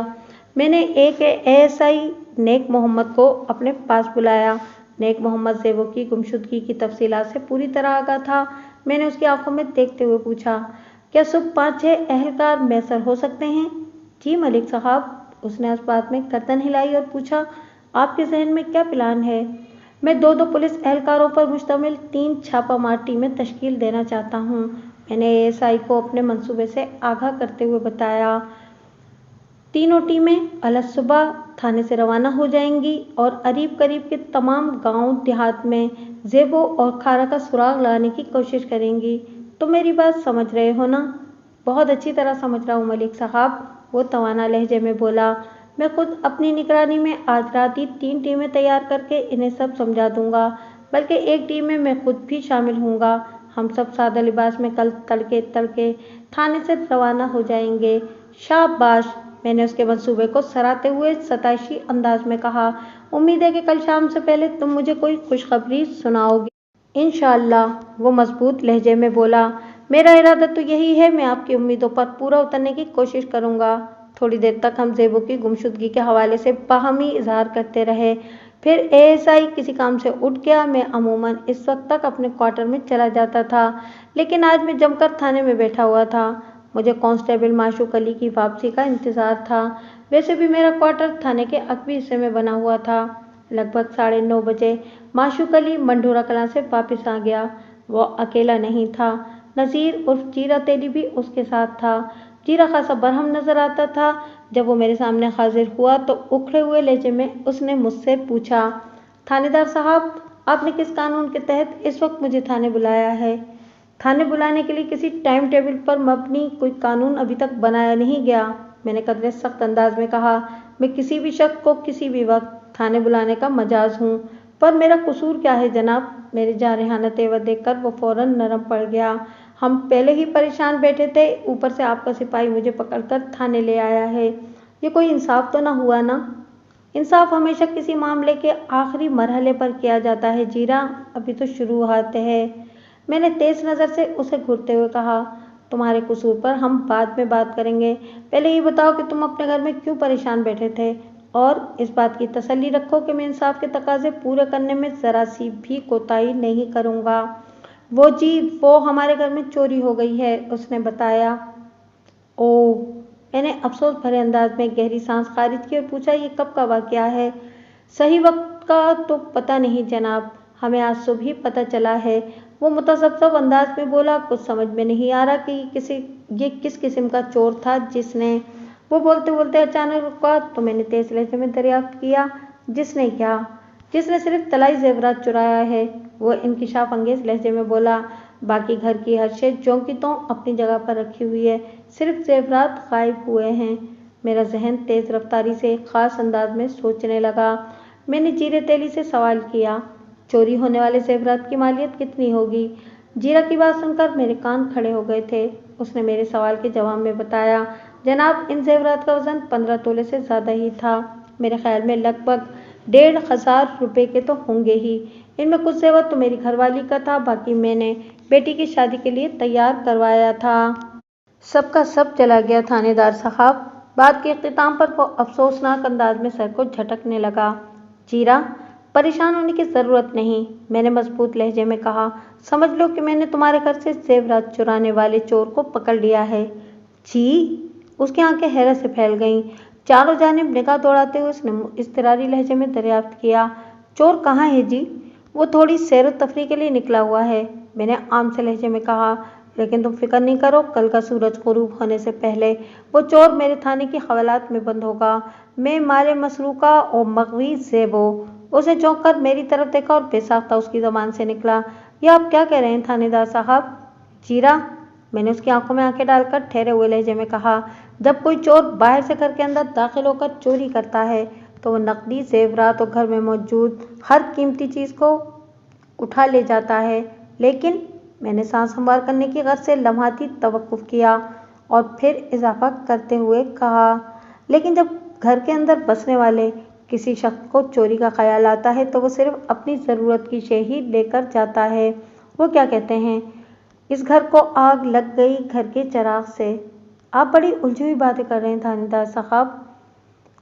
मैंने एक ASI नेक मोहम्मद को अपने पास बुलाया। नेक मोहम्मद ज़ेबो की गुमशुदगी की तफसीलात से पूरी तरह आगाह था। मैंने उसकी आंखों में देखते हुए पूछा, क्या सुबह 5-6 एहलकार मैसर हो सकते हैं? जी मलिक साहब, उसने इस बात में गर्दन हिलाई और पूछा, आपके जहन में क्या प्लान है? मैं 2-2 पुलिस एहलकारों पर मुश्तमिल 3 छापामार टीमें तश्कील देना चाहता हूँ, मैंने ASI को अपने मंसूबे से आगाह करते हुए बताया। तीनों टीमें अलसुबह थाने से रवाना हो जाएंगी और करीब करीब के तमाम गांव देहात में ज़ेबो और खारा का सुराग लगाने की कोशिश करेंगी। तो मेरी बात समझ रहे हो ना? बहुत अच्छी तरह समझ रहा हूँ मलिक साहब, वो तवाना लहजे में बोला। मैं खुद अपनी निगरानी में आज रात ही 3 टीमें तैयार करके इन्हें सब समझा दूंगा, बल्कि एक टीम में मैं खुद भी शामिल हूँगा। हम सब सादा लिबास में कल तड़के थाने से रवाना हो जाएंगे। शाबाश, मैंने उसके मंसूबे को सराहते हुए सताइशी अंदाज में कहा। उम्मीद है कि कल शाम से पहले तुम मुझे कोई खुशखबरी सुनाओगे। इंशाअल्लाह, वो मजबूत लहजे में बोला। मेरा इरादा तो यही है, मैं आपकी उम्मीदों पर पूरा उतरने की कोशिश करूंगा। थोड़ी देर तक हम ज़ेबो की गुमशुदगी के हवाले से बाहमी इजहार करते रहे। फिर ASI किसी काम से उठ गया। मैं अमूमन इस वक्त तक अपने क्वार्टर में चला जाता था, लेकिन आज मैं जमकर थाने में बैठा हुआ था। मुझे कांस्टेबल माशूक अली की वापसी का इंतज़ार था। वैसे भी मेरा क्वार्टर थाने के अकबी हिस्से में बना हुआ था। लगभग 9:30 बजे माशूक अली मंढोरा कलां से वापस आ गया। वो अकेला नहीं था, नज़ीर उर्फ जीरा तेली भी उसके साथ था। जीरा खासा बरहम नजर आता था। जब वो मेरे सामने हाजिर हुआ तो उखड़े हुए लहजे में उसने मुझसे पूछा, थानेदार साहब, आपने किस कानून के तहत इस वक्त मुझे थाने बुलाया है? थाने बुलाने के लिए किसी टाइम टेबल पर मबनी कोई कानून अभी तक बनाया नहीं गया, मैंने कदरे सख्त अंदाज में कहा। मैं किसी भी शख्स को किसी भी वक्त थाने बुलाने का मजाज हूँ, पर मेरा कसूर क्या है जनाब? मेरे जारहाना तेवर देखकर वो फौरन नरम पड़ गया। हम पहले ही परेशान बैठे थे, ऊपर से आपका सिपाही मुझे पकड़कर थाने ले आया है। ये कोई इंसाफ तो ना हुआ ना? इंसाफ हमेशा किसी मामले के आखिरी मरहले पर किया जाता है जीरा, अभी तो शुरुआत है, मैंने तेज नज़र से उसे घूरते हुए कहा। तुम्हारे कसूर पर हम बाद में बात करेंगे, पहले ये बताओ कि तुम अपने घर में क्यों परेशान बैठे थे, और इस बात की तसल्ली रखो कि मैं इंसाफ के तकाजे पूरे करने में ज़रा सी भी कोताही नहीं करूँगा। वो हमारे घर में चोरी हो गई है, उसने बताया। ओह, मैंने अफसोस भरे अंदाज में गहरी सांस खारिज की और पूछा, ये कब का वाक़या है? सही वक्त का तो पता नहीं जनाब, हमें आज सुबह ही पता चला है। वो मुतसब्सिब अंदाज में बोला, कुछ समझ में नहीं आ रहा कि ये किस किस्म का चोर था जिसने। वो बोलते बोलते अचानक रुका तो मैंने तेज लहजे में दरियाफ्त किया, जिसने क्या? जिसने सिर्फ तलाई जेवरात चुराया है। वो इंकिशाफ अंगेज लहजे में बोला, बाकी घर की हर शे ज्यों की त्यों अपनी जगह पर रखी हुई है, सिर्फ जेवरात गायब हुए हैं। मेरा जहन तेज रफ्तारी से एक खास अंदाज में सोचने लगा। मैंने जीरे तेली से सवाल किया, चोरी होने वाले जेवरात की मालियत कितनी होगी? जीरा की बात सुनकर मेरे कान खड़े हो गए थे। उसने मेरे सवाल के जवाब में बताया, जनाब, इन जेवरात का वजन 15 तोले से ज़्यादा ही था। मेरे ख्याल में लगभग 1,500 रुपये के तो होंगे ही। इनमें कुछ जेवर तो मेरी घरवाली का था, बाकी मैंने बेटी की शादी के लिए तैयार करवाया था। सबका सब चला गया थानेदार साहब। बात के इख्तिताम पर वो अफसोसनाक अंदाज में सर को झटकने लगा। जीरा, परेशान होने की ज़रूरत नहीं, मैंने मजबूत लहजे में कहा। समझ लो कि मैंने तुम्हारे घर से जेवरात चुराने वाले चोर को पकड़ लिया है। जी? उसकी आंखें हैरत से फैल गईं। चारों जानिब निगाह दौड़ाते हुए उसने इज़्तिरारी लहजे में दरियाफ्त किया, चोर कहाँ है जी? वो थोड़ी सैर व तफरीह के लिए निकला हुआ है, मैंने आम से लहजे में कहा। लेकिन तुम फिक्र नहीं करो, कल का सूरज गुरूब होने से पहले वो चोर मेरे थाने की हवालात में बंद होगा। मैं माले मसरूका और मगवी ज़ेबो। उसे चौंक कर मेरी तरफ देखा और बेसाख्ता उसकी ज़बान से निकला, ये आप क्या कह रहे हैं थानेदार साहब? जीरा, मैंने उसकी आंखों में आंखें डालकर ठहरे हुए लहजे में कहा, जब कोई चोर बाहर से घर के अंदर दाखिल होकर चोरी करता है तो वो नकदी, जेवरात और घर में मौजूद हर कीमती चीज़ को उठा ले जाता है। लेकिन मैंने सांस हमवार करने की गर्ज से लम्हाती तवक्कुफ किया और फिर इजाफा करते हुए कहा, लेकिन जब घर के अंदर बसने वाले किसी शख्स को चोरी का ख्याल आता है तो वो सिर्फ अपनी ज़रूरत की शे ही लेकर जाता है। वो क्या कहते हैं, इस घर को आग लग गई घर के चिराग से। आप बड़ी उलझी हुई बातें कर रहे हैं थानेदार साहब।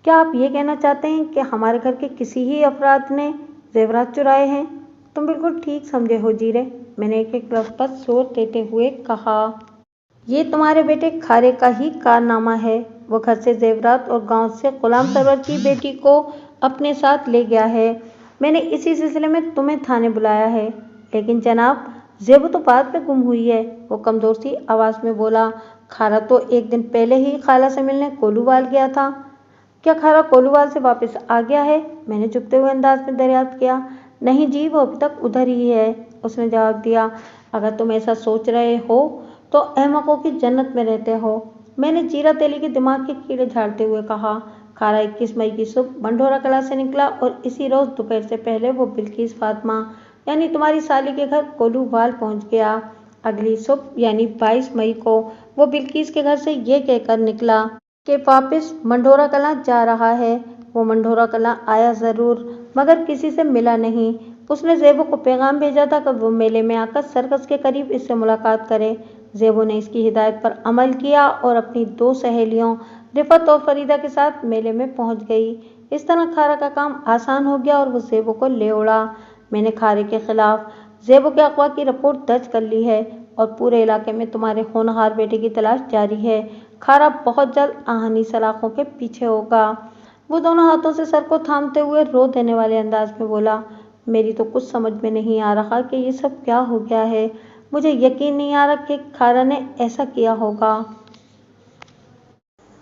क्या आप ये कहना चाहते हैं कि हमारे घर के किसी ही अफराद ने जेवरात चुराए हैं? तुम बिल्कुल ठीक समझे हो जीरे, मैंने एक एक लफ्ज़ पर जोर देते हुए कहा। ये तुम्हारे बेटे खारे का ही कारनामा है। वो घर से जेवरात और गांव से गुलाम सरवर की बेटी को अपने साथ ले गया है। मैंने इसी सिलसिले में तुम्हें थाने बुलाया है। लेकिन जनाब, ज़ेबो तो बाद में गुम हुई है, वो कमज़ोर सी आवाज़ में बोला। खारा तो एक दिन पहले ही खाला से मिलने कोलूवाल गया था। क्या खारा कोलूवाल से वापस आ गया है? मैंने झुकते हुए अंदाज में दरियाफ्त किया। नहीं जी, वो अभी तक उधर ही है, उसने जवाब दिया। अगर तुम ऐसा सोच रहे हो तो अहमकों की जन्नत में रहते हो, मैंने जीरा तेली के दिमाग के कीड़े झाड़ते हुए कहा। खारा 21 मई की सुबह मंढोरा कला से निकला और इसी रोज़ दोपहर से पहले वो बिल्किस फातिमा यानी तुम्हारी साली के घर कोलूवाल पहुंच गया। अगली सुबह यानी 22 मई को वो बिल्किस के घर से ये कहकर निकला कि वापस मंढोरा कला जा रहा है। वो मंढोरा कला आया ज़रूर, मगर किसी से मिला नहीं। उसने ज़ेबो को पैगाम भेजा था कि वो मेले में आकर सर्कस के करीब इससे मुलाकात करे। ज़ेबो ने इसकी हिदायत पर अमल किया और अपनी 2 सहेलियों रिफत और फरीदा के साथ मेले में पहुंच गई। इस तरह खारा का काम आसान हो गया और वो ज़ेबो को ले उड़ा। मैंने खारे के खिलाफ ज़ेबो के अगवा की रिपोर्ट दर्ज कर ली है और पूरे इलाके में तुम्हारे होनहार बेटे की तलाश जारी है। खारा बहुत जल्द आहनी सलाखों के पीछे होगा। वो दोनों हाथों से सर को थामते हुए रो देने वाले अंदाज में बोला, मेरी तो कुछ समझ में नहीं आ रहा कि ये सब क्या हो गया है। मुझे यकीन नहीं आ रहा कि खारा ने ऐसा किया होगा।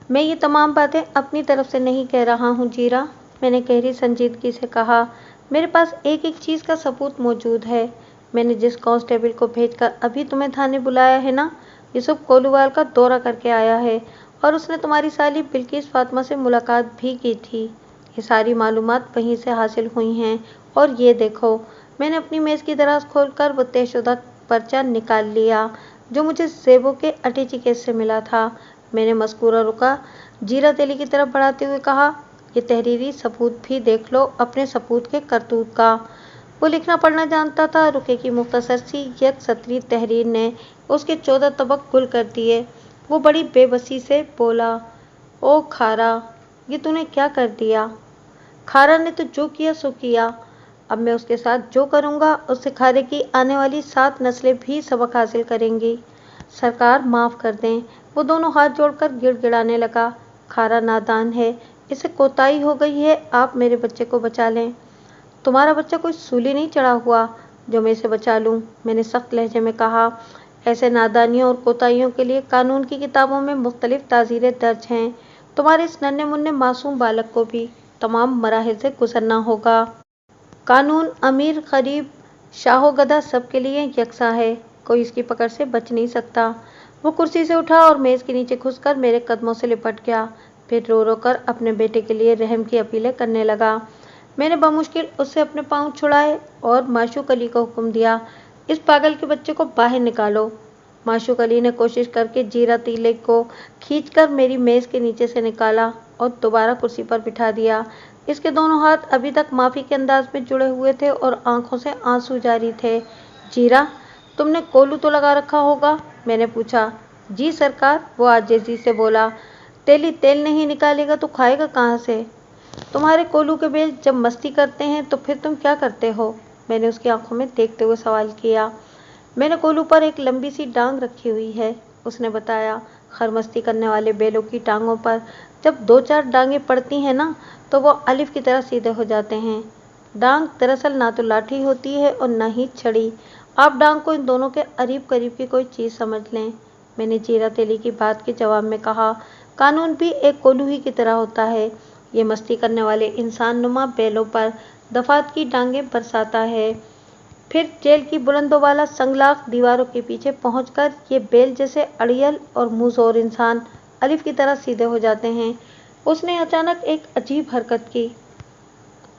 मैं ये तमाम बातें अपनी तरफ से नहीं कह रहा हूँ जीरा, मैंने गहरी संजीदगी से कहा। मेरे पास एक एक चीज़ का सबूत मौजूद है। मैंने जिस कांस्टेबल को भेजकर अभी तुम्हें थाने बुलाया है ना, यूसुफ कोलूवाल का दौरा करके आया है और उसने तुम्हारी साली बिल्किस फातिमा से मुलाकात भी की थी। ये सारी मालूमात वहीं से हासिल हुई हैं। और ये देखो, मैंने अपनी मेज़ की दराज खोलकर वो तयशुदा पर्चा निकाल लिया जो मुझे ज़ेबो के अटैची केस से मिला था। मैंने मस्कूरा रुका जीरा तेली की तरफ बढ़ाते हुए कहा, ये तहरीरी सबूत भी देख लो अपने सपूत के करतूत का। वो लिखना पढ़ना जानता था। रुके की मुख्तसर सी एक सतरी तहरीर ने उसके 14 तबक गुल कर दिए। वो बड़ी बेबसी से बोला, ओ खारा, ये तूने क्या कर दिया? खारा ने तो जो किया सो किया। अब मैं उसके साथ जो करूँगा उससे खारे की आने वाली 7 नस्लें भी सबक हासिल करेंगी। सरकार माफ़ कर दें। वो दोनों हाथ जोड़कर गिड़गिड़ाने लगा। खारा नादान है, इसे कोताही हो गई है, आप मेरे बच्चे को बचा लें। तुम्हारा बच्चा कोई सूली नहीं चढ़ा हुआ, जो मैं इसे बचा लूं। मैंने सख्त लहजे में कहा, ऐसे नादानियों और कोताहियों के लिए कानून की किताबों में मुख्तलिफ ताज़ीरें दर्ज हैं। तुम्हारे इस नन्हे मुन्ने मासूम बालक को भी तमाम मराहिल से गुजरना होगा। कानून अमीर गरीब शाहो गधा सबके लिए यकसा है, कोई इसकी पकड़ से बच नहीं सकता। वो कुर्सी से उठा और मेज के नीचे घुसकर मेरे कदमों से लिपट गया। फिर रो रो कर अपने बेटे के लिए रहम की अपीलें करने लगा। मैंने बमुश्किल उससे अपने पांव छुड़ाए और माशूक अली को हुक्म दिया, इस पागल के बच्चे को बाहर निकालो। माशूक अली ने कोशिश करके जीरा तीले को खींचकर मेरी मेज के नीचे से निकाला और दोबारा कुर्सी पर बिठा दिया। इसके दोनों हाथ अभी तक माफी के अंदाज में जुड़े हुए थे और आंखों से आंसू जारी थे। जीरा, तुमने कोलू तो लगा रखा होगा? मैंने पूछा। जी सरकार, वो आजिज़ी से बोला। तेली तेल नहीं निकालेगा तो खाएगा कहाँ से? तुम्हारे कोलू के बेल जब मस्ती करते हैं तो फिर तुम क्या करते हो? मैंने उसकी आंखों में देखते हुए सवाल किया। मैंने कोलू पर एक लंबी सी डांग रखी हुई है, उसने बताया। खरमस्ती करने वाले बेलों की टांगों पर जब दो चार डांगें पड़ती हैं ना, तो वो अलिफ की तरह सीधे हो जाते हैं। डांग दरअसल ना तो लाठी होती है और न ही छड़ी। आप डांग को इन दोनों के करीब करीब की कोई चीज़ समझ लें। मैंने जीरा तेली की बात के जवाब में कहा, कानून भी एक कोल्हू ही की तरह होता है। ये मस्ती करने वाले इंसान नुमा बैलों पर दफात की डांगें बरसाता है। फिर जेल की बुलंदों वाला संगलाख दीवारों के पीछे पहुंचकर ये बेल जैसे अड़ियल और मुंहजोर इंसान अलिफ की तरह सीधे हो जाते हैं। उसने अचानक एक अजीब हरकत की।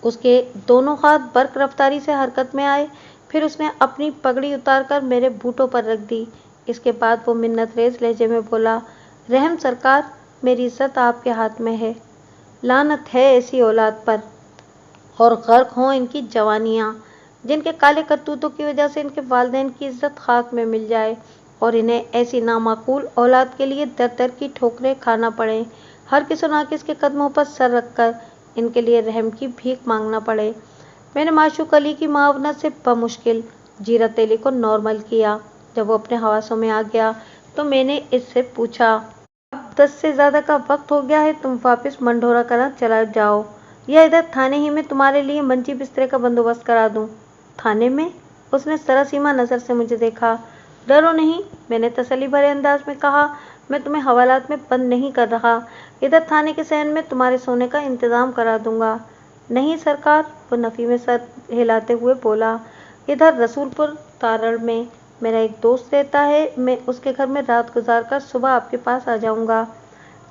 उसके दोनों हाथ बर्क रफ्तारी से हरकत में आए। फिर उसने अपनी पगड़ी उतारकर मेरे बूटों पर रख दी। इसके बाद वो मिन्नत रेज लहजे में बोला, रहम सरकार, मेरी इज्जत आपके हाथ में है। लानत है ऐसी औलाद पर और गर्क हों इनकी जवानियाँ, जिनके काले करतूतों की वजह से इनके वालिदैन की इज्जत खाक में मिल जाए और इन्हें ऐसी नामाकूल औलाद के लिए दर दर की ठोकरें खाना पड़े। हर किस नाकिस के कदमों पर सर रखकर इनके लिए रहम की भीख मांगना पड़े। मैंने माशूक अली की मावनत से बमुश्किल जीरा तेली को नॉर्मल किया। जब वो अपने हवासों में आ गया तो मैंने इससे पूछा, अब 10 से ज़्यादा का वक्त हो गया है, तुम वापस मंढोरा कलां चला जाओ या इधर थाने ही में तुम्हारे लिए मंजी बिस्तरे का बंदोबस्त करा दूं। थाने में? उसने सरासीमा नज़र से मुझे देखा। डरो नहीं, मैंने तसल्ली भरे अंदाज में कहा, मैं तुम्हें हवालात में बंद नहीं कर रहा। इधर थाने के सहन में तुम्हारे सोने का इंतज़ाम करा दूंगा। नहीं सरकार, वो नफ़ी में सर हिलाते हुए बोला, इधर रसूलपुर तारड़ में मेरा एक दोस्त रहता है, मैं उसके घर में रात गुजार कर सुबह आपके पास आ जाऊंगा।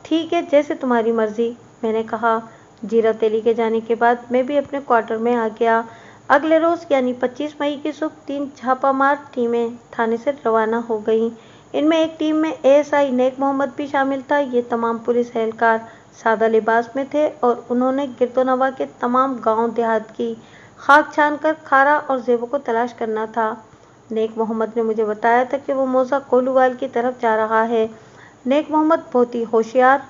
ठीक है, जैसे तुम्हारी मर्जी, मैंने कहा। जीरा तेली के जाने के बाद मैं भी अपने क्वार्टर में आ गया। अगले रोज़ यानी 25 मई की सुबह 3 छापामार टीमें थाने से रवाना हो गईं। इनमें एक टीम में एएसआई नेक मोहम्मद भी शामिल था। ये तमाम पुलिस एहलकार सादा लिबास में थे और उन्होंने गिरदोनवा के तमाम गांव देहात की खाक छान कर खारा और जेबों को तलाश करना था। नेक मोहम्मद ने मुझे बताया था कि वो मौजा कोलूवाल की तरफ जा रहा है। नेक मोहम्मद बहुत ही होशियार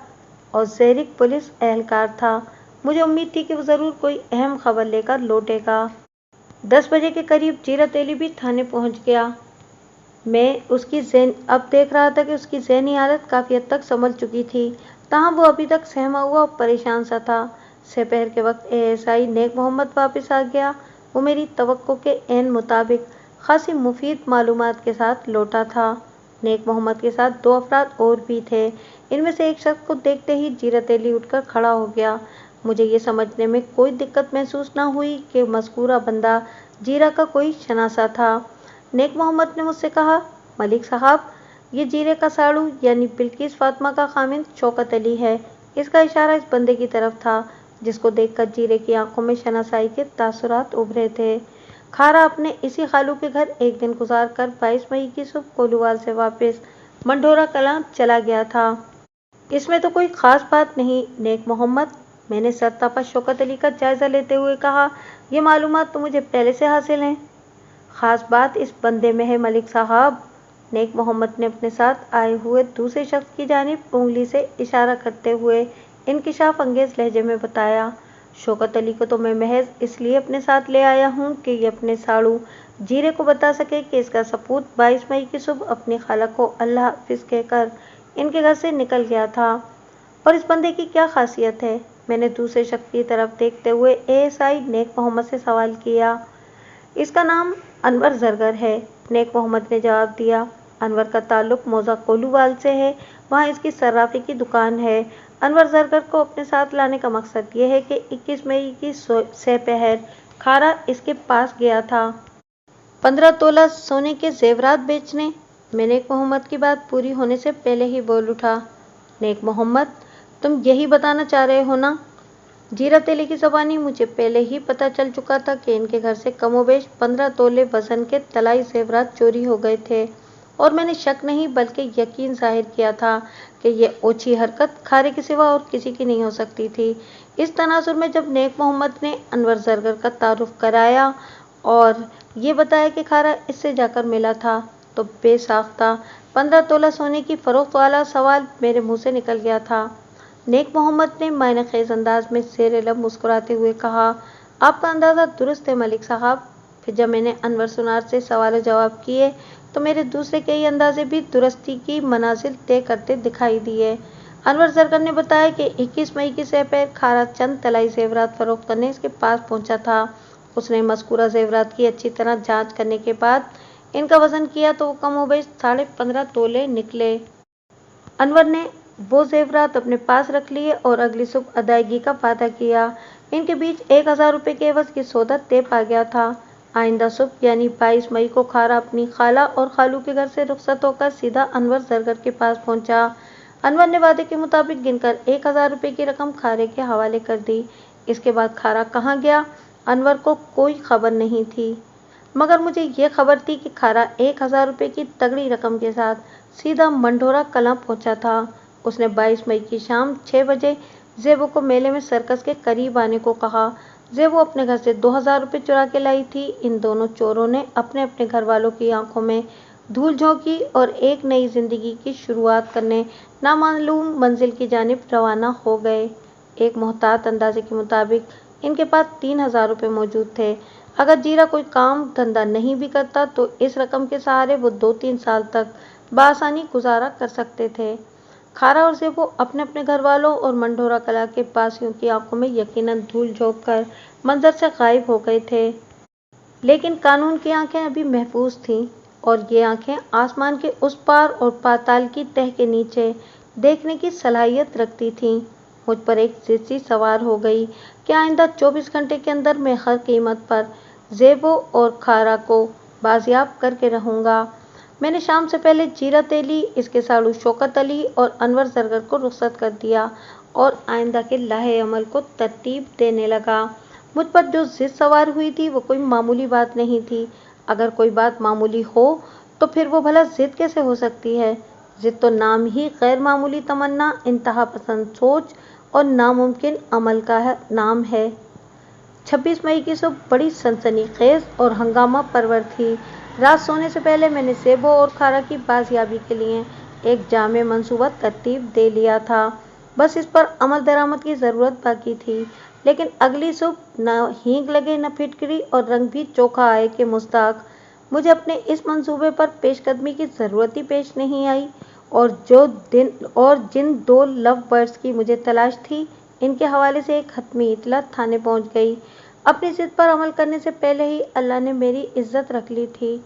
और ज़ेरिक पुलिस एहलकार था। मुझे उम्मीद थी कि वो ज़रूर कोई अहम खबर लेकर लौटेगा। 10 बजे के करीब जीरा तेली भी थाने पहुंच गया। मैं उसकी अब देख रहा था कि उसकी ज़हनी हालत काफ़ी हद तक संभल चुकी थी, ताहम वो अभी तक सहमा हुआ और परेशान सा था। दोपहर के वक्त एएसआई नेक मोहम्मद वापस आ गया। वो मेरी तवक्को के ऐन मुताबिक खासी मुफीद मालूमात के साथ लौटा था। नेक मोहम्मद के साथ 2 अफराद और भी थे। इनमें से एक शख्स को देखते ही जीरा तेली उठकर खड़ा हो गया। मुझे ये समझने में कोई दिक्कत महसूस न हुई कि मज़कूरा बंदा जीरा का कोई शनासा था। नेक मोहम्मद ने मुझसे कहा, मलिक साहब, ये जीरे का साड़ू यानी बिल्किस फातिमा का खामिंद शौकत अली है। इसका इशारा इस बंदे की तरफ था, जिसको देखकर जीरे की आंखों में शनासाई के तासुरात उभरे थे। खारा अपने इसी खालू के घर एक दिन गुजार कर 22 मई की सुबह कोलूवाल से वापस मंढोरा कलां चला गया था। इसमें तो कोई खास बात नहीं नेक मोहम्मद, मैंने सरतापा शौकत अली का जायज़ा लेते हुए कहा, ये मालूमात तो मुझे पहले से हासिल हैं। ख़ास बात इस बंदे में है मलिक साहब, नेक मोहम्मद ने अपने साथ आए हुए दूसरे शख्स की जानिब उंगली से इशारा करते हुए इंकिशाफ अंगेज लहजे में बताया। शौकत अली को तो मैं महज इसलिए अपने साथ ले आया हूँ कि ये अपने साड़ू जीरे को बता सके कि इसका सपूत 22 मई की सुबह अपनी खाला को अल्लाह हाफिज़ कहकर इनके घर से निकल गया था। और इस बंदे की क्या खासियत है? मैंने दूसरे शख्स की तरफ देखते हुए एएसआई नेक मोहम्मद से सवाल किया। इसका नाम انور زرگر ہے، نیک محمد نے جواب دیا۔ انور کا تعلق موزہ کولووال سے ہے، وہاں اس کی صرافی کی دکان ہے۔ انور زرگر کو اپنے ساتھ لانے کا مقصد یہ ہے کہ 21 مئی کی سہ پہر کھارا اس کے پاس گیا تھا 15 تولہ سونے کے زیورات بیچنے۔ میں نیک محمد کی بات پوری ہونے سے پہلے ہی بول اٹھا۔ نیک محمد، تم یہی بتانا چاہ رہے ہو نا؟ جیرت علی کی زبانی مجھے پہلے ہی پتہ چل چکا تھا کہ ان کے گھر سے کم و بیش 15 تولے وزن کے طلائی زیورات چوری ہو گئے تھے، اور میں نے شک نہیں بلکہ یقین ظاہر کیا تھا کہ یہ اوچھی حرکت کھارے کے سوا اور کسی کی نہیں ہو سکتی تھی۔ اس تناظر میں جب نیک محمد نے انور زرگر کا تعارف کرایا اور یہ بتایا کہ کھارا اس سے جا کر ملا تھا، تو بے ساختہ 15 تولہ سونے کی فروخت والا سوال میرے منہ سے نکل گیا تھا۔ نیک محمد نے معنی خیز انداز میں زیر لب مسکراتے ہوئے کہا، آپ کا اندازہ درست ہے ملک صاحب۔ پھر جب میں نے انور سنار سے سوال و جواب کیے تو میرے دوسرے کئی اندازے بھی درستی کی منازل طے کرتے دکھائی دیے۔ انور زرگر نے بتایا کہ 21 مئی کی سہ پہر کھارا چند طلائی زیورات فروخت کرنے اس کے پاس پہنچا تھا۔ اس نے مذکورہ زیورات کی اچھی طرح جانچ کرنے کے بعد ان کا وزن کیا تو وہ کم و بیش 15.5 تولے نکلے۔ انور نے وہ زیورات اپنے پاس رکھ لیے اور اگلی صبح ادائیگی کا وعدہ کیا۔ ان کے بیچ 1000 روپے کے عوض یہ سودا طے پا گیا تھا۔ آئندہ صبح یعنی 22 مئی کو کھارا اپنی خالہ اور خالو کے گھر سے رخصت ہو کر سیدھا انور زرگر کے پاس پہنچا۔ انور نے وعدے کے مطابق گن کر 1000 روپے کی رقم کھارے کے حوالے کر دی۔ اس کے بعد کھارا کہاں گیا، انور کو کوئی خبر نہیں تھی، مگر مجھے یہ خبر تھی کہ کھارا 1000 روپے کی تگڑی رقم کے ساتھ سیدھا منڈھورا کلاں پہنچا تھا۔ اس نے 22 مئی کی شام 6 بجے زیبو کو میلے میں سرکس کے قریب آنے کو کہا۔ زیبو اپنے گھر سے 2000 روپے چرا کے لائی تھی۔ ان دونوں چوروں نے اپنے اپنے گھر والوں کی آنکھوں میں دھول جھونکی اور ایک نئی زندگی کی شروعات کرنے نامعلوم منزل کی جانب روانہ ہو گئے۔ ایک محتاط اندازے کے مطابق ان کے پاس 3000 روپے موجود تھے۔ اگر جیرا کوئی کام دھندا نہیں بھی کرتا تو اس رقم کے سہارے وہ 2-3 سال تک بآسانی گزارا کر سکتے تھے۔ کھارا اور زیبو اپنے اپنے گھر والوں اور منڈھورا کلاں کے باسیوں کی آنکھوں میں یقیناً دھول جھونک کر منظر سے غائب ہو گئے تھے، لیکن قانون کی آنکھیں ابھی محفوظ تھیں، اور یہ آنکھیں آسمان کے اس پار اور پاتال کی تہہ کے نیچے دیکھنے کی صلاحیت رکھتی تھیں۔ مجھ پر ایک ضد سی سوار ہو گئی کہ آئندہ 24 گھنٹے کے اندر میں ہر قیمت پر زیبو اور کھارا کو بازیاب کر کے رہوں گا۔ میں نے شام سے پہلے جیرت علی، اس کے ساڑو شوکت علی اور انور زرگر کو رخصت کر دیا اور آئندہ کے لاہے عمل کو ترتیب دینے لگا۔ مجھ پر جو ضد سوار ہوئی تھی وہ کوئی معمولی بات نہیں تھی۔ اگر کوئی بات معمولی ہو تو پھر وہ بھلا ضد کیسے ہو سکتی ہے؟ ضد تو نام ہی غیر معمولی تمنا، انتہا پسند سوچ اور ناممکن عمل کا نام ہے۔ 26 مئی کی صبح بڑی سنسنی خیز اور ہنگامہ پرور تھی۔ رات سونے سے پہلے میں نے زیبو اور کھارا کی بازیابی کے لیے ایک جامع منصوبہ ترتیب دے لیا تھا، بس اس پر عمل درآمد کی ضرورت باقی تھی۔ لیکن اگلی صبح نہ ہینگ لگے نہ پھٹکری اور رنگ بھی چوکھا آئے کہ مصداق مجھے اپنے اس منصوبے پر پیش قدمی کی ضرورت ہی پیش نہیں آئی، اور جن 2 لو برڈز کی مجھے تلاش تھی ان کے حوالے سے ایک حتمی اطلاع تھانے پہنچ گئی۔ اپنی ضد پر عمل کرنے سے پہلے ہی اللہ نے میری عزت رکھ لی تھی۔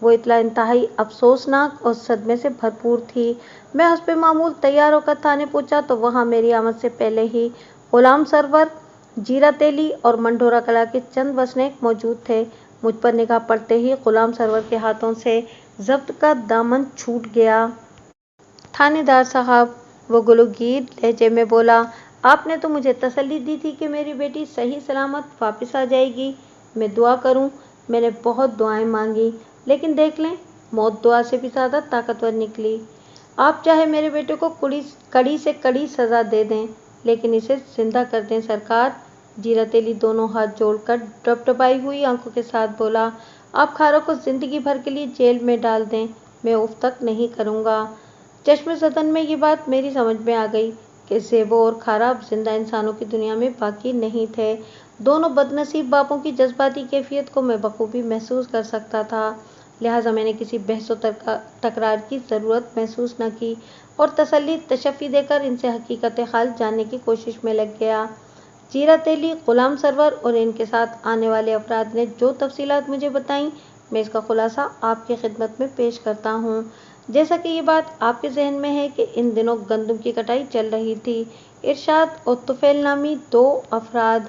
وہ اطلاع انتہائی افسوسناک اور صدمے سے بھرپور تھی۔ میں حسب معمول تیار ہو کر تھانے پہنچا تو وہاں میری آمد سے پہلے ہی غلام سرور، جیرت علی اور منڈھورا کلاں کے چند وسنیک موجود تھے۔ مجھ پر نگاہ پڑتے ہی غلام سرور کے ہاتھوں سے ضبط کا دامن چھوٹ گیا۔ تھانے دار صاحب، وہ گلوگیر لہجے میں بولا، آپ نے تو مجھے تسلی دی تھی کہ میری بیٹی صحیح سلامت واپس آ جائے گی۔ میں دعا کروں؟ میں نے بہت دعائیں مانگی، لیکن دیکھ لیں، موت دعا سے بھی زیادہ طاقتور نکلی۔ آپ چاہے میرے بیٹے کو کڑی سے کڑی سزا دے دیں، لیکن اسے زندہ کر دیں سرکار۔ جیرت علی دونوں ہاتھ جوڑ کر ڈبڈبائی ہوئی آنکھوں کے ساتھ بولا، آپ کھارا کو زندگی بھر کے لیے جیل میں ڈال دیں، میں اف تک نہیں کروں گا۔ چشم زدن میں یہ بات میری سمجھ میں آ گئی کہ زیبو اور کھارا اب زندہ انسانوں کی دنیا میں باقی نہیں تھے۔ دونوں بدنصیب باپوں کی جذباتی کیفیت کو میں بخوبی محسوس کر سکتا تھا، لہٰذا میں نے کسی بحث و تکرار کی ضرورت محسوس نہ کی اور تسلی تشفی دے کر ان سے حقیقت حال جاننے کی کوشش میں لگ گیا۔ جیرت علی، غلام سرور اور ان کے ساتھ آنے والے افراد نے جو تفصیلات مجھے بتائیں، میں اس کا خلاصہ آپ کی خدمت میں پیش کرتا ہوں۔ جیسا کہ یہ بات آپ کے ذہن میں ہے کہ ان دنوں گندم کی کٹائی چل رہی تھی۔ ارشاد اور طفیل نامی دو افراد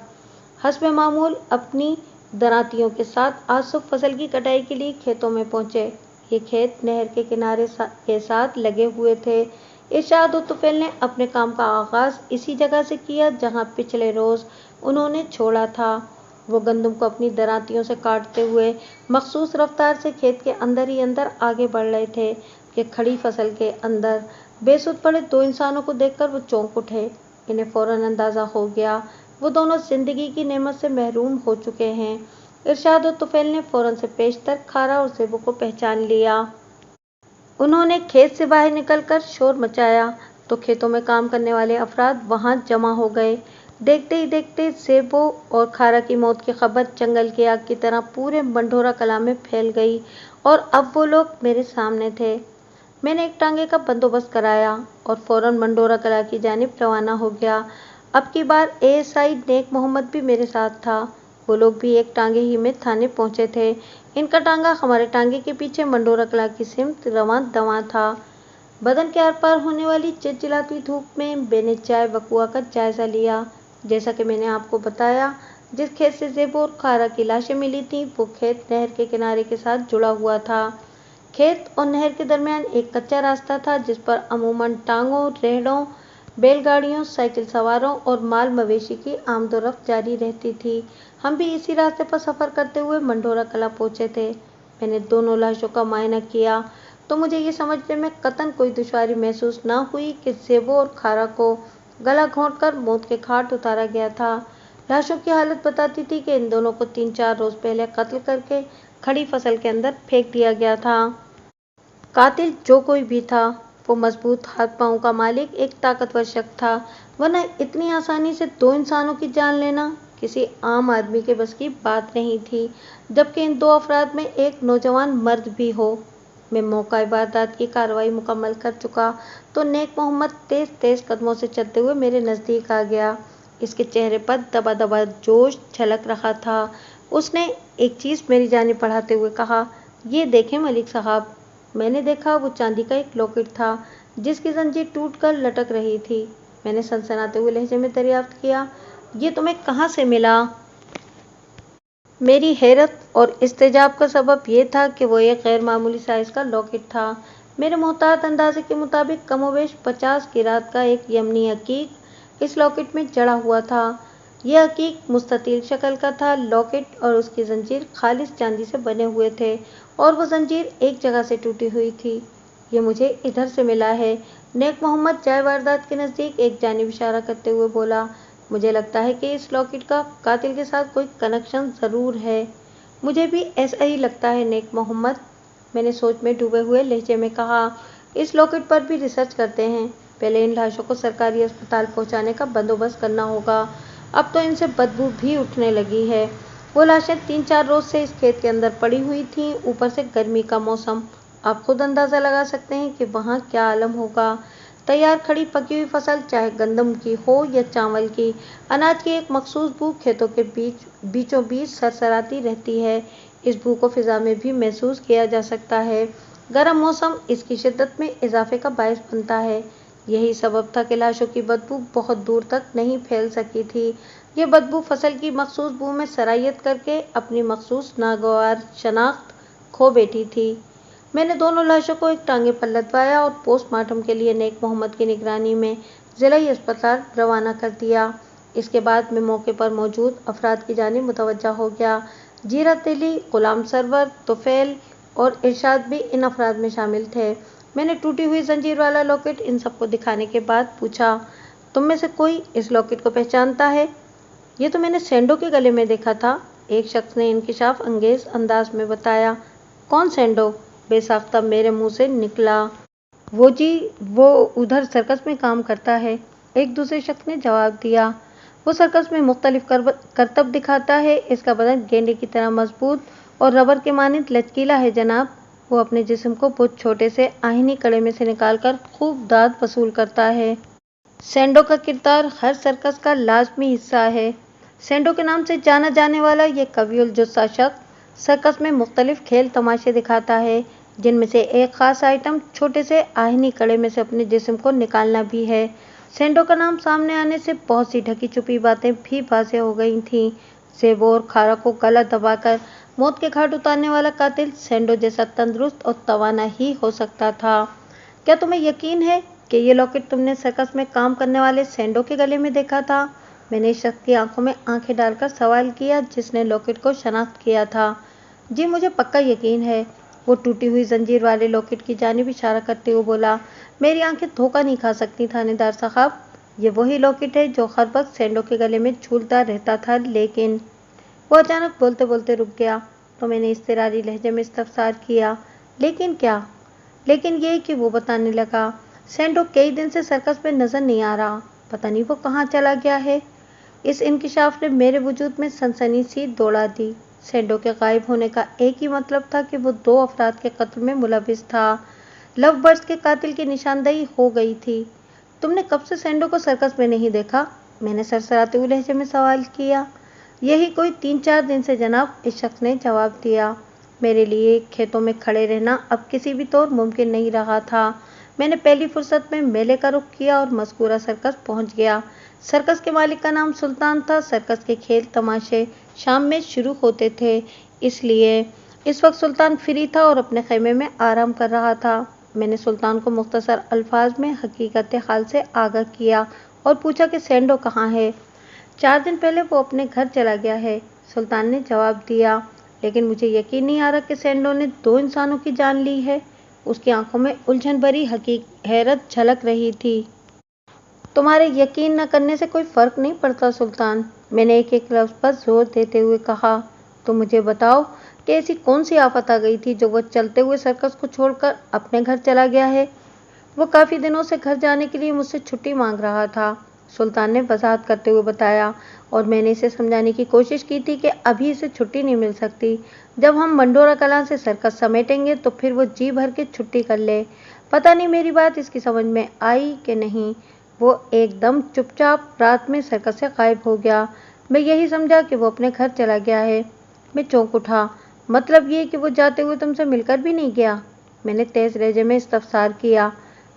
حسب معمول اپنی درانتیوں کے ساتھ آج صبح فصل کی کٹائی کے لیے کھیتوں میں پہنچے۔ یہ کھیت نہر کے کنارے کے ساتھ لگے ہوئے تھے۔ ارشاد اور طفیل نے اپنے کام کا آغاز اسی جگہ سے کیا جہاں پچھلے روز انہوں نے چھوڑا تھا۔ وہ گندم کو اپنی درانتیوں سے کاٹتے ہوئے مخصوص رفتار سے کھیت کے اندر ہی اندر آگے بڑھ رہے تھے کہ کھڑی فصل کے اندر بے سود پڑے دو انسانوں کو دیکھ کر وہ چونک اٹھے۔ انہیں فوراً اندازہ ہو گیا وہ دونوں زندگی کی نعمت سے محروم ہو چکے ہیں۔ ارشاد اور طفیل نے فوراً سے پیشتر کھارا اور زیبو کو پہچان لیا۔ انہوں نے کھیت سے باہر نکل کر شور مچایا تو کھیتوں میں کام کرنے والے افراد وہاں جمع ہو گئے۔ دیکھتے ہی دیکھتے زیبو اور کھارا کی موت کی خبر جنگل کی آگ کی طرح پورے منڈھورا کلاں میں پھیل گئی اور اب وہ لوگ میرے سامنے تھے۔ میں نے ایک ٹانگے کا بندوبست کرایا اور فوراً منڈھورا کلاں کی جانب روانہ ہو گیا۔ اب کی بار ASI نیک محمد بھی میرے ساتھ تھا۔ وہ لوگ بھی ایک ٹانگے ہی میں تھانے پہنچے تھے۔ ان کا ٹانگا ہمارے ٹانگے کے پیچھے منڈھورا کلاں کی سمت رواں دواں تھا۔ بدن کے آر پار ہونے والی چلچلاتی دھوپ میں میں نے جائے وقوع کا جائزہ لیا۔ جیسا کہ میں نے آپ کو بتایا، جس کھیت سے زیبو اور کھارا کی لاشیں ملی تھیں وہ کھیت نہر کے کنارے کے ساتھ جڑا ہوا تھا۔ کھیت اور نہر کے درمیان ایک کچا راستہ تھا جس پر عموماً ٹانگوں، ریہڑوں، بیل گاڑیوں، سائیکل سواروں اور مال مویشی کی آمد و رفت جاری رہتی تھی۔ ہم بھی اسی راستے پر سفر کرتے ہوئے منڈھورا کلاں پہنچے تھے۔ میں نے دونوں لاشوں کا معائنہ کیا تو مجھے یہ سمجھنے میں قطعاً کوئی دشواری محسوس نہ ہوئی کہ زیبو اور کھارا کو گلا گھونٹ کر موت کے گھاٹ اتارا گیا تھا۔ لاشوں کی حالت بتاتی تھی کہ ان دونوں کو 3-4 روز پہلے قتل کر کے کھڑی فصل کے اندر پھینک دیا گیا تھا۔ قاتل جو کوئی بھی تھا وہ مضبوط ہاتھ پاؤں کا مالک ایک طاقتور شخص تھا، ورنہ اتنی آسانی سے دو انسانوں کی جان لینا کسی عام آدمی کے بس کی بات نہیں تھی، جبکہ ان دو افراد میں ایک نوجوان مرد بھی ہو۔ میں موقع واردات کی کارروائی مکمل کر چکا تو نیک محمد تیز تیز قدموں سے چلتے ہوئے میرے نزدیک آ گیا۔ اس کے چہرے پر دبا دبا جوش جھلک رہا تھا۔ اس نے ایک چیز میری جانب بڑھاتے ہوئے کہا، یہ دیکھیں ملک صاحب۔ میں نے دیکھا وہ چاندی کا ایک لاکٹ تھا جس کی زنجیر ٹوٹ کر لٹک رہی تھی۔ میں نے سنسناتے ہوئے لہجے میں دریافت کیا، یہ تمہیں کہاں سے ملا؟ میری حیرت اور استعجاب کا سبب یہ تھا کہ وہ ایک غیر معمولی سائز کا لاکٹ تھا۔ میرے محتاط اندازے کے مطابق کم و بیش 50 کیرات کا ایک یمنی عقیق اس لاکٹ میں جڑا ہوا تھا۔ یہ عقیق مستطیل شکل کا تھا۔ لاکٹ اور اس کی زنجیر خالص چاندی سے بنے ہوئے تھے اور وہ زنجیر ایک جگہ سے ٹوٹی ہوئی تھی۔ یہ مجھے ادھر سے ملا ہے۔ نیک محمد جائے واردات کے نزدیک ایک جانب اشارہ کرتے ہوئے بولا، مجھے لگتا ہے کہ اس لاکٹ کا قاتل کے ساتھ کوئی کنکشن ضرور ہے۔ مجھے بھی ایسا ہی لگتا ہے نیک محمد، میں نے سوچ میں ڈوبے ہوئے لہجے میں کہا۔ اس لاکٹ پر بھی ریسرچ کرتے ہیں۔ پہلے ان لاشوں کو سرکاری اسپتال پہنچانے کا بندوبست کرنا ہوگا۔ اب تو ان سے بدبو بھی اٹھنے لگی ہے۔ وہ لاشیں 3-4 روز سے اس کھیت کے اندر پڑی ہوئی تھیں، اوپر سے گرمی کا موسم۔ آپ خود اندازہ لگا سکتے ہیں کہ وہاں کیا عالم ہوگا۔ تیار کھڑی پکی ہوئی فصل چاہے گندم کی ہو یا چاول کی، اناج کی ایک مخصوص بو کھیتوں کے بیچوں بیچ سرسراتی رہتی ہے۔ اس بو کو فضا میں بھی محسوس کیا جا سکتا ہے۔ گرم موسم اس کی شدت میں اضافے کا باعث بنتا ہے۔ یہی سبب تھا کہ لاشوں کی بدبو بہت دور تک نہیں پھیل سکی تھی۔ یہ بدبو فصل کی مخصوص بو میں سرایت کر کے اپنی مخصوص ناگوار شناخت کھو بیٹھی تھی۔ میں نے دونوں لاشوں کو ایک ٹانگے پر لدوایا اور پوسٹ مارٹم کے لیے نیک محمد کی نگرانی میں ضلعی اسپتال روانہ کر دیا۔ اس کے بعد میں موقع پر موجود افراد کی جانب متوجہ ہو گیا۔ جیرت علی، غلام سرور، طفیل اور ارشاد بھی ان افراد میں شامل تھے۔ میں نے ٹوٹی ہوئی زنجیر والا لاکٹ ان سب کو دکھانے کے بعد پوچھا، تم میں سے کوئی اس لاکٹ کو پہچانتا ہے؟ یہ تو میں نے سینڈو کے گلے میں دیکھا تھا، ایک شخص نے انکشاف انگیز انداز میں بتایا۔ کون سینڈو؟ بے ساختہ میرے منہ سے نکلا۔ وہ جی، وہ ادھر سرکس میں کام کرتا ہے، ایک دوسرے شخص نے جواب دیا۔ وہ سرکس میں مختلف کرتب دکھاتا ہے۔ اس کا بدن گینڈے کی طرح مضبوط اور ربر کے مانند لچکیلا ہے جناب۔ وہ اپنے جسم کو بہت چھوٹے سے آہنی کڑے میں سے نکال کر خوب داد وصول کرتا ہے۔ سینڈو کا کردار ہر سرکس کا لازمی حصہ ہے۔ سینڈو کے نام سے جانا جانے والا یہ قوی الجثہ شخص सर्कस में मुख्तलिफ खेल तमाशे दिखाता है, जिनमें से एक खास आइटम छोटे से आहिनी कड़े में से अपने जिस्म को निकालना भी है। सेंडो का नाम सामने आने से बहुत सी ढकी छुपी बातें भी वाज़ेह हो गई थीं। सेबो और खारा को गला दबाकर मौत के घाट उतारने वाला कातिल सेंडो जैसा तंदुरुस्त और तवाना ही हो सकता था। क्या तुम्हें यकीन है कि ये लॉकेट तुमने सर्कस में काम करने वाले सेंडो के गले में देखा था? मैंने इस शख्स की आंखों में आंखें डालकर सवाल किया, जिसने लॉकेट को शनाख्त किया था। जी, मुझे पक्का यकीन है, वो टूटी हुई जंजीर वाले लॉकेट की जानिब इशारा करते हुए बोला। मेरी आंखें धोखा नहीं खा सकती थानेदार साहब, ये वही लॉकेट है जो हर वक्त सेंडो के गले में झूलता रहता था। लेकिन वो अचानक बोलते बोलते रुक गया, तो मैंने इज़्तिरारी लहजे में इस्तफसार किया, लेकिन क्या? लेकिन ये कि वो बताने लगा, सेंडो कई दिन से सर्कस में नजर नहीं आ रहा, पता नहीं वो कहाँ चला गया है। इस इंकिशाफ ने मेरे वजूद में सनसनी सी दौड़ा दी। सेंडो के गायब होने का एक ही मतलब था कि वो 2 अफराद के कत्ल में मुलविस था। लव बर्ड्स के कातिल की निशानदेही हो गई थी। तुमने कब से सेंडो को सर्कस में नहीं देखा? मैंने सरसराते हुए लहजे में सवाल किया। यही कोई 3-4 दिन से जनाब, इस शख्स ने जवाब दिया। मेरे लिए खेतों में खड़े रहना अब किसी भी तौर मुमकिन नहीं रहा था। मैंने पहली फुर्सत में मेले का रुख किया और मज़कूरा सर्कस पहुंच गया। सर्कस के मालिक का नाम सुल्तान था। सर्कस के खेल तमाशे शाम में शुरू होते थे, इसलिए इस वक्त सुल्तान फ्री था और अपने खेमे में आराम कर रहा था। मैंने सुल्तान को मुख्तसर अल्फाज में हकीकत हाल से आगाह किया और पूछा कि सेंडो कहाँ है। 4 दिन पहले वो अपने घर चला गया है, सुल्तान ने जवाब दिया। लेकिन मुझे यकीन नहीं आ रहा कि सेंडो ने 2 इंसानों की जान ली है। उसकी आंखों में उलझन भरी हैरत झलक रही थी। तुम्हारे यकीन न करने से कोई फ़र्क नहीं पड़ता सुल्तान, मैंने एक एक लफ्ज़ पर जोर देते हुए कहा। तो मुझे बताओ कि ऐसी कौन सी आफत आ गई थी जो वह चलते हुए सर्कस को छोड़कर अपने घर चला गया है? वो काफ़ी दिनों से घर जाने के लिए मुझसे छुट्टी मांग रहा था, सुल्तान ने वजाहत करते हुए बताया। और मैंने इसे समझाने की कोशिश की थी कि अभी इसे छुट्टी नहीं मिल सकती। जब हम मंडोरा कलां से सर्कस समेटेंगे तो फिर वो जी भर के छुट्टी कर ले। पता नहीं मेरी बात इसकी समझ में आई कि नहीं। वो एकदम चुपचाप रात में सर्कस से गायब हो गया। मैं यही समझा कि वो अपने घर चला गया है। मैं चौंक उठा। मतलब ये कि वो जाते हुए तुमसे मिलकर भी नहीं गया? मैंने तेज लहजे में इस्तफसार किया।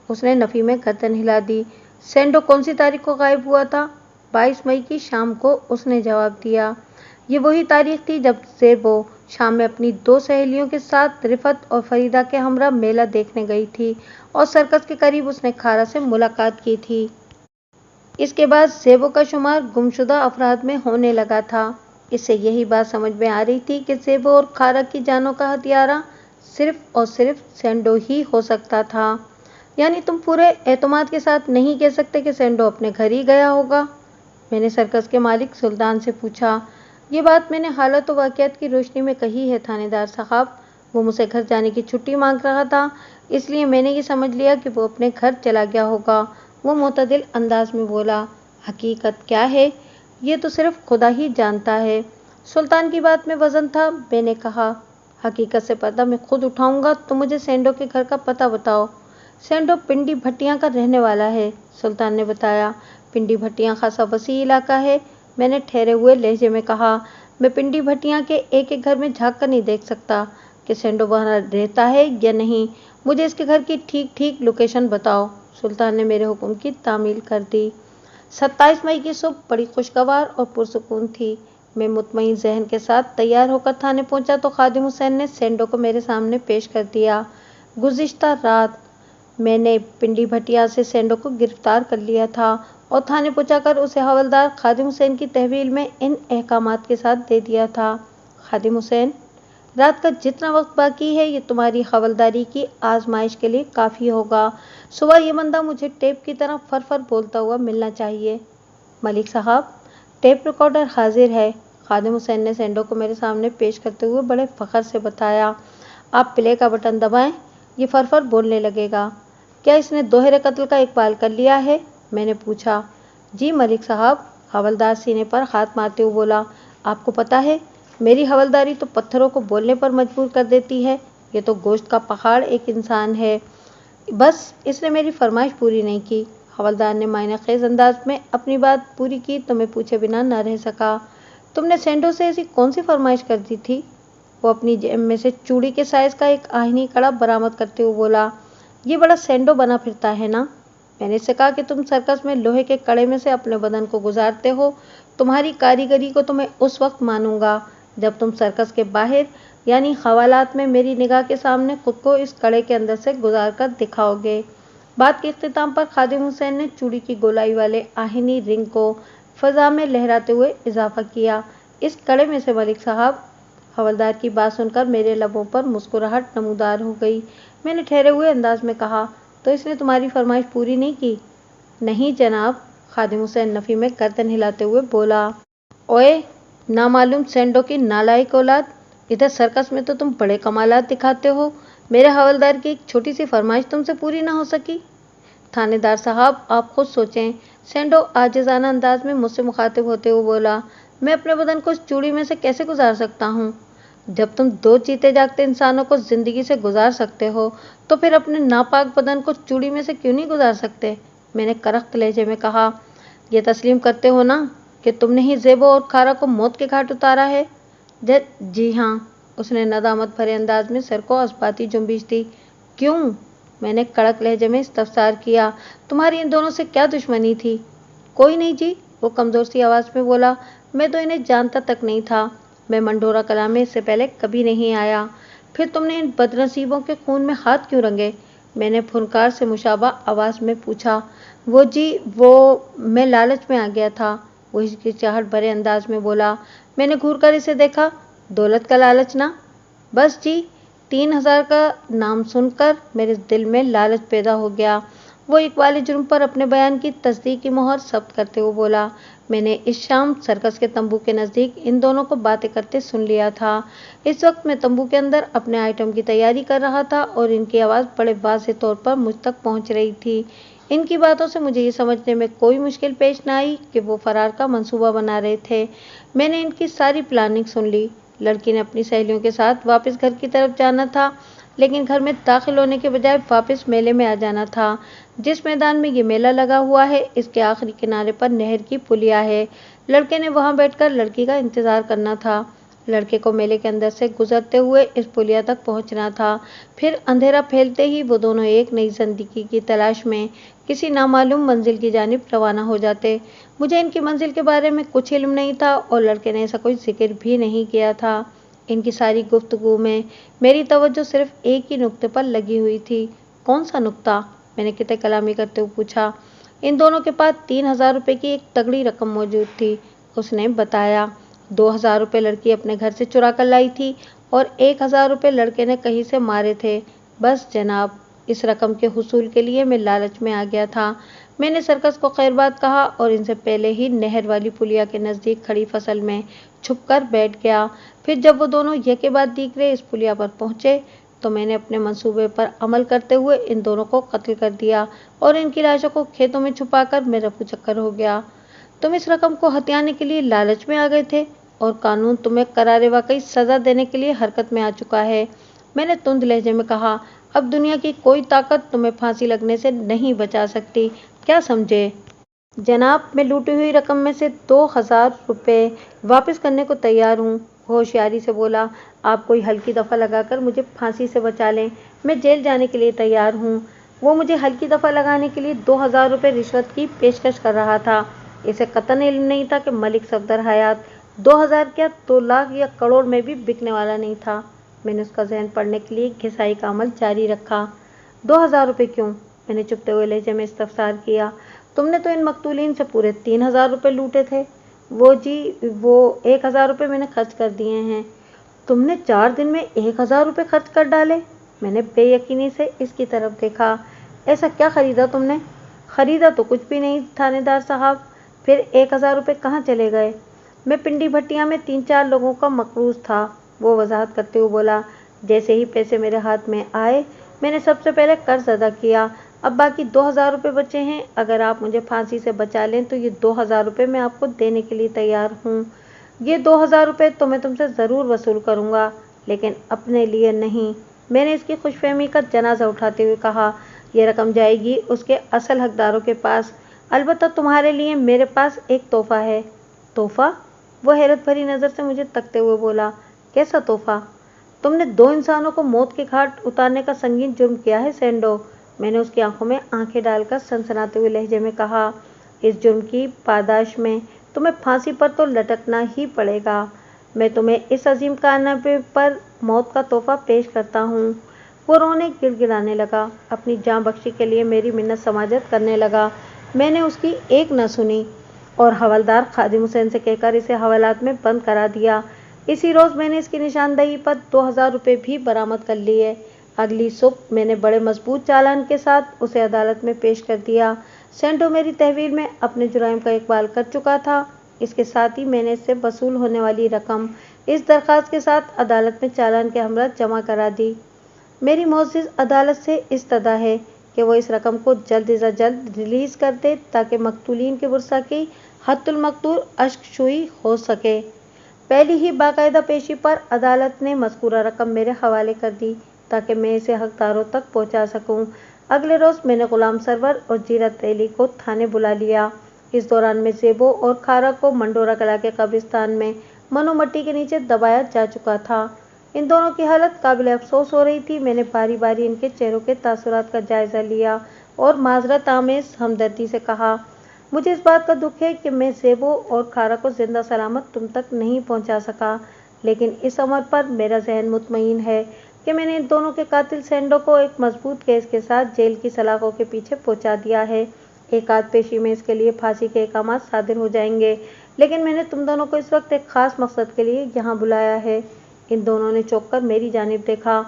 उसने नफ़ी में गर्दन हिला दी। सेंडो कौन सी तारीख को गायब हुआ था? 22 मई की शाम को, उसने जवाब दिया। ये वही तारीख थी जब ज़ेबो शाम में अपनी 2 सहेलियों के साथ रिफत और फरीदा के हमरा मेला देखने गई थी और सर्कस के करीब उसने खारा से मुलाकात की थी। इसके बाद ज़ेबो का शुमार गुमशुदा अफराद में होने लगा था। इससे यही बात समझ में आ रही थी कि ज़ेबो और खारा की जानों का हत्यारा सिर्फ और सिर्फ सेंडो ही हो सकता था। यानी तुम पूरे एतमाद के साथ नहीं कह सकते कि सेंडो अपने घर ही गया होगा? मैंने सर्कस के मालिक सुल्तान से पूछा। ये बात मैंने हालत व वाक़ियात की रोशनी में कही है थानेदार साहब। वो मुझसे घर जाने की छुट्टी मांग रहा था, इसलिए मैंने ये समझ लिया कि वो अपने घर चला गया होगा। वो मुतदिल अंदाज में बोला। हकीकत क्या है ये तो सिर्फ खुदा ही जानता है। सुल्तान की बात में वज़न था। मैंने कहा, हकीकत से पर्दा मैं खुद उठाऊंगा, तो मुझे सेंडो के घर का पता बताओ। सेंडो पिंडी भट्टियां का रहने वाला है, सुल्तान ने बताया। पिंडी भट्टियां खासा वसी इलाका है, मैंने ठहरे हुए लहजे में कहा। मैं पिंडी भट्टियां के एक एक घर में झाँक कर नहीं देख सकता कि सेंडो वहाँ रहता है या नहीं। मुझे इसके घर की ठीक ठीक लोकेशन बताओ। सुल्तान ने मेरे हुक्म की तामील कर दी। 27 मई की सुबह बड़ी खुशगवार और पुरसुकून थी। मैं मुतमईन जहन के साथ तैयार होकर थाने पहुंचा तो खादिम हुसैन ने सेंडो को मेरे सामने पेश कर दिया। गुज़िश्ता रात मैंने पिंडी भटिया से सेंडो को गिरफ्तार कर लिया था और थाने पहुंचाकर उसे हवलदार खादिम हुसैन की तहवील में इन अहकामात के साथ दे दिया था। खादिम हुसैन, रात का जितना वक्त बाकी है ये तुम्हारी हवलदारी की आजमाइश के लिए काफ़ी होगा। सुबह ये बंदा मुझे टेप की तरह फर फर बोलता हुआ मिलना चाहिए। मलिक साहब, टेप रिकॉर्डर हाजिर है, खादिम हुसैन ने सेंडो को मेरे सामने पेश करते हुए बड़े फ़ख्र से बताया। आप प्ले का बटन दबाएं, ये फर बोलने लगेगा। क्या इसने दोहरे कत्ल का इकबाल कर लिया है? मैंने पूछा। जी मलिक साहब, हवलदार सीने पर हाथ मारते हुए बोला। आपको पता है, मेरी हवलदारी तो पत्थरों को बोलने पर मजबूर कर देती है। ये तो गोश्त का पहाड़ एक इंसान है। बस इसने मेरी फरमाइश पूरी नहीं की। हवलदार ने मायनेखेज़ अंदाज में अपनी बात पूरी की तो मैं पूछे बिना न रह सका। तुमने सेंडो से ऐसी कौन सी फरमाइश कर दी थी? वो अपनी जेब में से चूड़ी के साइज का एक आईनी कड़ा बरामद करते हुए बोला, ये बड़ा सैंडो बना फिरता है ना। मैंने इससे कहा कि तुम सर्कस में लोहे के कड़े में से अपने बदन को गुजारते हो। तुम्हारी कारीगरी को तो मैं उस वक्त मानूंगा जब तुम सर्कस के बाहर यानी हवालात में मेरी निगाह के सामने खुद को इस कड़े के अंदर से गुजार कर दिखाओगे। बात के इख्तिताम पर खादिम हुसैन ने चूड़ी की गोलाई वाले आहिनी रिंग को फजा में लहराते हुए इजाफा किया, इस कड़े में से मलिक साहब। हवलदार की बात सुनकर मेरे लबों पर मुस्कुराहट नमूदार हो गई। मैंने ठहरे हुए अंदाज में कहा, तो इसने तुम्हारी फरमाइश पूरी नहीं की? नहीं जनाब, खादिम हुसैन नफी में गर्दन हिलाते हुए बोला। ओए नामालूम सेंडो की नालायक औलाद, इधर सर्कस में तो तुम बड़े कमालात दिखाते हो, मेरे हवलदार की एक छोटी सी फरमाइश तुमसे पूरी ना हो सकी? थानेदार साहब आप खुद सोचें। सेंडो आजिजाना अंदाज में मुझसे मुखातिब होते हुए बोला, मैं अपने बदन को इस चूड़ी में से कैसे गुजार सकता हूँ? जब तुम दो जीते जागते इंसानों को जिंदगी से गुजार सकते हो तो फिर अपने नापाक बदन को चूड़ी में से क्यों नहीं गुजार सकते? मैंने करख्त लहजे में कहा, ये तस्लीम करते हो ना कि तुमने ही ज़ेबो और खारा को मौत के घाट उतारा है? जी हाँ, उसने नदामत भरे अंदाज में सर को इस्बाती जुम्बिश दी। क्यों? मैंने कड़क लहजे में इस्तफसार किया, तुम्हारी इन दोनों से क्या दुश्मनी थी? कोई नहीं जी, वो कमज़ोर सी आवाज़ में बोला, मैं तो इन्हें जानता तक नहीं था। मैं मंडोरा कला में इससे पहले कभी नहीं आया। फिर तुमने इन बदनसीबों के खून में हाथ क्यों रंगे? मैंने फुनकार से मुशाबा आवाज़ में पूछा। वो जी, वो मैं लालच में आ गया था, वो हिचकिचाहट भरे अंदाज में बोला। मैंने घूर कर इसे देखा, दौलत का लालच ना? बस जी, 3,000 का नाम सुनकर मेरे दिल में लालच पैदा हो गया। वो इकबाल जुर्म पर अपने बयान की तस्दीक की मोहर जब्त करते हुए बोला, मैंने इस शाम सर्कस के तंबू के नज़दीक इन दोनों को बातें करते सुन लिया था। इस वक्त मैं तंबू के अंदर अपने आइटम की तैयारी कर रहा था और इनकी आवाज़ बड़े वाज़ेह तौर पर मुझ तक पहुंच रही थी। इनकी बातों से मुझे ये समझने में कोई मुश्किल पेश न आई कि वो फरार का मंसूबा बना रहे थे। मैंने इनकी सारी प्लानिंग सुन ली। लड़की ने अपनी सहेलियों के साथ वापस घर की तरफ जाना था, लेकिन घर में दाखिल होने के बजाय वापस मेले में आ जाना था। जिस मैदान में ये मेला लगा हुआ है, इसके आखिरी किनारे पर नहर की पुलिया है। लड़के ने वहां बैठकर लड़की का इंतजार करना था। लड़के को मेले के अंदर से गुजरते हुए इस पुलिया तक पहुंचना था। फिर अंधेरा फैलते ही वो दोनों एक नई जिंदगी की तलाश में किसी नामालूम मंजिल की जानिब रवाना हो जाते। मुझे इनकी मंजिल के बारे में कुछ इल्म नहीं था और लड़के ने ऐसा कोई जिक्र भी नहीं किया था। इनकी सारी गुफ्तगू में मेरी तवज्जो सिर्फ एक ही नुक्ते पर लगी हुई थी। कौन सा नुक्ता? मैंने किते कलामी करते हुए पूछा। इन दोनों के पास 3,000 रुपये की एक तगड़ी रकम मौजूद थी, उसने बताया। 2,000 रुपये लड़की अपने घर से चुरा कर लाई थी और 1,000 रुपये लड़के ने कहीं से मारे थे। बस जनाब, इस रकम के हुसूल के लिए मैं लालच में आ गया था। मैंने सर्कस को खैरबाद कहा और इनसे पहले ही नहर वाली पुलिया के नज़दीक खड़ी फसल में छुपकर बैठ गया। फिर जब वो दोनों यके बाद दीगरे इस पुलिया पर पहुंचे तो मैंने अपने मंसूबे पर अमल करते हुए इन दोनों को कत्ल कर दिया और इनकी लाशों को खेतों में छुपाकर मेरा रफू चक्कर हो गया। तुम इस रकम को हथियाने के लिए लालच में आ गए थे और कानून तुम्हें करारे वाकई सज़ा देने के लिए हरकत में आ चुका है। मैंने तुंद लहजे में कहा, अब दुनिया की कोई ताकत तुम्हें फांसी लगने से नहीं बचा सकती, क्या समझे? जनाब, मैं लूटी हुई रकम में से 2,000 रुपये वापस करने को तैयार हूँ, होशियारी से बोला। आप कोई हल्की दफ़ा लगाकर मुझे फांसी से बचा लें, मैं जेल जाने के लिए तैयार हूँ। वो मुझे हल्की दफ़ा लगाने के लिए 2,000 रुपये रिश्वत की पेशकश कर रहा था। इसे कतन इल्म नहीं था कि मलिक सफदर हयात 2,000 क्या 2 लाख या करोड़ में भी बिकने वाला नहीं था। मैंने उसका जहन पढ़ने के लिए घिसाई का अमल जारी रखा। 2,000 रुपये क्यों? मैंने चुपते हुए लहजे में इस्तफसार किया। तुमने तो इन मकतूलीन से पूरे 3,000 रुपये लूटे थे। वो जी, वो 1,000 रुपये मैंने खर्च कर दिए हैं। तुमने 4 दिन में 1,000 रुपये खर्च कर डाले? मैंने बेयकीनी से इसकी तरफ देखा। ऐसा क्या खरीदा तुमने? खरीदा तो कुछ भी नहीं थानेदार साहब। फिर 1,000 रुपये कहाँ चले गए? मैं पिंडी भट्टिया में 3-4 लोगों का मकरूज था, वो वजाहत करते हुए बोला। जैसे ही पैसे मेरे हाथ में आए मैंने सबसे पहले कर्ज अदा किया। अब बाकी 2,000 रुपये बचे हैं। अगर आप मुझे फांसी से बचा लें तो ये 2,000 रुपये मैं आपको देने के लिए तैयार हूँ। ये 2,000 रुपये तो मैं तुमसे ज़रूर वसूल करूँगा, लेकिन अपने लिए नहीं। मैंने इसकी खुशफहमी का जनाजा उठाते हुए कहा, यह रकम जाएगी उसके असल हकदारों के पास। अलबत्ता तुम्हारे लिए मेरे पास एक तोहफ़ा है। तोहफ़ा? वो हैरत भरी नज़र से मुझे तकते हुए बोला। कैसा तोहफ़ा? तुमने 2 इंसानों को मौत के घाट उतारने का संगीन जुर्म किया है सेंडो। मैंने उसकी आंखों में आंखें डालकर सनसनाते हुए लहजे में कहा। इस जुर्म की पादाश में तुम्हें फांसी पर तो लटकना ही पड़ेगा। मैं तुम्हें इस अजीम कारनामे पर मौत का तोहफा पेश करता हूँ। वो रोने गिड़गिड़ाने लगा, अपनी जान बख्शी के लिए मेरी मिन्नत समाजत करने लगा। मैंने उसकी एक न सुनी और हवलदार खादिम हुसैन से कहकर इसे हवालात में बंद करा दिया। इसी रोज़ मैंने इसकी निशानदही पर 2000 रुपये भी बरामद कर लिए। अगली सुबह मैंने बड़े मजबूत चालान के साथ उसे अदालत में पेश कर दिया। सेंडो मेरी तहवील में अपने जुराइम का इकबाल कर चुका था। इसके साथ ही मैंने इससे वसूल होने वाली रकम इस दरख्वास्त के साथ अदालत में चालान के हमरा जमा करा दी। मेरी मोअज़्ज़िज़ अदालत से इस्तदा है कि वो इस रकम को जल्द से जल्द रिलीज़ कर दे ताकि मकतूलीन के वर्सा की हद्दुल मक़दूर अश्कशुई हो सके। पहली ही बाकायदा पेशी पर अदालत ने मज़कूरा रकम मेरे हवाले कर दी ताकि मैं इसे हकदारों तक पहुंचा सकूं। अगले रोज़ मैंने गुलाम सरवर और जीरत अली को थाने बुला लिया। इस दौरान मैं ज़ेबो और खारा को मंडोरा कला के कब्रिस्तान में मनो मट्टी के नीचे दबाया जा चुका था। इन दोनों की हालत काबिल अफसोस हो रही थी। मैंने बारी बारी इनके चेहरों के तासुरात का जायज़ा लिया और माजरत आमेज़ हमदर्दी से कहा, मुझे इस बात का दुख है कि मैं ज़ेबो और खारा को जिंदा सलामत तुम तक नहीं पहुंचा सका, लेकिन इस अमर पर मेरा जहन मुतमईन है कि मैंने इन दोनों के कातिल सेंडो को एक मजबूत केस के साथ जेल की सलाखों के पीछे पहुंचा दिया है। एक आध पेशी में इसके लिए फांसी के अहकाम सादिर हो जाएंगे, लेकिन मैंने तुम दोनों को इस वक्त एक खास मकसद के लिए यहाँ बुलाया है। इन दोनों ने चौंक कर मेरी जानिब देखा।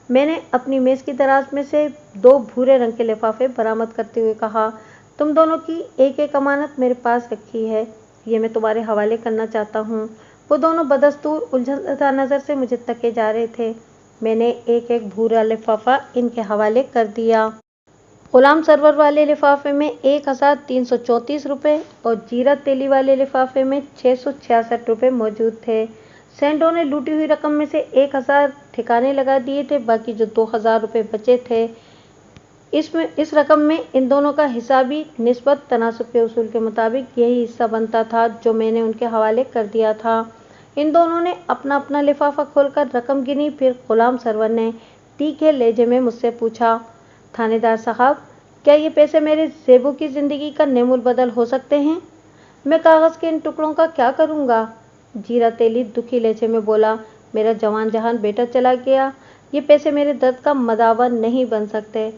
मैंने अपनी मेज़ की दराज में से 2 भूरे रंग के लिफाफे बरामद करते हुए कहा, तुम दोनों की एक एक अमानत मेरे पास रखी है, ये मैं तुम्हारे हवाले करना चाहता हूँ। वो दोनों बदस्तूर उलझनज़दा नज़र से मुझे तके जा रहे थे। मैंने एक एक भूरा लिफाफा इनके हवाले कर दिया। गुलाम सरवर वाले लिफाफे में 1334 रुपये और जीरत तेली वाले लिफाफे में 666 रुपये मौजूद थे। सेंडो ने लूटी हुई रकम में से 1000 ठिकाने लगा दिए थे। बाकी जो 2000 रुपये बचे थे, इस रकम में इन दोनों का हिसाबी निस्बत तनासुब के उसूल के मुताबिक यही हिस्सा बनता था जो मैंने उनके हवाले कर दिया था। इन दोनों ने अपना अपना लिफाफा खोलकर रकम गिनी। फिर गुलाम सरवर ने तीखे लहजे में मुझसे पूछा, थानेदार साहब, क्या ये पैसे मेरे ज़ेबो की ज़िंदगी का नेमुल बदल हो सकते हैं? मैं कागज़ के इन टुकड़ों का क्या करूँगा? जीरत अली दुखी लहजे में बोला, मेरा जवान जहान बेटा चला गया, ये पैसे मेरे दर्द का मदावा नहीं बन सकते।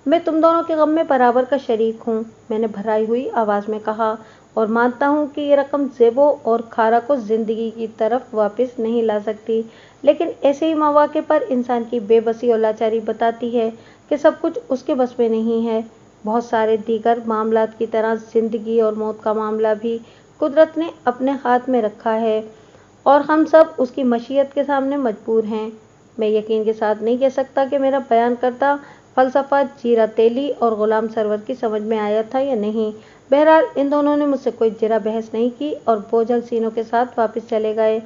मैं तुम दोनों के गम में बराबर का शरीक हूँ, मैंने भराई हुई आवाज़ में कहा, और मानता हूँ कि ये रकम ज़ेबो और खारा को ज़िंदगी की तरफ वापस नहीं ला सकती, लेकिन ऐसे ही मौके पर इंसान की बेबसी और लाचारी बताती है कि सब कुछ उसके बस में नहीं है। बहुत सारे दीगर मामलात की तरह ज़िंदगी और मौत का मामला भी कुदरत ने अपने हाथ में रखा है और हम सब उसकी मशीयत के सामने मजबूर हैं। मैं यकीन के साथ नहीं कह सकता कि मेरा बयान करता फ़लसफ़ा जीरत अली और गुलाम सरवर की समझ में आया था या नहीं। बहरहाल इन दोनों ने मुझसे कोई जरा बहस नहीं की और बोझल सीनों के साथ वापस चले गए।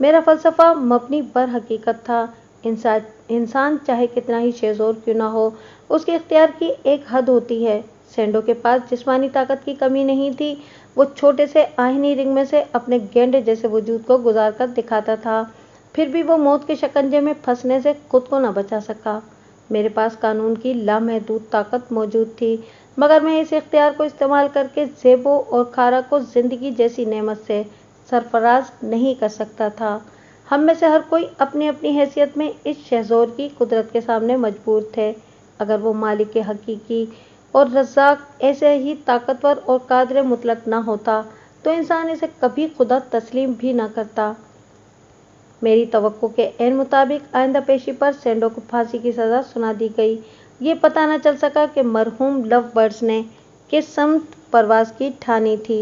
मेरा फ़लसफ़ा मबनी बर हकीकत था। इंसान चाहे कितना ही शेज़ोर क्यों ना हो, उसके इख्तियार की एक हद होती है। सेंडो के पास जिस्मानी ताकत की कमी नहीं थी। वो छोटे से आहिनी रिंग में से अपने गेंडे जैसे वजूद को गुजार कर दिखाता था, फिर भी वो मौत के शिकंजे में फंसने से खुद को न बचा सका। मेरे पास कानून की लामहदूद ताकत मौजूद थी, मगर मैं इस इख्तियार को इस्तेमाल करके ज़ेबो और खारा को ज़िंदगी जैसी नेमत से सरफराज नहीं कर सकता था। हम में से हर कोई अपनी अपनी हैसियत में इस शहज़ोर की कुदरत के सामने मजबूर थे। अगर वो मालिक के हकीकी और रज़्ज़ाक ऐसे ही ताकतवर और कादिर मुतलक ना होता तो इंसान इसे कभी खुदा तस्लीम भी ना करता। मेरी तवक्को के ऐन मुताबिक आइंदा पेशी पर सेंडो को फांसी की सज़ा सुना दी गई। ये पता न चल सका कि मरहूम लव बर्ड्स ने किस समत परवाज़ की ठानी थी।